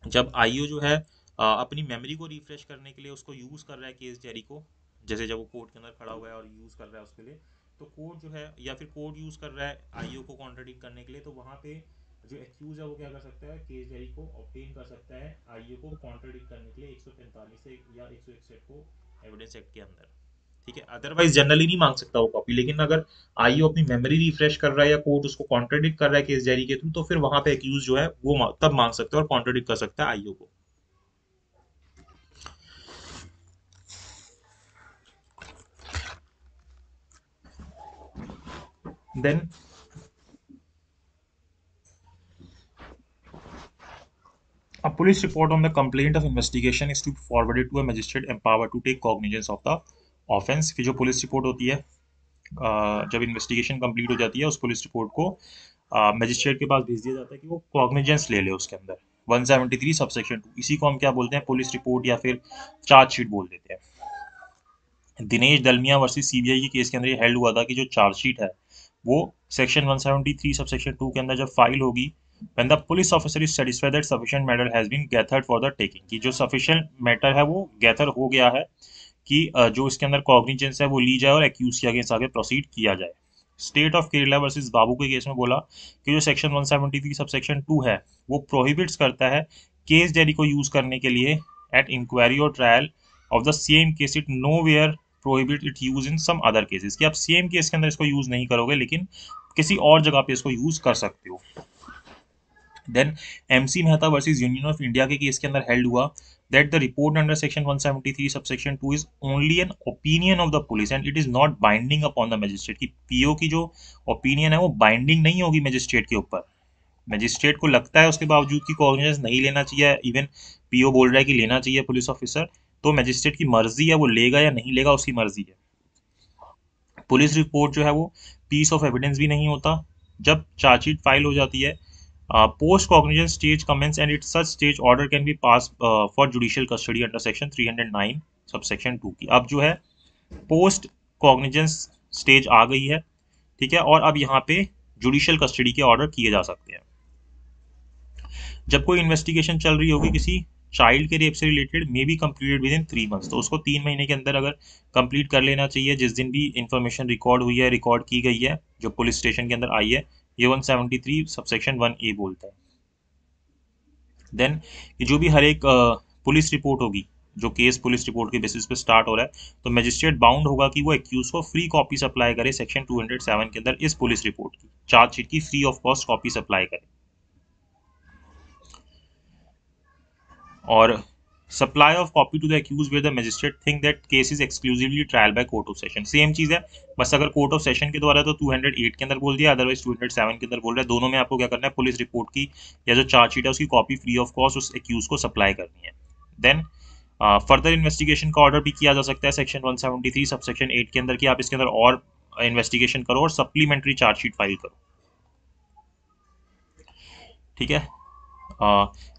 जब आईओ जो है अपनी मेमोरी को रिफ्रेश करने के लिए उसको यूज कर रहा है केस डायरी को, जैसे जब वो कोर्ट के अंदर खड़ा हुआ है और यूज कर रहा है उसके लिए, तो कोर्ट जो है या फिर कोर्ट यूज कर रहा है आईओ को कॉन्ट्रडिक्ट करने के लिए, तो वहां पे जो एक्यूज है वो क्या कर सकता है, केस डायरी को ऑब्टेन कर सकता है आईओ को कॉन्ट्रडिक्ट करने के लिए 145 से या 161 को एविडेंस एक्ट के अंदर, ठीक है। अदरवाइज जनरली नहीं मांग सकता वो कॉपी, लेकिन अगर आईओ अपनी मेमोरी रिफ्रेश कर रहा है या कोर्ट उसको कॉन्ट्रडिक्ट कर रहा है केस डायरी के थ्रू, तो फिर वहां पे एक्यूज जो है वो तब मांग सकता है और कॉन्ट्रडिक्ट कर सकता है आईओ को। Then a police report on the complaint of investigation is to be forwarded to a magistrate empowered to take cognizance of the offense। फिर जो पुलिस रिपोर्ट होती है, जब इन्वेस्टिगेशन कंप्लीट हो जाती है, उस पुलिस रिपोर्ट को मजिस्ट्रेट के पास भेज दिया जाता है कि वो कॉग्निजेंस ले ले उसके अंदर। 173 सबसेक्शन 2, इसी को हम क्या बोलते हैं, पुलिस रिपोर्ट या फिर चार्जशीट बोल देते हैं। दिनेश दलमिया वर्सेस सीबीआई के केस के अंदर ये हेल्ड हुआ था कि जो चार्जशीट है वो सेक्शन 173 सबसेक्शन 2 के अंदर जब फाइल होगी, When the police officer is satisfied that sufficient matter has been gathered for the taking, कि जो sufficient matter है वो gather हो गया है कि जो इसके अंदर कॉग्निजेंस है वो ली जाए और एक्यूज के अगेंस्ट आगे प्रोसीड किया जाए। स्टेट ऑफ केरला वर्सेस बाबू के केस में बोला कि जो सेक्शन 173 सब सेक्शन 2 है वो प्रोहिबिट्स करता है केस डायरी को यूज करने के लिए एट इंक्वायरी और trial of the same case, it no where prohibit it use in some other cases, कि आप सेम केस के अंदर इसको यूज नहीं करोगे लेकिन किसी और जगह पे इसको यूज कर सकते हो। Then MC Mehta versus union of India के केस के अंदर हेल्ड हुआ that the report under section 173 subsection 2 is only an opinion of the police and it is not binding upon the magistrate, कि पीओ की जो ओपिनियन है वो binding नहीं होगी मजिस्ट्रेट के ऊपर। मजिस्ट्रेट को लगता है उसके बावजूद कि कॉग्निजेंस नहीं लेना चाहिए, इवन पीओ बोल रहा है कि लेना चाहिए पुलिस ऑफिसर, तो मजिस्ट्रेट की मर्जी है, वो लेगा या नहीं लेगा उसकी मर्जी है। पुलिस रिपोर्ट जो है वो पीस ऑफ एविडेंस भी नहीं होता। जब चार्जशीट फाइल हो जाती है post cognizance stage commence and its such stage order can be passed for judicial custody under section 309 subsection 2 की। अब जो है post cognizance stage आ गई है, ठीक है, और अब यहाँ पे जुडिशियल कस्टडी के ऑर्डर किए जा सकते हैं। जब कोई इन्वेस्टिगेशन चल रही होगी किसी चाइल्ड के रेप से related, may be completed with in 3 months, तो उसको 3 महीने के अंदर अगर कंप्लीट कर लेना चाहिए। जिस दिन भी इंफॉर्मेशन रिकॉर्ड हुई है, रिकॉर्ड की गई है, जो पुलिस स्टेशन के अंदर आई है, ये 173 सबसेक्शन 1A बोलता है। देन जो भी हर एक पुलिस रिपोर्ट होगी, जो केस पुलिस रिपोर्ट के बेसिस पे स्टार्ट हो रहा है, तो मजिस्ट्रेट बाउंड होगा कि वो एक्यूज को फ्री कॉपी सप्लाई करे सेक्शन 207 के अंदर इस पुलिस रिपोर्ट की चार्जशीट की free of cost copy supply करे। और supply of copy to the accuse where the magistrate think that case is exclusively trial by court of session, same चीज है, बस अगर कोर्ट ऑफ सेशन के द्वारा तो 208 के अंदर बोल दिया, अदरवाइज 207 के अंदर बोल रहा है। दोनों में आपको क्या करना है, पुलिस रिपोर्ट की या जो चार्जशीट है उसकी कॉपी फ्री ऑफ कॉस्ट उस एक्यूज को सप्लाई करनी है। देन फर्दर इन्वेस्टिगेशन का ऑर्डर भी किया जा सकता है सेक्शन 173 सबसेक्शन 8 के अंदर, कि आप इसके अंदर और इन्वेस्टिगेशन करो और सप्लीमेंट्री चार्जशीट फाइल करो, ठीक है।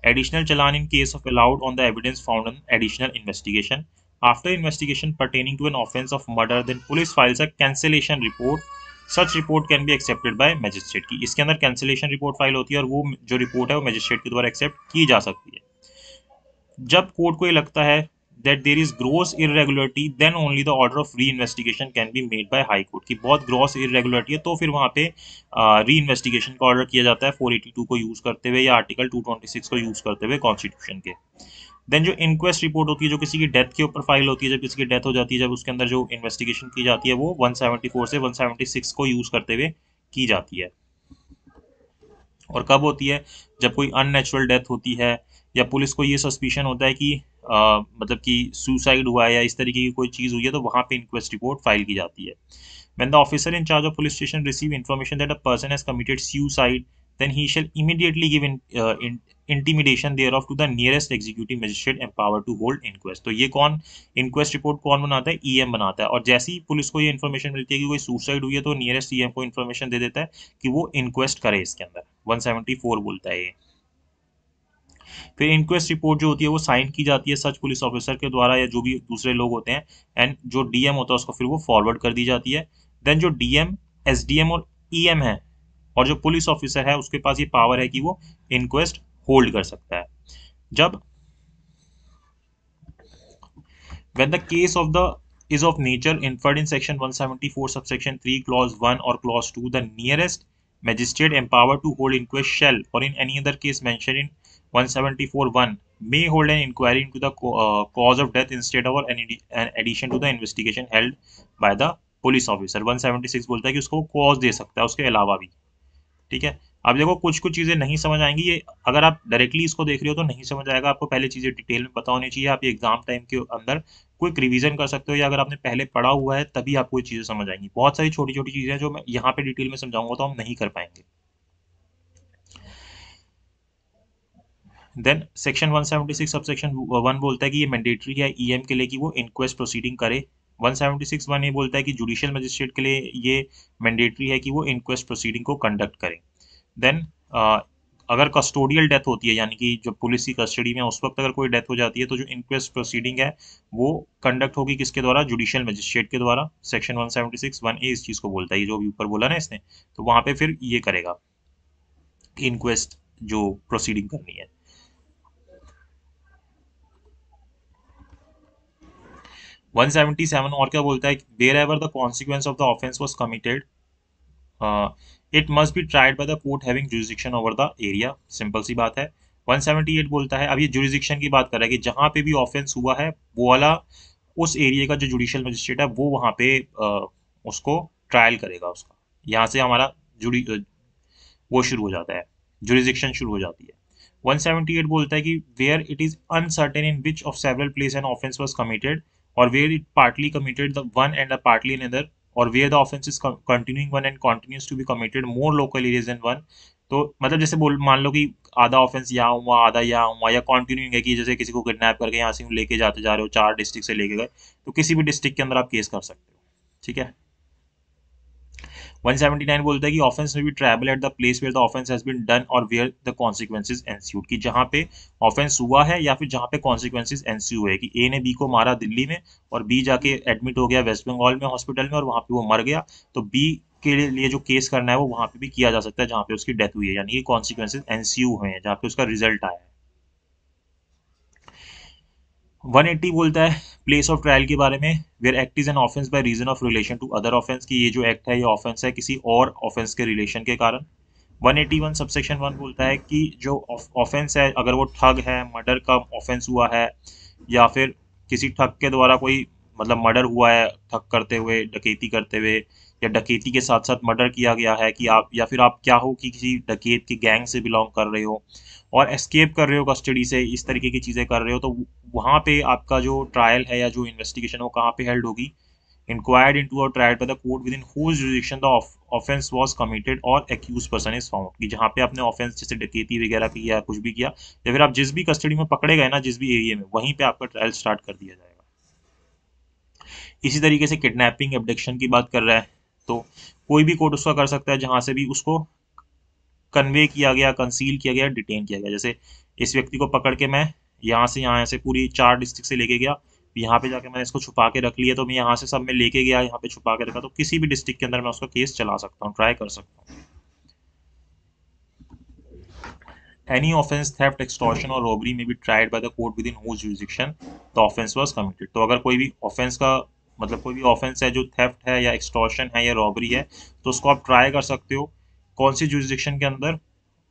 Additional challan in case of allowed on the evidence found on additional investigation. After investigation pertaining to an offence of murder, then police files a cancellation report. Such report can be accepted by magistrate, की इसके अंदर cancellation report file होती है और वो जो report है वो मजिस्ट्रेट के द्वारा एक्सेप्ट की जा सकती है। जब कोर्ट को ये लगता है that there is gross irregularity, then only the order of re-investigation can be made by high court, की बहुत gross irregularity है तो फिर वहाँ पे री-इन्वेस्टिगेशन का ऑर्डर किया जाता है 482 को यूज करते हुए या आर्टिकल 226 को यूज करते हुए कॉन्स्टिट्यूशन के। देन जो इंक्वेस्ट रिपोर्ट होती है, जो किसी की डेथ के ऊपर फाइल होती है, जब किसी की डेथ हो जाती है, जब उसके अंदर जो इन्वेस्टिगेशन की जाती है वो 174 से 176 को यूज करते हुए की जाती है। और कब होती है, जब कोई अननेचुरल डेथ होती है या पुलिस को ये सस्पिशन होता है कि मतलब कि सुसाइड हुआ है या इस तरीके की कोई चीज़ हुई है, तो वहाँ पे इंक्वेस्ट रिपोर्ट फाइल की जाती है। When the officer in charge of police station receive information that a person has committed suicide, then he shall immediately give intimidation thereof to the nearest executive magistrate empowered to hold inquest। तो ये कौन inquest report कौन बनाता है, EM बनाता है। और जैसे ही पुलिस को ये इन्फॉर्मेशन मिलती है कि कोई सुसाइड हुई है, तो नियरेस्ट ईएम को इन्फॉर्मेशन दे देता है कि वो इंक्वेस्ट करे इसके अंदर, 174 बोलता है ये। फिर इंक्वेस्ट रिपोर्ट जो होती है वो साइन की जाती है सच पुलिस ऑफिसर के द्वारा या जो भी दूसरे लोग होते हैं, एंड जो डीएम होता है उसको फिर वो फॉरवर्ड कर दी जाती है। देन जो डीएम, एसडीएम और ईएम है और जो पुलिस ऑफिसर है उसके पास ये पावर है कि वो इंक्वेस्ट होल्ड कर सकता है। जब when the case of the is of nature inferred in section 174 subsection 3 clause 1 or clause 2, the nearest magistrate empowered to hold inquest shall, or in any other case mentioned in 174(1), may hold an inquiry into the cause of death instead of an addition to the investigation held by the police officer। 176 बोलता है कि उसको cause दे सकता है उसके अलावा भी, ठीक है। अब देखो कुछ कुछ चीज़ें नहीं समझ आएंगी, ये अगर आप डायरेक्टली इसको देख रहे हो तो नहीं समझ आएगा, आपको पहले चीज़ें डिटेल में पता होनी चाहिए। आप ये एग्जाम टाइम के अंदर क्विक रिवीजन कर सकते हो, या अगर आपने पहले पढ़ा हुआ है तभी आपको ये चीज़ें समझ आएंगी। बहुत सारी छोटी छोटी चीज़ें जो मैं यहाँ पे डिटेल में समझाऊंगा तो हम नहीं कर पाएंगे। देन सेक्शन 176 सबसेक्शन 1 बोलता है कि ये मैंडेटरी है ईएम के लिए कि वो इंक्वेस्ट प्रोसीडिंग करे। 176(1) ये बोलता है कि जुडिशियल मजिस्ट्रेट के लिए ये मैंडेटरी है कि वो इंक्वेस्ट प्रोसीडिंग को कंडक्ट करें। देन अगर कस्टोडियल डेथ होती है, यानी कि जब पुलिस की कस्टडी में उस वक्त अगर कोई डेथ हो जाती है, तो जो इंक्वेस्ट प्रोसीडिंग है वो कंडक्ट होगी किसके द्वारा, जुडिशियल मजिस्ट्रेट के द्वारा। सेक्शन 176(1)(a) इस चीज़ को बोलता है, ये जो अभी ऊपर बोला ना इसने, तो वहाँ पे फिर ये करेगा इंक्वेस्ट जो प्रोसीडिंग करनी है। 177 और क्या बोलता है, wherever the consequence of the offence was committed it must be tried by the court having jurisdiction over the area. Simple सी बात है। 178 बोलता है, अब ये जुरिसडिक्शन की बात कर रहा है कि जहां पे भी ऑफेंस हुआ है वो वाला उस एरिया का जो जुडिशियल मजिस्ट्रेट है वो वहां पे उसको ट्रायल करेगा उसका। यहाँ से हमारा जुड़ी वो शुरू हो जाता है, जुरिसडिक्शन शुरू हो जाती है। 178 बोलता है कि where it is uncertain in which of several place an offence was committed और where it partly committed the one and partly in other or where the offence is continuing one and continues to be committed more local areas than one. तो मतलब जैसे बोल मान लो कि आधा offence यहाँ हुआ आधा यहाँ हुआ, या कंटिन्यूइंग है कि जैसे किसी को किडनैप करके यहाँ से लेके जाते जा रहे हो, 4 डिस्ट्रिक्ट से लेके गए, तो किसी भी डिस्ट्रिक्ट के अंदर आप केस कर सकते हो। ठीक है। 179 बोलता है कि offence may be triable at the place where the offence has been done और वेयर द कॉन्सिक्वेंसेज एंस्यूड, कि जहां पे ऑफेंस हुआ है या फिर जहां पे कॉन्सिक्वेंसेज एंस्यू हुए, कि ए ने बी को मारा दिल्ली में और बी जाके एडमिट हो गया वेस्ट बंगाल में हॉस्पिटल में और वहां पे वो मर गया, तो बी के लिए जो केस करना है वो वहां पे भी किया जा सकता है जहां पे उसकी डेथ हुई है, यानी कि कॉन्सिक्वेंसेज एंस्यू हुए हैं, जहां पे उसका रिजल्ट आया है। 180 बोलता है प्लेस ऑफ ट्रायल के बारे में, where act is an offence by reason of relation to other offence, की ये जो एक्ट है ये ऑफेंस है किसी और ऑफेंस के रिलेशन के कारण। 181 सबसेक्शन 1 बोलता है कि जो ऑफेंस है अगर वो ठग है, मर्डर का ऑफेंस हुआ है, या फिर किसी ठग के द्वारा कोई मतलब मर्डर हुआ है ठग करते हुए, डकैती करते हुए, या डकैती के साथ साथ मर्डर किया गया है, कि आप या फिर आप क्या हो कि किसी डकैत की गैंग से बिलोंग कर रहे हो और एस्केप कर रहे हो कस्टडी से, इस तरीके की चीज़ें कर रहे हो, तो वहाँ पे आपका जो ट्रायल है या जो इन्वेस्टिगेशन है वो कहाँ पे हेल्ड होगी, इंक्वायर्ड इनटू और trial by the court with in whose jurisdiction the offence was committed और एक्यूज पर्सन इज फाउंड, कि जहाँ पे आपने ऑफेंस जैसे डकैती वगैरह की या कुछ भी किया, या फिर आप जिस भी कस्टडी में पकड़े गए ना जिस भी एरिया में, वहीं पे आपका ट्रायल स्टार्ट कर दिया जाएगा। इसी तरीके से किडनैपिंग एब्डक्शन की बात कर रहा है, तो कोई भी कोर्ट उसका कर सकता है जहां से भी उसको कन्वे किया गया, कंसील किया गया, डिटेन किया गया। जैसे इस व्यक्ति को पकड़ के मैं यहाँ से पूरी 4 डिस्ट्रिक्ट से लेके गया, यहाँ पे जाके मैंने इसको छुपा के रख लिया, तो मैं यहाँ से सब में लेके गया, यहाँ पे छुपा के रखा, तो किसी भी डिस्ट्रिक्ट के अंदर मैं उसका केस चला सकता हूँ, ट्राई कर सकता हूँ। Any offense, theft, extortion or robbery may be tried by the court within whose jurisdiction the offense was committed। तो अगर कोई भी ऑफेंस का मतलब कोई भी ऑफेंस है जो थेफ्ट है या एक्सटॉर्शन है या रॉबरी है, तो उसको आप ट्राई कर सकते हो कौन सी जुरिसडिक्शन के अंदर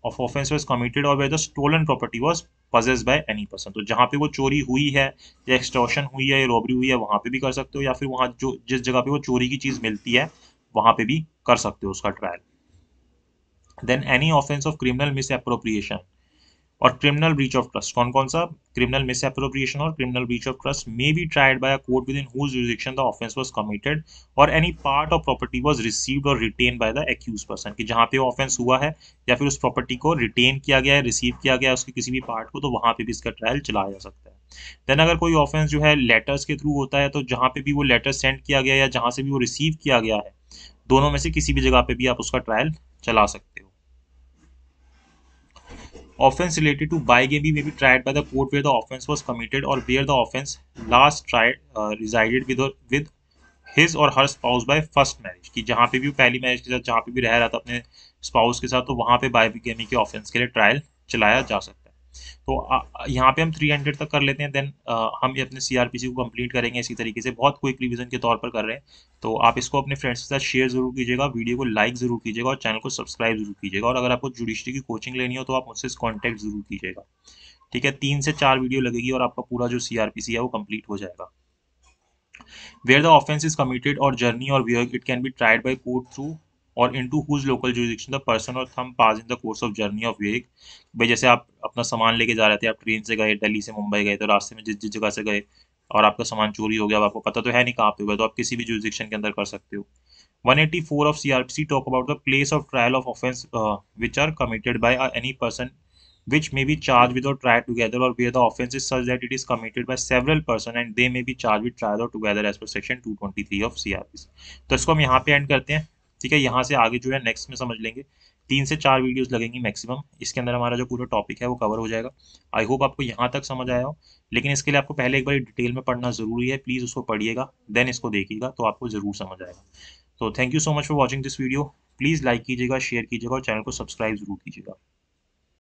ऑफ ऑफेंस वाज कमिटेड और where the stolen property was possessed by any person. तो जहाँ पे वो चोरी हुई है या एक्सटॉर्शन हुई है या रॉबरी हुई है वहाँ पे भी कर सकते हो, या फिर वहाँ जो जिस जगह पे वो चोरी की चीज़ मिलती है वहाँ पे भी कर सकते हो उसका trial. Then any offence of criminal misappropriation or criminal breach of trust, कौन कौन सा, criminal misappropriation or criminal breach of trust may be tried by a court with in whose jurisdiction the offence was committed or any part of property was received or retain by the accuse person, कि जहां पे offence हुआ है या फिर उस property को retain किया गया है, रिसीव किया गया है उसके किसी भी पार्ट को, तो वहां पे भी इसका ट्रायल चलाया जा सकता है। देन अगर कोई ऑफेंस जो है लेटर्स के थ्रू होता है, तो जहां पे भी वो लेटर सेंड किया गया या जहां से भी वो रिसीव किया गया है, दोनों में से किसी भी जगह पे भी आप उसका ट्रायल चला सकते हो। Offence related to bigamy may be tried by the court where the offence was committed or where the offence last tried resided with his or her spouse by first marriage, कि जहाँ पे भी पहली marriage के साथ जहाँ पे भी रह रहा था अपने स्पाउस के साथ, तो वहाँ पे बाइगेमी के ऑफेंस के लिए ट्रायल चलाया जा सकता है। तो यहाँ पे हम 300 तक कर लेते हैं, देन हम अपने सीआरपीसी को कंप्लीट करेंगे इसी तरीके से, बहुत क्विक रिवीजन के तौर पर कर रहे हैं। तो आप इसको अपने फ्रेंड्स के साथ शेयर जरूर कीजिएगा, वीडियो को लाइक जरूर कीजिएगा और चैनल को सब्सक्राइब जरूर कीजिएगा, और अगर आपको जुडिशरी की कोचिंग लेनी हो तो आप मुझसे कॉन्टैक्ट जरूर कीजिएगा। ठीक है, 3 से 4 वीडियो लगेगी और आपका पूरा जो सीआरपीसी है वो कंप्लीट हो जाएगा। Where the offence is committed or journey or where it can be tried by court through or into whose local jurisdiction the person or thumb pass in the course of journey of way। भाई जैसे आप अपना सामान लेके जा रहे थे, आप ट्रेन से गए, दिल्ली से मुंबई गए, तो रास्ते में जिस जिस जगह से गए और आपका सामान चोरी हो गया, अब आपको पता तो है नहीं कहाँ पे हुआ, तो आप किसी भी जुरिसडिक्शन के अंदर कर सकते हो। 184 of CRPC talk about the place of trial of offence which are committed by any person which may be charged with or tried together or where the offence is such that it is committed by several person and they may be charged with trial or together as per section 223 of CRPC। तो इसको हम यहाँ पे and करते हैं। ठीक है, यहाँ से आगे जो है नेक्स्ट में समझ लेंगे, 3 से 4 वीडियोस लगेंगी मैक्सिमम, इसके अंदर हमारा जो पूरा टॉपिक है वो कवर हो जाएगा। आई होप आपको यहाँ तक समझ आया हो, लेकिन इसके लिए आपको पहले एक बार डिटेल में पढ़ना जरूरी है, प्लीज़ उसको पढ़िएगा देन इसको देखिएगा, तो आपको जरूर समझ आएगा। तो thank you so much for watching this video, please like कीजिएगा, शेयर कीजिएगा और चैनल को सब्सक्राइब जरूर कीजिएगा।